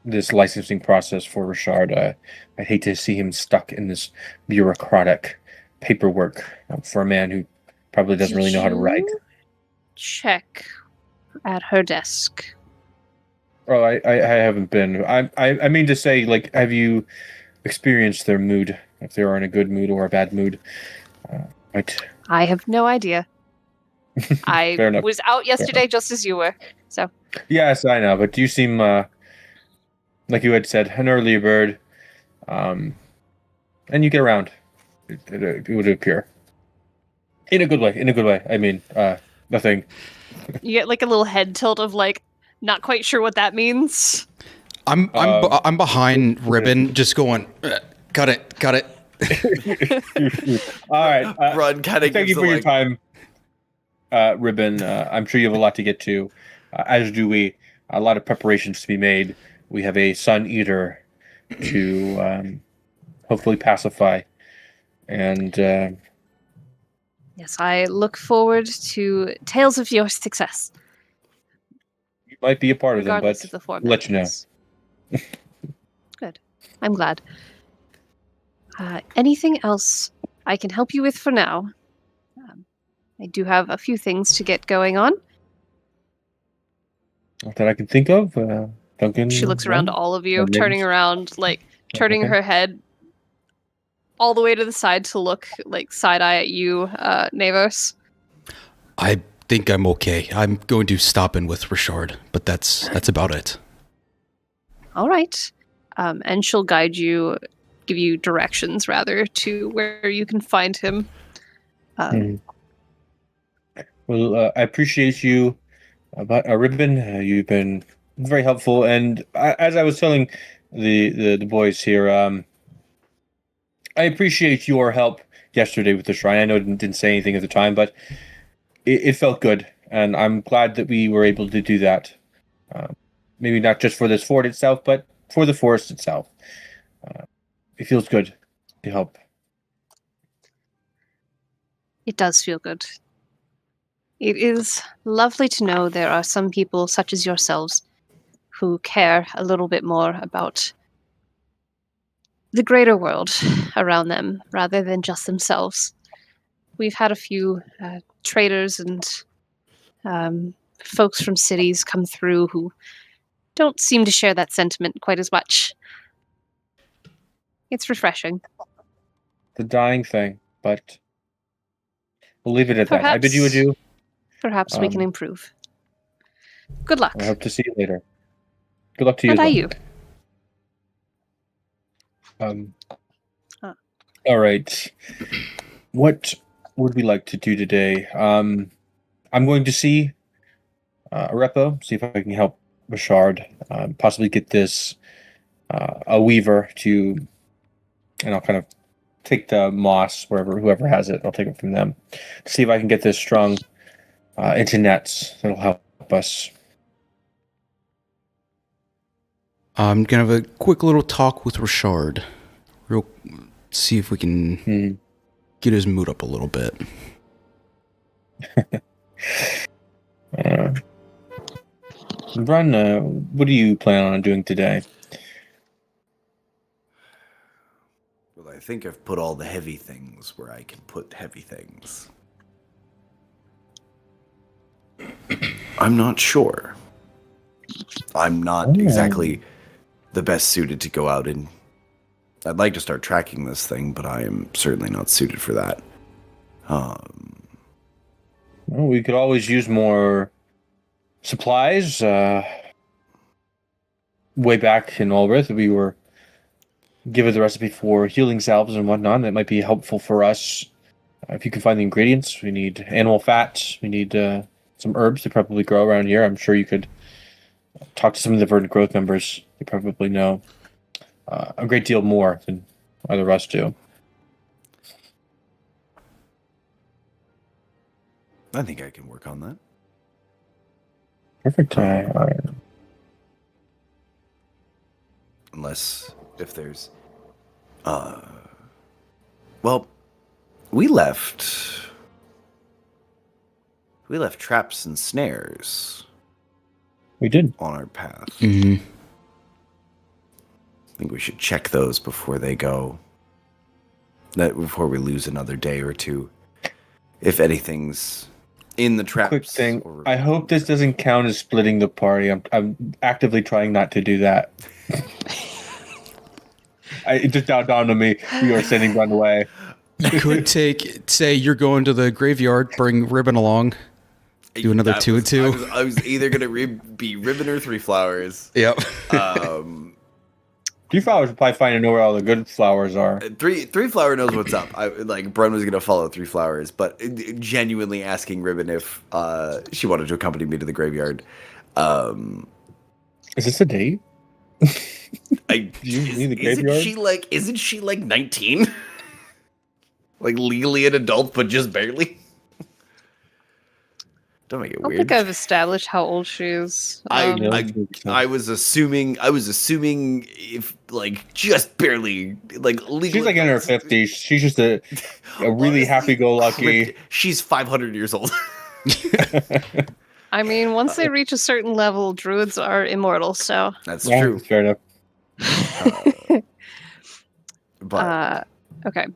this licensing process for Richard. I hate to see him stuck in this bureaucratic paperwork for a man who probably doesn't really know how to write. Check at her desk. Oh, I haven't been. I mean to say, like, have you experienced their mood? If they are in a good mood or a bad mood? Right. I have no idea. I was out yesterday just as you were, so. Yes, I know, but you seem like you had said, an early bird, and you get around. It would appear in a good way. In a good way. I mean, nothing. You get like a little head tilt of like, not quite sure what that means. I'm behind Ribbon, just going. Got it. All right, Run. Thank you for your time, Ribbon. I'm sure you have a lot to get to, as do we. A lot of preparations to be made. We have a Sun Eater to hopefully pacify, and yes, I look forward to tales of your success. You might be a part of them, but of the I'll let you know. Good. I'm glad. Anything else I can help you with for now? I do have a few things to get going on. Not that I can think of. Duncan. She looks around to all of you, turning around, like turning her head all the way to the side to look like side eye at you, Navos. I think I'm okay. I'm going to stop in with Richard, but that's about it. All right. And she'll guide you, give you directions rather to where you can find him. Well, I appreciate you, Ribbon. You've been very helpful, and as I was telling the boys here, I appreciate your help yesterday with the shrine. I know I didn't say anything at the time, but it felt good, and I'm glad that we were able to do that. Maybe not just for this fort itself, but for the forest itself. It feels good to help. It does feel good. It is lovely to know there are some people such as yourselves who care a little bit more about the greater world around them rather than just themselves. We've had a few traders and folks from cities come through who don't seem to share that sentiment quite as much. It's refreshing. The dying thing, but we'll leave it at that. I bid you adieu. Perhaps we can improve. Good luck. I hope to see you later. Good luck to you. And you. All right. What would we like to do today? I'm going to see Arepo, see if I can help Richard, possibly get this a weaver to, and I'll kind of take the moss whoever has it. I'll take it from them to see if I can get this strung into nets that'll help us. I'm gonna have a quick little talk with Richard. See if we can get his mood up a little bit. Brun, what do you plan on doing today? Well, I think I've put all the heavy things where I can put heavy things. I'm not sure. I'm not exactly the best suited to go out and... I'd like to start tracking this thing, but I am certainly not suited for that. Well, we could always use more supplies. Way back in Ulrith, we were given the recipe for healing salves and whatnot. That might be helpful for us. If you can find the ingredients, we need animal fat. We need some herbs that probably grow around here. I'm sure you could talk to some of the Verdant Growth members. They probably know a great deal more than either of us do. I think I can work on that. Perfect. Unless if there's well, we left traps and snares. We did on our path. Mm-hmm. I think we should check those before they go. Before we lose another day or two. If anything's in the traps. Quick thing. I hope this doesn't count as splitting the party. I'm actively trying not to do that. It just dawned on me. We are sending Brun away. You could say you're going to the graveyard, bring Ribbon along. Do another 2 and 2. I was either going to be Ribbon or Three Flowers. Yep. 3 Flowers will probably find to know where all the good flowers are. Three Flower knows what's up. Brun was going to follow 3 Flowers, but genuinely asking Ribbon if she wanted to accompany me to the graveyard. Is this a date? Do you mean the graveyard? Isn't she like 19? Like legally an adult, but just barely? Don't make it weird. I don't think I've established how old she is. I was assuming if like just barely like legally. She's like in her 50s. She's just a really happy-go-lucky. She's 500 years old. I mean, once they reach a certain level, druids are immortal. So that's true. Fair enough. But okay.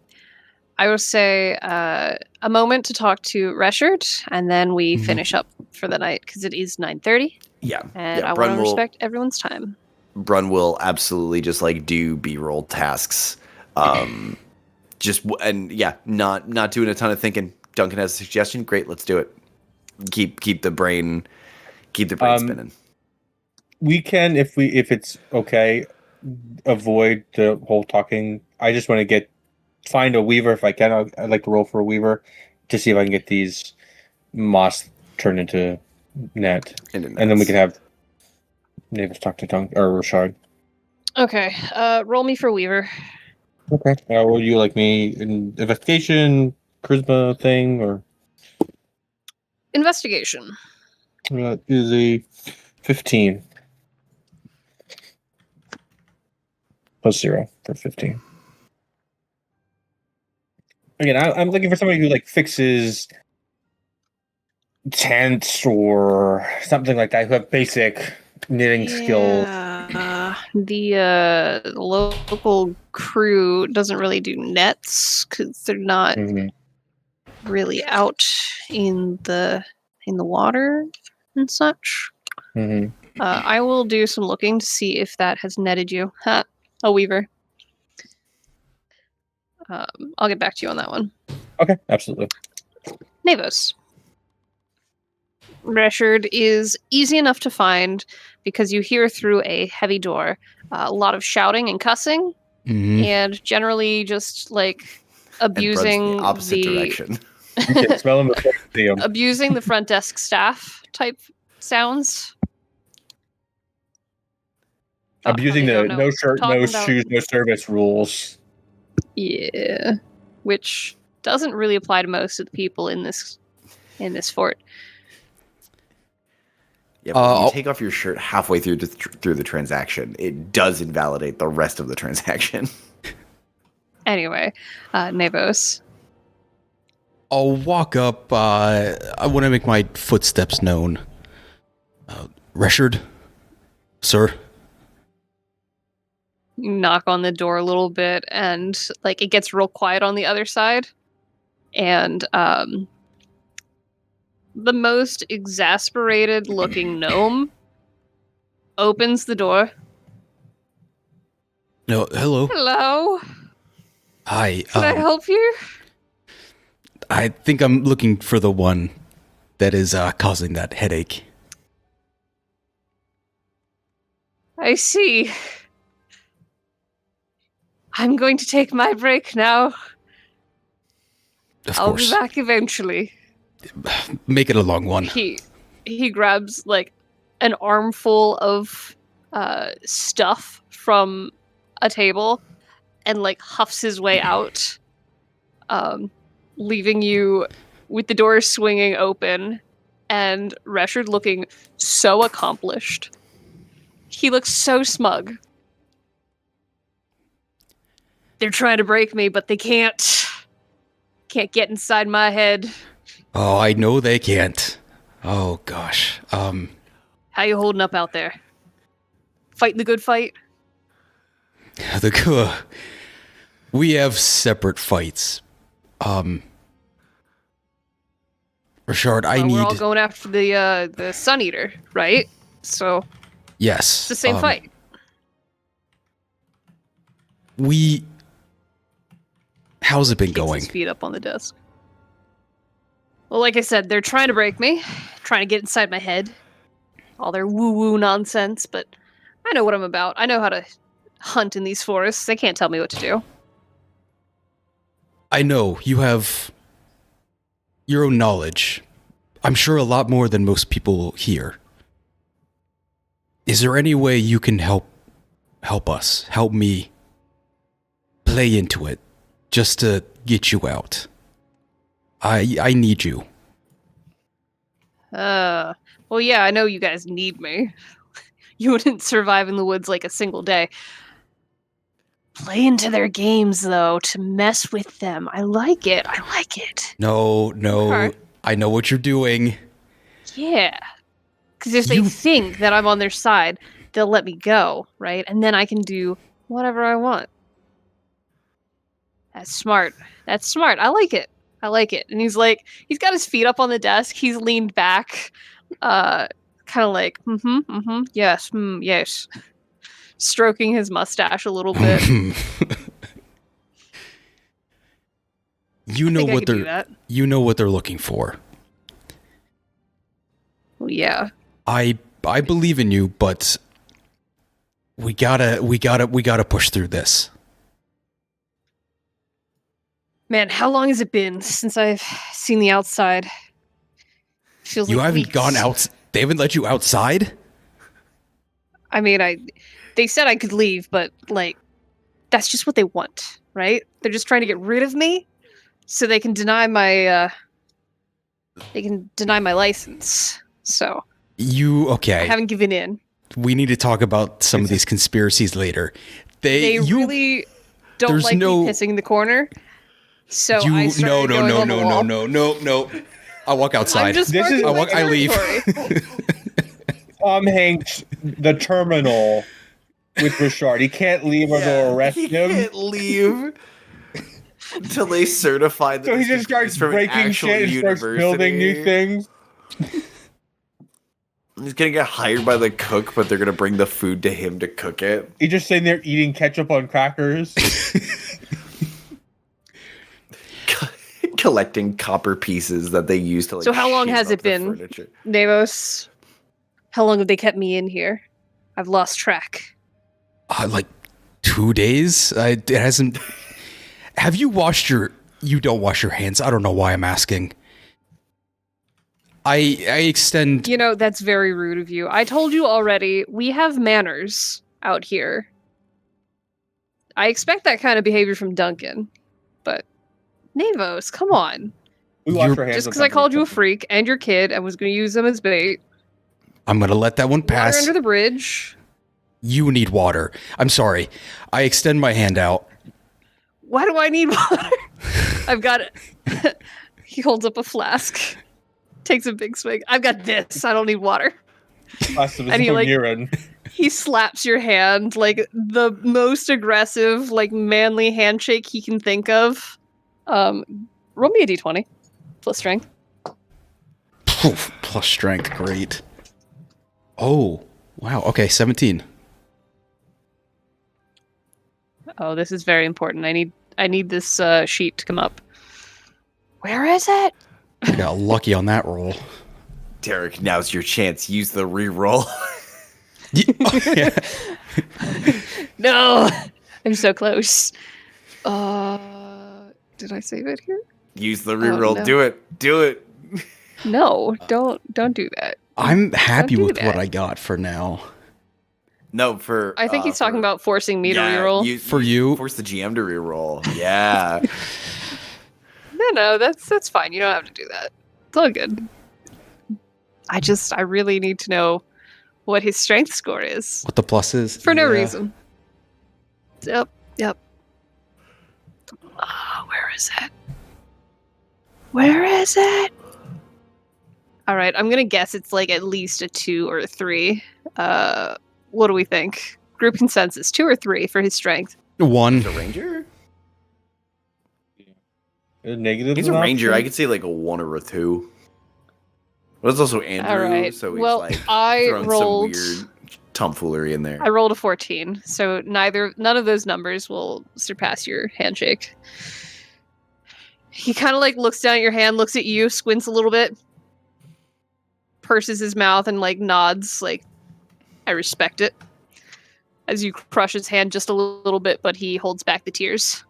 I would say a moment to talk to Richard, and then we finish up for the night because it is 9:30. Yeah, and I want to respect everyone's time. Brun will absolutely just like do B-roll tasks, not doing a ton of thinking. Duncan has a suggestion. Great, let's do it. Keep the brain spinning. We can, if it's okay, avoid the whole talking. I just want to find a weaver if I can. I'd like to roll for a weaver to see if I can get these moss turned into net, and then we can have Navis talk to Duncan or Richard. Okay, roll me for weaver. Okay. Will you like me in investigation, charisma thing, or investigation? Is a 15 plus 0 for 15. Again, I'm looking for somebody who like fixes tents or something like that, who have basic knitting skills. The local crew doesn't really do nets because they're not really out in the water and such. I will do some looking to see if that has netted you. A weaver. I'll get back to you on that one. Okay, absolutely. Navos. Reshard is easy enough to find because you hear through a heavy door a lot of shouting and cussing, and generally just like abusing the opposite direction. Abusing the front desk staff type sounds. Abusing the no shirt, no shoes, no service rules. Yeah, which doesn't really apply to most of the people in this fort. Yeah, but when you take off your shirt halfway through the transaction, it does invalidate the rest of the transaction. Anyway, Navos. I'll walk up. I want to make my footsteps known. Reshard, sir. You knock on the door a little bit, and like it gets real quiet on the other side, and the most exasperated looking gnome opens the door. No, hello. Hello. Hi. Can I help you? I think I'm looking for the one that is causing that headache. I see. I'm going to take my break now. I'll be back eventually. Make it a long one. He grabs like an armful of stuff from a table and like huffs his way out, leaving you with the door swinging open and Reshard looking so accomplished. He looks so smug. They're trying to break me, but they can't. Can't get inside my head. Oh, I know they can't. Oh, gosh. How you holding up out there? Fighting the good fight? We have separate fights. Richard, we're all going after the Sun Eater, right? So yes, it's the same fight. How's it been going? Keeps his feet up on the desk. Well, like I said, they're trying to break me, trying to get inside my head. All their woo-woo nonsense, but I know what I'm about. I know how to hunt in these forests. They can't tell me what to do. I know. You have your own knowledge. I'm sure a lot more than most people here. Is there any way you can help us, help me play into it, just to get you out? I need you. Well, yeah, I know you guys need me. You wouldn't survive in the woods like a single day. Play into their games, though, to mess with them. I like it. No. Okay. I know what you're doing. Yeah. Because if they think that I'm on their side, they'll let me go, right? And then I can do whatever I want. That's smart. I like it. And he's got his feet up on the desk. He's leaned back, kind of like, yes, yes. Stroking his mustache a little bit. You know think I what could do they're that. you know what they're looking for. Well, yeah. I believe in you, but we gotta push through this. Man, how long has it been since I've seen the outside? Feels You like haven't weeks. gone out. They haven't let you outside? I mean, they said I could leave, but like, that's just what they want, right? They're just trying to get rid of me, so they can deny my license. So Okay. I haven't given in. We need to talk about some of these conspiracies later. They really don't there's like no- me pissing in the corner. So I no started going on the wall. no. I walk outside. I'm just This is- marking my I leave. territory. Tom Hanks, the terminal with Richard. He can't leave or they'll arrest he him. can't leave until they certify that. So he his just degree's starts from an breaking actual shit and starts building new university. things. He's gonna get hired by the cook, but they're gonna bring the food to him to cook it. He's just sitting there eating ketchup on crackers. Collecting copper pieces that they use to like. So how long shape has up it the been? furniture. Nevos, how long have they kept me in here? I've lost track. Like 2 days? It hasn't. Have you washed your? You don't wash your hands. I don't know why I'm asking. I extend. You know, that's very rude of you. I told you already, we have manners out here. I expect that kind of behavior from Duncan. But, Nevos, come on. We wash You're- our hands. Just with because I called you a something. freak and your kid and was going to use them as bait. I'm gonna let that one Water pass. under the bridge. You need water. I'm sorry. I extend my hand out. Why do I need water? I've got it. He holds up a flask. Takes a big swig. I've got this. I don't need water. Us of his And he, own like- urine. He slaps your hand like the most aggressive, like manly handshake he can think of. Roll me a d20 plus strength. Poof, plus strength, great. Oh, wow. Okay, 17. Oh, this is very important. I need this sheet to come up. Where is it? I got lucky on that roll. Derek, now's your chance. Use the reroll. Yeah. No, I'm so close. Did I save it here? Use the reroll. no. Do it. Do it. No, don't do that. I'm happy do with that. what I got for now. No, for. I think he's talking about forcing me to reroll. For you? Force the GM to reroll. Yeah. No, that's fine. You don't have to do that. It's all good. I really need to know what his strength score is What the plus is? for no Yeah. reason. Yep. Where is it? Where is it? All right, I'm gonna guess it's like at least a 2 or a 3. What do we think? Group consensus: 2 or 3 for his strength. 1. The ranger? Negative. He's a ranger. I could say like a 1 or a 2. But it's also Andrew, All right. so he's Well, like I throwing rolled. some weird tomfoolery in there. I rolled a 14, so none of those numbers will surpass your handshake. He kind of like looks down at your hand, looks at you, squints a little bit, purses his mouth, and like nods, like, I respect it. As you crush his hand just a little bit, but he holds back the tears.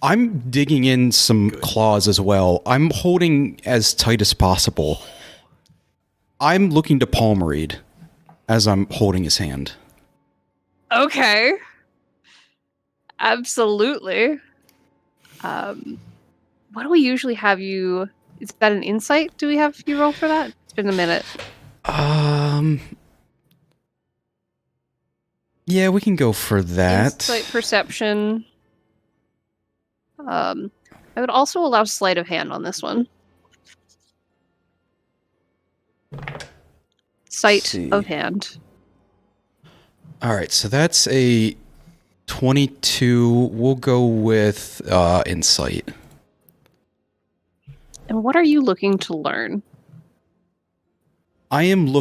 I'm digging in some claws as well. I'm holding as tight as possible. I'm looking to palm read as I'm holding his hand. Okay. Absolutely. What do we usually have you? Is that an insight? Do we have you roll for that? It's been a minute. Yeah, we can go for that. Insight perception. I would also allow sleight of hand on this one. Sight see. of hand. All right, so that's a 22. We'll go with insight. And what are you looking to learn? I'm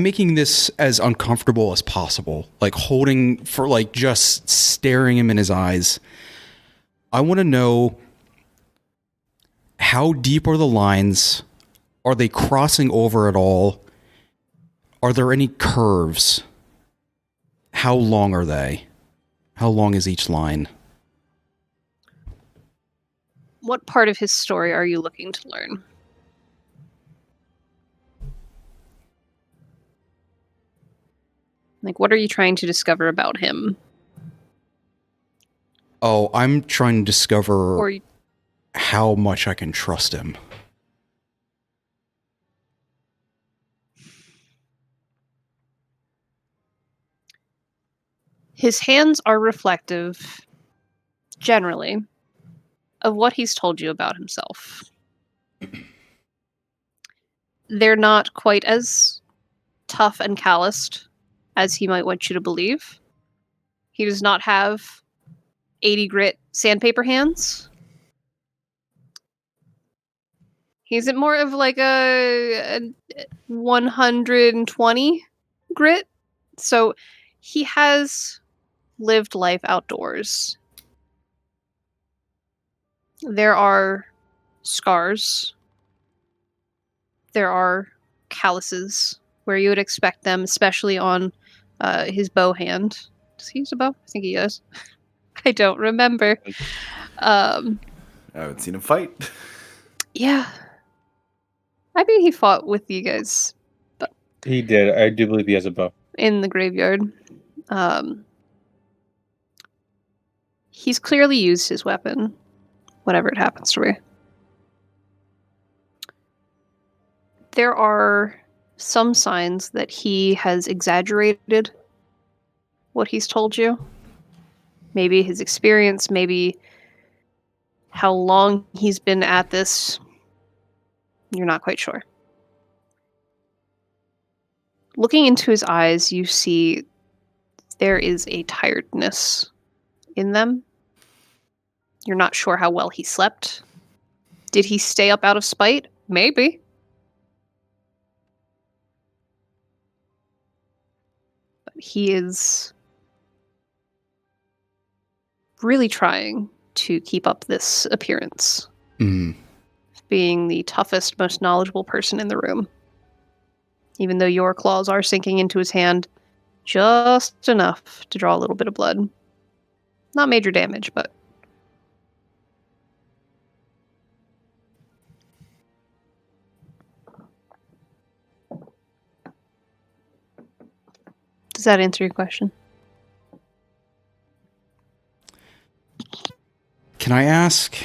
making this as uncomfortable as possible. Like holding for like just staring him in his eyes. I want to know, how deep are the lines? Are they crossing over at all? Are there any curves? How long are they? How long is each line? What part of his story are you looking to learn? Like, what are you trying to discover about him? Oh, I'm trying to discover Or how much I can trust him. his hands are reflective, generally, of what he's told you about himself. They're not quite as tough and calloused as he might want you to believe. He does not have 80 grit sandpaper hands. He's more of like a 120 grit. So he has lived life outdoors. There are scars. There are calluses where you would expect them, especially on his bow hand. Does he use a bow? I think he does. I don't remember. I haven't seen him fight. Yeah. I mean, he fought with you guys. But he did. I do believe he has a bow. In the graveyard. He's clearly used his weapon, whatever it happens to be. There are some signs that he has exaggerated what he's told you. Maybe his experience, maybe how long he's been at this. You're not quite sure. Looking into his eyes, you see there is a tiredness in them. You're not sure how well he slept. Did he stay up out of spite? Maybe. But he is really trying to keep up this appearance. Being the toughest, most knowledgeable person in the room. Even though your claws are sinking into his hand just enough to draw a little bit of blood. Not major damage, but... Does that answer your question? Can I ask,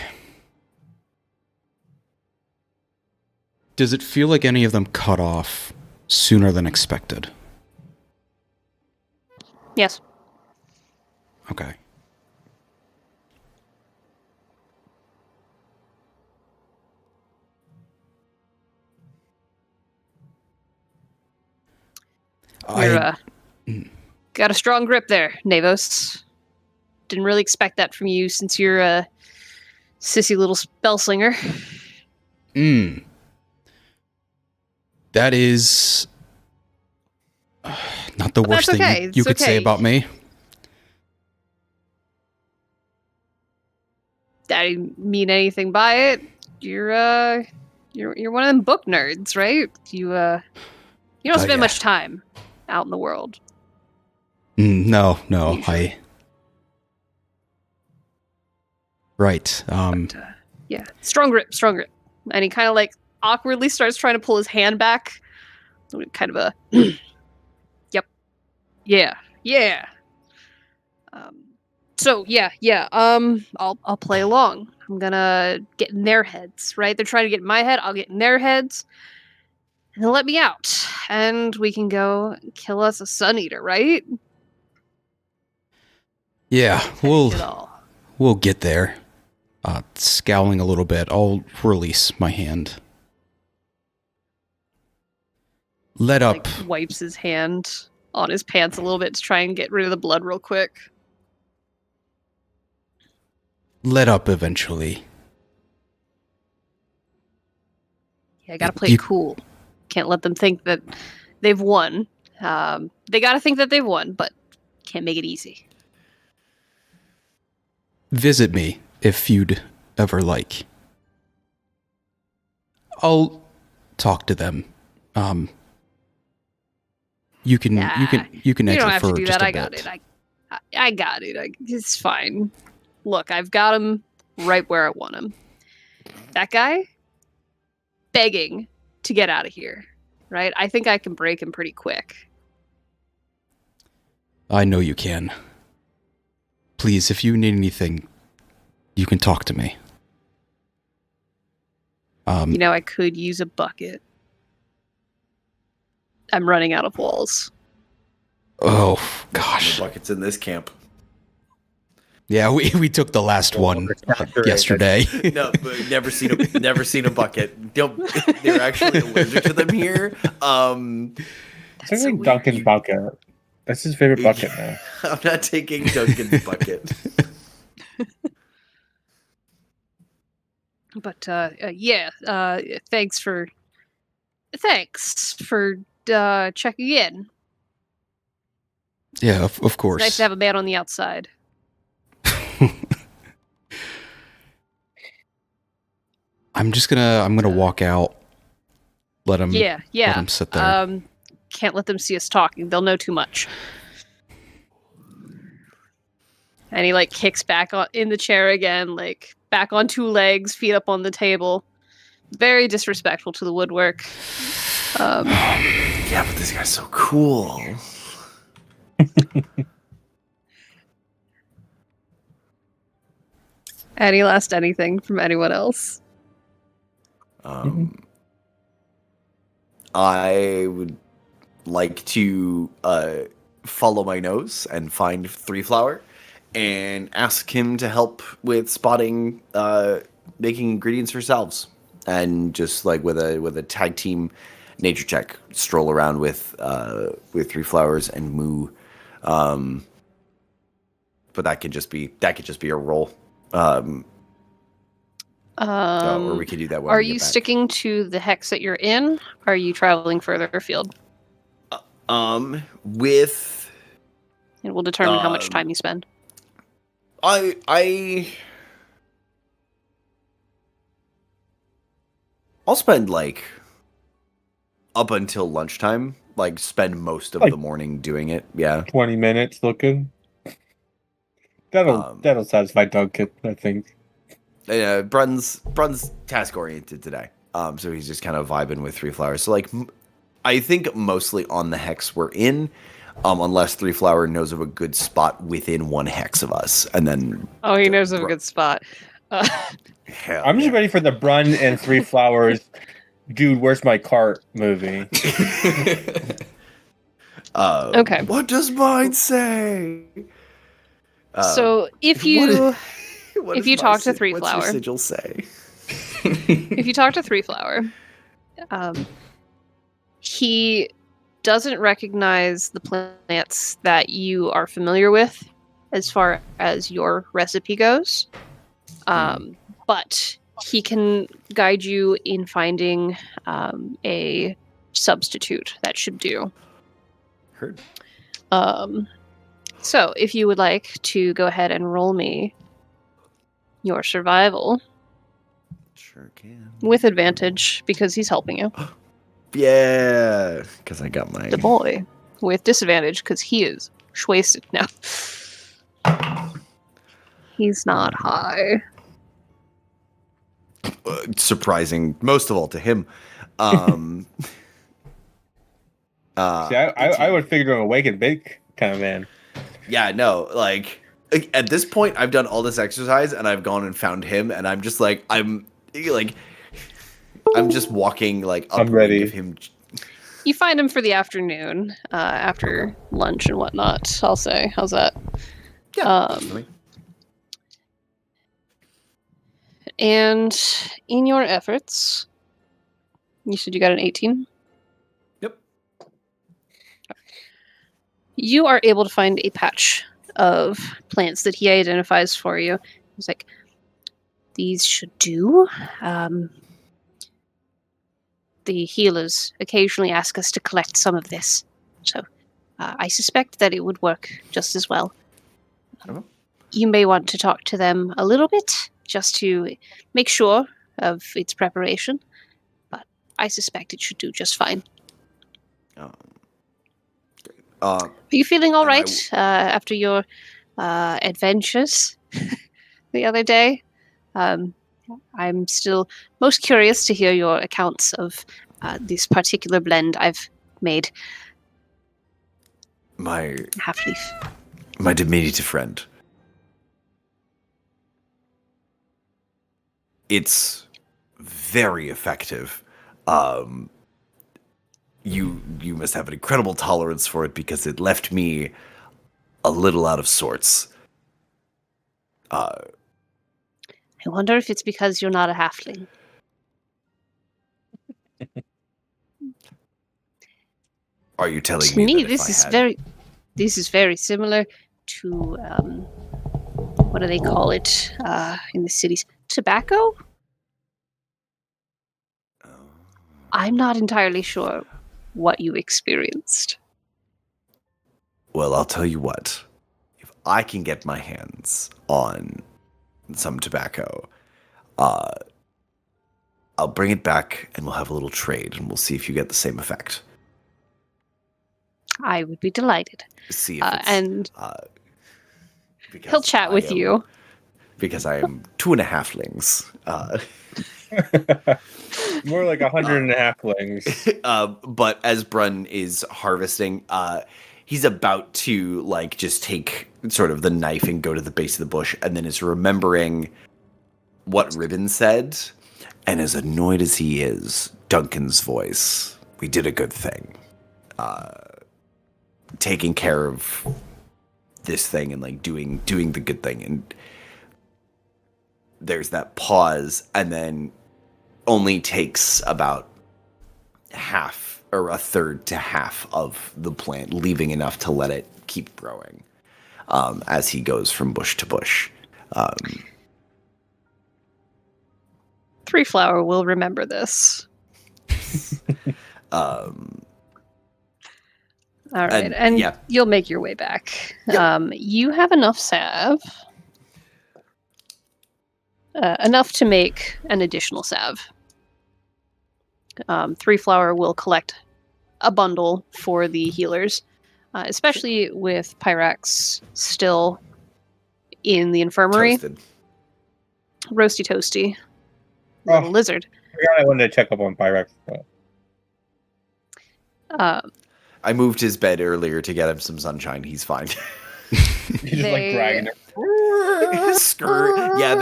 does it feel like any of them cut off sooner than expected? Yes. Okay. Got a strong grip there, Navos. Didn't really expect that from you since you're a sissy little spell slinger. That is not the worst thing you could say about me. I didn't mean anything by it. You're one of them book nerds, right? You don't spend much time out in the world. No, Right. But, yeah, strong grip. And he kind of like awkwardly starts trying to pull his hand back. Kind of a, yep, yeah. So yeah. I'll play along. I'm gonna get in their heads, right? They're trying to get in my head. I'll get in their heads, and they'll let me out, and we can go kill us a sun eater, right? Yeah, we'll get there. Scowling a little bit, I'll release my hand. Let up. Like, wipes his hand on his pants a little bit to try and get rid of the blood real quick. Let up eventually. Yeah, I gotta play it cool. Can't let them think that they've won. They gotta think that they've won, but can't make it easy. Visit me if you'd ever like. I'll talk to them. You can exit You don't have for to do just that. a I got bit. it. I got it. It's fine. Look, I've got him right where I want him. That guy, begging to get out of here, right? I think I can break him pretty quick. I know you can. Please, if you need anything, you can talk to me. I could use a bucket. I'm running out of walls. Oh, gosh. No buckets in this camp. Yeah, we took the last one yesterday. No, but never seen a bucket. They're actually allergic to them here. It's like Duncan's bucket. That's his favorite bucket now. I'm not taking Duncan's bucket. But thanks for checking in. Yeah, of course. It's nice to have a man on the outside. I'm gonna walk out. Let him sit there. Can't let them see us talking. They'll know too much. And he kicks back in the chair again, back on two legs, feet up on the table. Very disrespectful to the woodwork. Yeah, but this guy's so cool. Any last anything from anyone else? I would like to follow my nose and find Three Flower and ask him to help with spotting making ingredients for salves, and just with a tag team nature check, stroll around with Three Flowers and Moo. But that could just be a roll. Or we could do that. Are you sticking to the hex that you're in? Or are you traveling further afield? It will determine how much time you spend. I'll spend up until lunchtime. Spend most of the morning doing it. Yeah, 20 minutes looking. That'll satisfy Duncan, I think. Brun's task oriented today, so he's just kind of vibing with Three Flowers. So I think mostly on the hex we're in, unless Three Flower knows of a good spot within one hex of us, and then he knows of a good spot. I'm just ready for the Brun and Three Flowers. Dude, where's my cart movie? Okay. What does mine say? So if you talk to Three What's Flower, your sigil say? if you talk to Three Flower, he doesn't recognize the plants that you are familiar with as far as your recipe goes, but he can guide you in finding a substitute that should do. Heard. So if you would like to go ahead and roll me your survival. Sure can. With advantage, because he's helping you. Yeah, because I got my... The boy. With disadvantage, because he is wasted now. He's not high. Surprising, most of all to him. See, I would figure him awake and bake kind of man. Yeah, no, at this point, I've done all this exercise and I've gone and found him, and I'm just I'm just walking up. I'm ready. Of him. You find him for the afternoon, after lunch and whatnot. I'll say, how's that? Yeah. And in your efforts, you said you got an 18? Yep. You are able to find a patch of plants that he identifies for you. He's like, these should do. The healers occasionally ask us to collect some of this. So I suspect that it would work just as well. You may want to talk to them a little bit, just to make sure of its preparation. But I suspect it should do just fine. Are you feeling all right after your adventures the other day? I'm still most curious to hear your accounts of this particular blend I've made. My half-leaf. My diminutive friend. It's very effective. You must have an incredible tolerance for it because it left me a little out of sorts. I wonder if it's because you're not a halfling. Are you telling to me me that this is very similar to what do they call it in the cities? Tobacco? I'm not entirely sure what you experienced. Well, I'll tell you what. If I can get my hands on some tobacco, I'll bring it back and we'll have a little trade and we'll see if you get the same effect. I would be delighted. See if it's, and he'll chat with you. Because I am 2.5 halflings. More like 100 halflings. But as Brun is harvesting, he's about to like just take sort of the knife and go to the base of the bush, and then is remembering what Ribbon said, and as annoyed as he is, Duncan's voice. We did a good thing. Taking care of this thing and like doing the good thing, and there's that pause, and then only takes about half or a third to half of the plant, leaving enough to let it keep growing as he goes from bush to bush. Three Flower will remember this. All right, and yeah. You'll make your way back. Yep. You have enough salve. Enough to make an additional salve. Three Flower will collect a bundle for the healers, especially with Pyrax still in the infirmary. Toasted. Roasty toasty. Little lizard. I forgot I wanted to check up on Pyrex. I moved his bed earlier to get him some sunshine. He's fine. He's just like dragging it. Skirt. Yeah,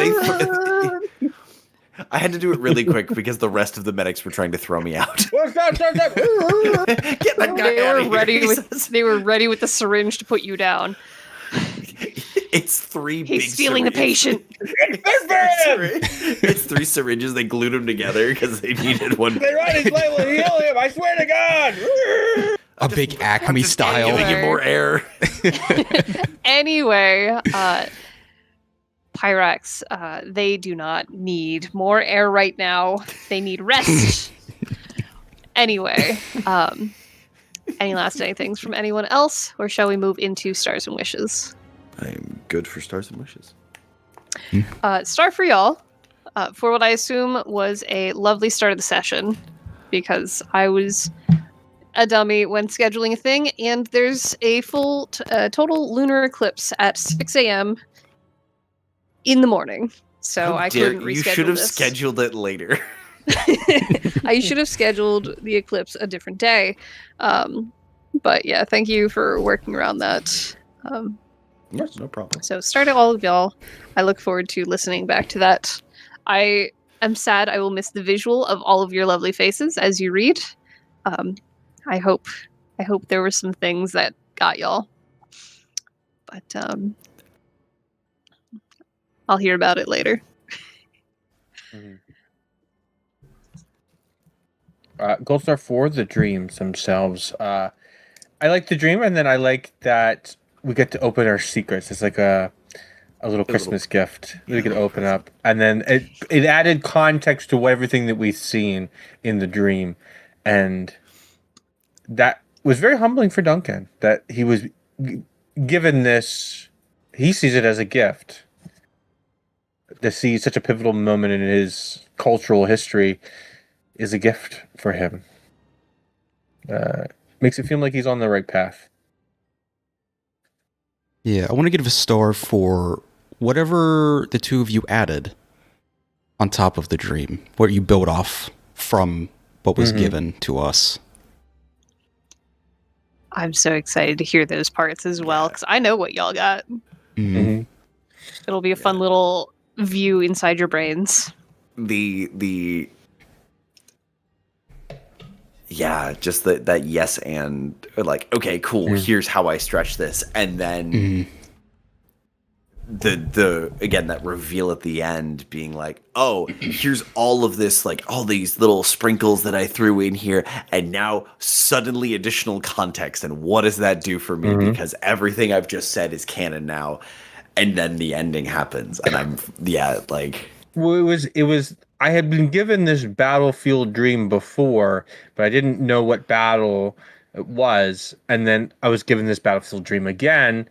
I had to do it really quick because the rest of the medics were trying to throw me out. Stop. Get that guy out of here. They were ready with the syringe to put you down. It's three big He's stealing the patient. It's 3 syringes. They glued them together because they needed one. They run his leg will heal him. I swear to God. A big Acme style. Giving him more air. Anyway, Pyrax, they do not need more air right now. They need rest. Anyway, any last things from anyone else, or shall we move into Stars and Wishes? I'm good for Stars and Wishes. Star for y'all, for what I assume was a lovely start of the session, because I was a dummy when scheduling a thing, and there's a full total lunar eclipse at 6 a.m. in the morning, so I couldn't reschedule. You should have scheduled it later. I should have scheduled the eclipse a different day. But yeah, thank you for working around that. Yes, no problem. So start at all of y'all. I look forward to listening back to that. I am sad I will miss the visual of all of your lovely faces as you read. I hope there were some things that got y'all. But I'll hear about it later. Goldstar 4, the dreams themselves. I like the dream, and then I like that we get to open our secrets. It's like a little Christmas gift that we could open up. And then it added context to everything that we've seen in the dream. And that was very humbling for Duncan, that he was given this. He sees it as a gift. to see such a pivotal moment in his cultural history is a gift for him. Makes it feel like he's on the right path. Yeah, I want to give a star for whatever the two of you added on top of the dream, what you built off from what was given to us. I'm so excited to hear those parts as well, because I know what y'all got. Mm-hmm. It'll be a fun little view inside your brains. Yeah, just that yes and like, okay, cool, here's how I stretch this. And then the again, that reveal at the end being like, oh, here's all of this, like all these little sprinkles that I threw in here, and now suddenly additional context. And what does that do for me? Because everything I've just said is canon now. And then the ending happens. And I'm like, well, it was I had been given this battlefield dream before, but I didn't know what battle it was. And then I was given this battlefield dream again,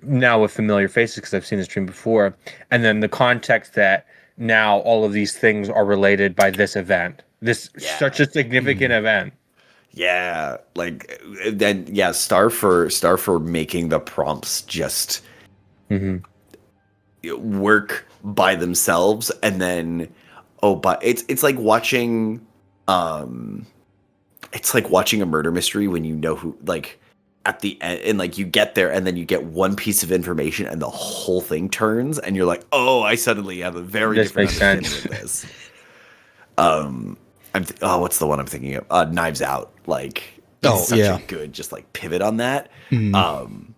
now with familiar faces because I've seen this dream before. And then the context that now all of these things are related by this event. This such a significant event. Yeah, like then star for making the prompts just work by themselves, and then but it's like watching it's like watching a murder mystery when you know who, like at the end, and like you get there and then you get one piece of information and the whole thing turns and you're like, oh, I suddenly have a very different understanding of this. What's the one I'm thinking of? Knives Out. Like, it's such a good just like pivot on that. I'm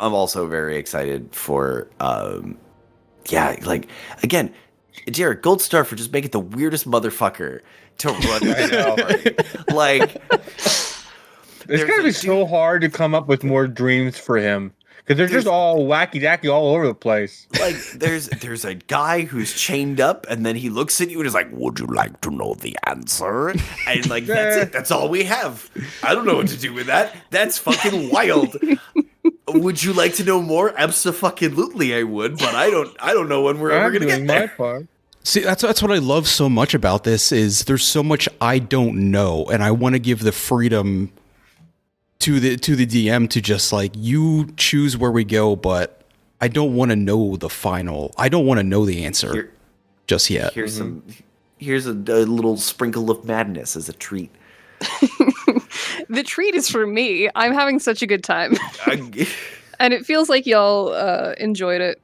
also very excited for like again, Jared, gold star for just making the weirdest motherfucker to run. Like, it's gonna be so hard to come up with more dreams for him. Because they're just all wacky-dacky all over the place. Like, there's a guy who's chained up, and then he looks at you and is like, would you like to know the answer? And, like, that's it. That's all we have. I don't know what to do with that. That's fucking wild. Would you like to know more? Abso-fucking-lutely I would, but I don't know when we're ever going to get there. My part. See, that's what I love so much about this is there's so much I don't know, and I want to give the freedom to the DM to just like, you choose where we go, but I don't want to know the final. I don't want to know the answer just yet. Here's a little sprinkle of madness as a treat. The treat is for me. I'm having such a good time. And it feels like y'all enjoyed it.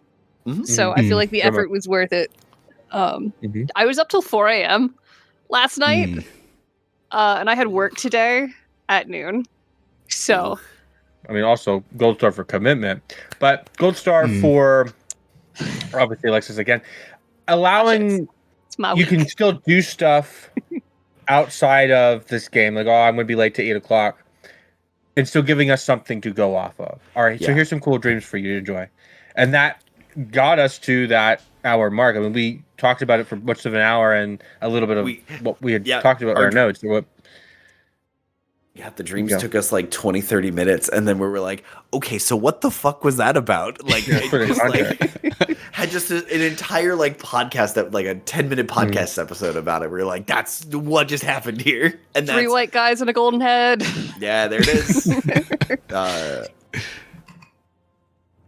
So I feel like the effort was worth it. I was up till 4 a.m. last night. And I had work today at noon. So, I mean, also gold star for commitment, but gold star for obviously Alexis again, allowing you can still do stuff outside of this game. Like, oh, I'm going to be late to 8:00, and still giving us something to go off of. All right, so here's some cool dreams for you to enjoy, and that got us to that hour mark. I mean, we talked about it for much of an hour and a little bit of what we had talked about in our notes. Yeah, the dreams took us like 20, 30 minutes, and then we were like, okay, so what the fuck was that about? Like, had just an entire like podcast, like a 10-minute podcast episode about it. We were like, that's what just happened here. And 3 white guys and a golden head. Yeah, there it is.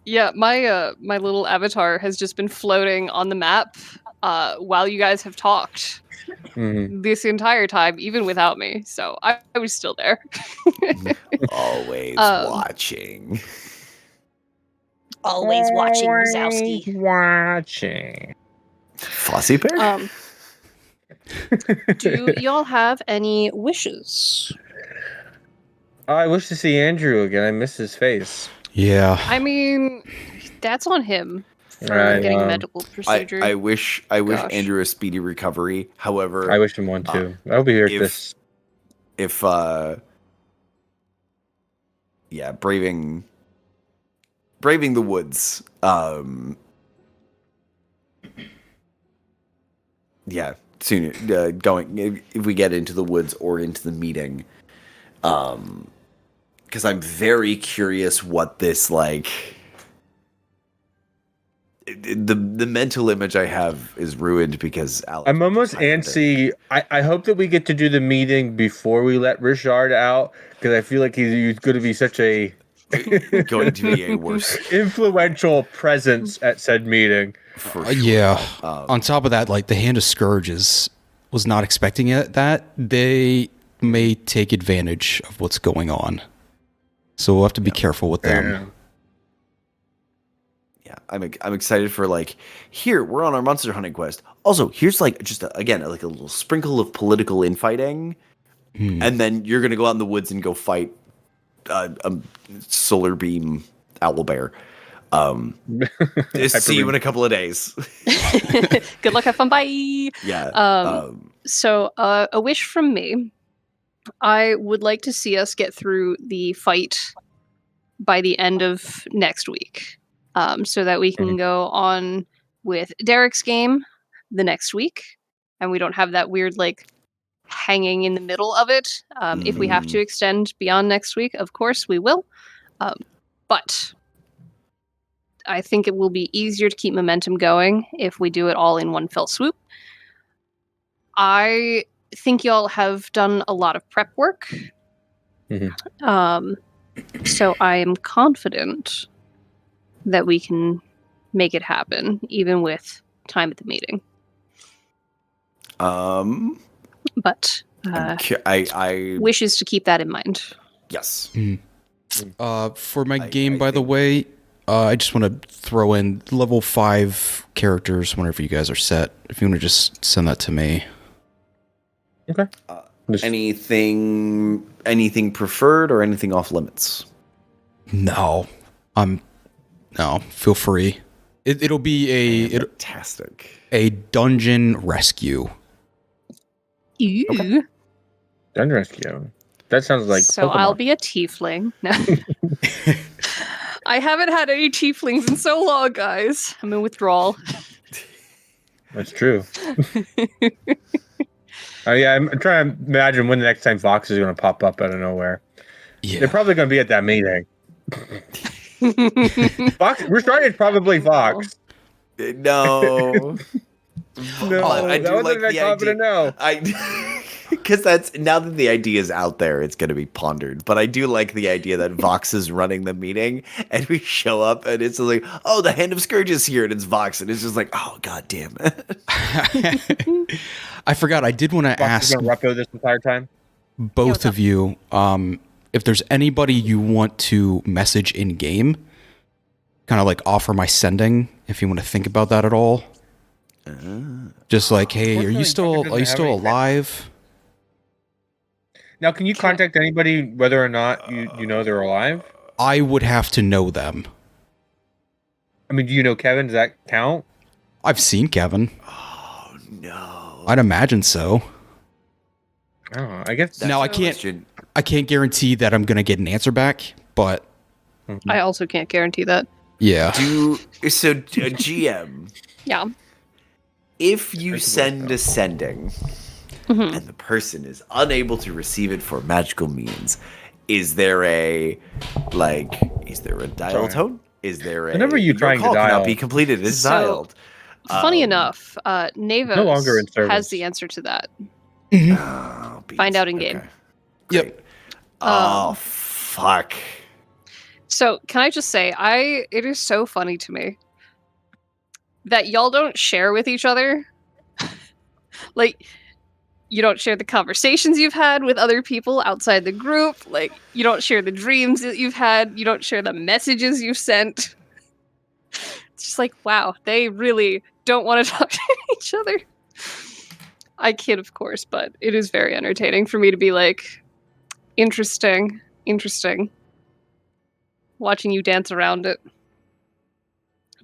Yeah, my little avatar has just been floating on the map while you guys have talked. This entire time, even without me, so I was still there. Always watching. Always watching, Wazowski. Watching. Flossy Bear? Do y'all have any wishes? I wish to see Andrew again. I miss his face. Yeah. I mean, that's on him. For getting a medical procedure. I wish Andrew a speedy recovery. However, I wish him one too. I'll be here at this. If braving the woods. Soon going if we get into the woods or into the meeting. Because I'm very curious what this like. the mental image I have is ruined because Alex. I'm almost antsy. I hope that we get to do the meeting before we let Richard out, because I feel like he's going to be such a going to be a worse influential presence at said meeting. For sure. Yeah. On top of that, like the Hand of Scourges was not expecting it. That they may take advantage of what's going on, so we'll have to be careful with them. Yeah, I'm excited for like here we're on our monster hunting quest. Also, here's like just again like a little sprinkle of political infighting, and then you're gonna go out in the woods and go fight a solar beam owlbear. See you in a couple of days. Good luck, have fun, bye. Yeah. So a wish from me. I would like to see us get through the fight by the end of next week. So that we can go on with Derek's game the next week, and we don't have that weird like hanging in the middle of it. If we have to extend beyond next week, of course we will. But I think it will be easier to keep momentum going if we do it all in one fell swoop. I think y'all have done a lot of prep work. So I am confident that we can make it happen, even with time at the meeting. But I wish is to keep that in mind. Yes. For my game, by the way, I just want to throw in level 5 characters whenever you guys are set. If you want to just send that to me. Okay. Anything preferred or anything off limits? No, feel free. It'll be fantastic. A dungeon rescue. Ew. Okay. Dungeon rescue. That sounds like so. Pokemon. I'll be a tiefling. No. I haven't had any tieflings in so long, guys. I'm in withdrawal. That's true. Yeah, I'm trying to imagine when the next time Vox is going to pop up out of nowhere. Yeah. They're probably going to be at that meeting. Vox, we're starting it's probably Vox. No. No, I do like the idea. No. Because that's now that the idea is out there, it's going to be pondered. But I do like the idea that Vox is running the meeting, and we show up, and it's like, oh, the Hand of Scourge is here, and it's Vox, and it's just like, oh, god damn it. I forgot. I did want to ask Repo this entire time. Both of you, if there's anybody you want to message in game, kind of like offer my sending. If you want to think about that at all, just like, hey, are you still alive? Now, can you contact anybody whether or not you know they're alive? I would have to know them. I mean, do you know Kevin? Does that count? I've seen Kevin. Oh no! I'd imagine so. Oh, I guess. Now I can't guarantee that I'm gonna get an answer back, but I also can't guarantee that. Yeah. GM. Yeah. If you send a sending and the person is unable to receive it for magical means, is there a dial tone? Is there a whenever you trying to dial cannot be completed is dialed? Funny enough, Navos no longer in service. has the answer to that. Find out in game. Okay. Yep. Oh fuck. So can I just say, it is so funny to me that y'all don't share with each other. Like, you don't share the conversations you've had with other people outside the group. Like, you don't share the dreams that you've had. You don't share the messages you've sent. It's just like, wow, they really don't want to talk to each other. I kid, of course, but it is very entertaining for me to be like, interesting. Watching you dance around it.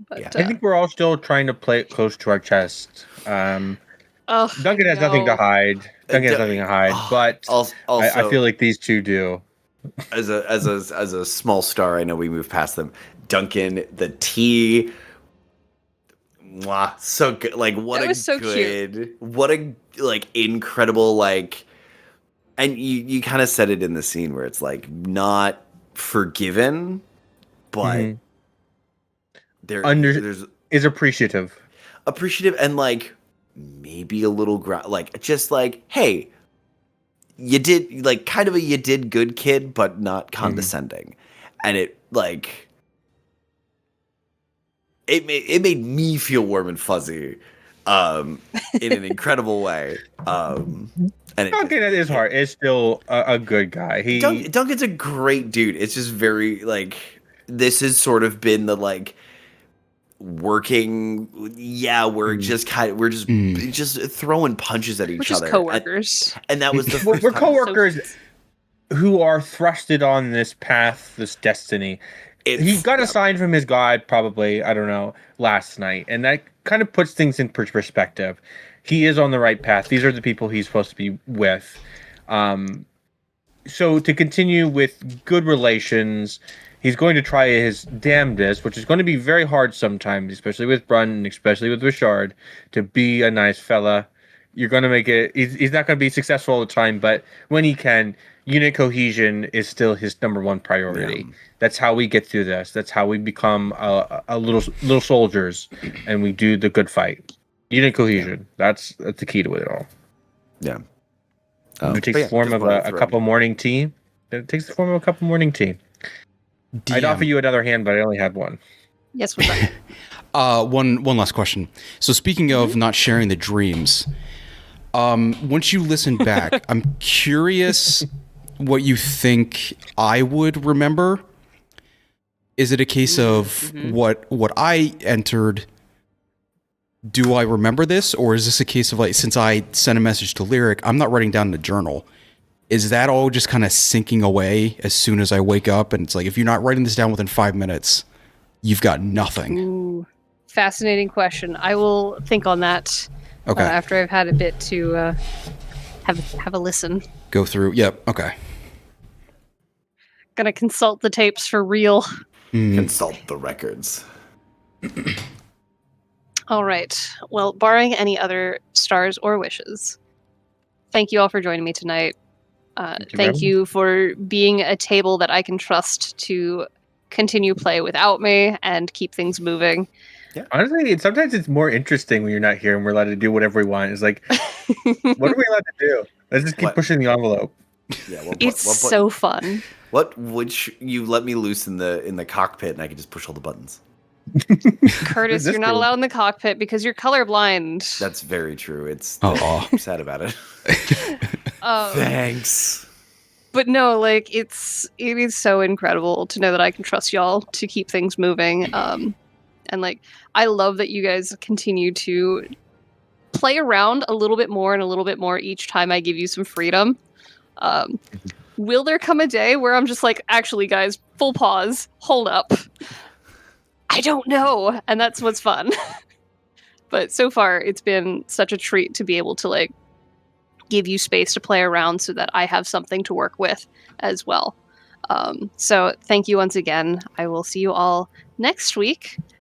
But, Yeah. I think we're all still trying to play it close to our chest. Duncan has nothing to hide. But also, I feel like these two do. As a small star, I know we moved past them. Duncan, the T, mwah, so good. Like what that a was so good, cute. what a like incredible like, and you kind of said it in the scene where it's like not forgiven, but there's is appreciative. And like maybe a little just like, hey, you did like kind of a you did good kid, but not condescending. And it like it made me feel warm and fuzzy in an incredible way. And Duncan at his heart is still a good guy. Duncan's a great dude. It's just very like this has sort of been the like working. Yeah, we're just throwing punches at each other. We're just coworkers, and that was the we're coworkers who are thrusted on this path, this destiny. He got a sign from his god, probably, I don't know, last night, and that kind of puts things in perspective. He is on the right path. These are the people he's supposed to be with. So to continue with good relations, he's going to try his damnedest, which is going to be very hard sometimes, especially with Brun and especially with Richard, to be a nice fella. You're going to make it. He's not going to be successful all the time, but when he can, unit cohesion is still his number one priority. Yeah. That's how we get through this. That's how we become a little soldiers, and we do the good fight. Unit cohesion. That's the key to it all. Yeah. It takes the form of a cup of morning tea. It takes the form of a cup of morning tea. DM. I'd offer you another hand, but I only had one. Yes, we're done. One last question. So speaking of not sharing the dreams, once you listen back, I'm curious what you think I would remember. Is it a case of what I entered? Do I remember this, or is this a case of like, since I sent a message to Lyric, I'm not writing down in the journal? Is that all just kind of sinking away as soon as I wake up? And it's like, if you're not writing this down within 5 minutes, you've got nothing. Ooh, fascinating question. I will think on that. Okay. After I've had a bit to have a listen. Go through. Yep. Okay. Gonna consult the tapes for real. Consult the records. All right. Well, barring any other stars or wishes, thank you all for joining me tonight. Thank you for being a table that I can trust to continue play without me and keep things moving. Yeah. Honestly, sometimes it's more interesting when you're not here and we're allowed to do whatever we want. It's like, what are we allowed to do? Let's just keep pushing the envelope. Yeah, it's so fun. What would you let me loose in the cockpit and I could just push all the buttons? Curtis, you're not allowed in the cockpit because you're colorblind. That's very true. I'm sad about it. Thanks. But no, like it is so incredible to know that I can trust y'all to keep things moving. And like I love that you guys continue to play around a little bit more and a little bit more each time I give you some freedom. Will there come a day where I'm just like, actually, guys, full pause, hold up. I don't know. And that's what's fun. But so far, it's been such a treat to be able to like give you space to play around so that I have something to work with as well. So thank you once again. I will see you all next week.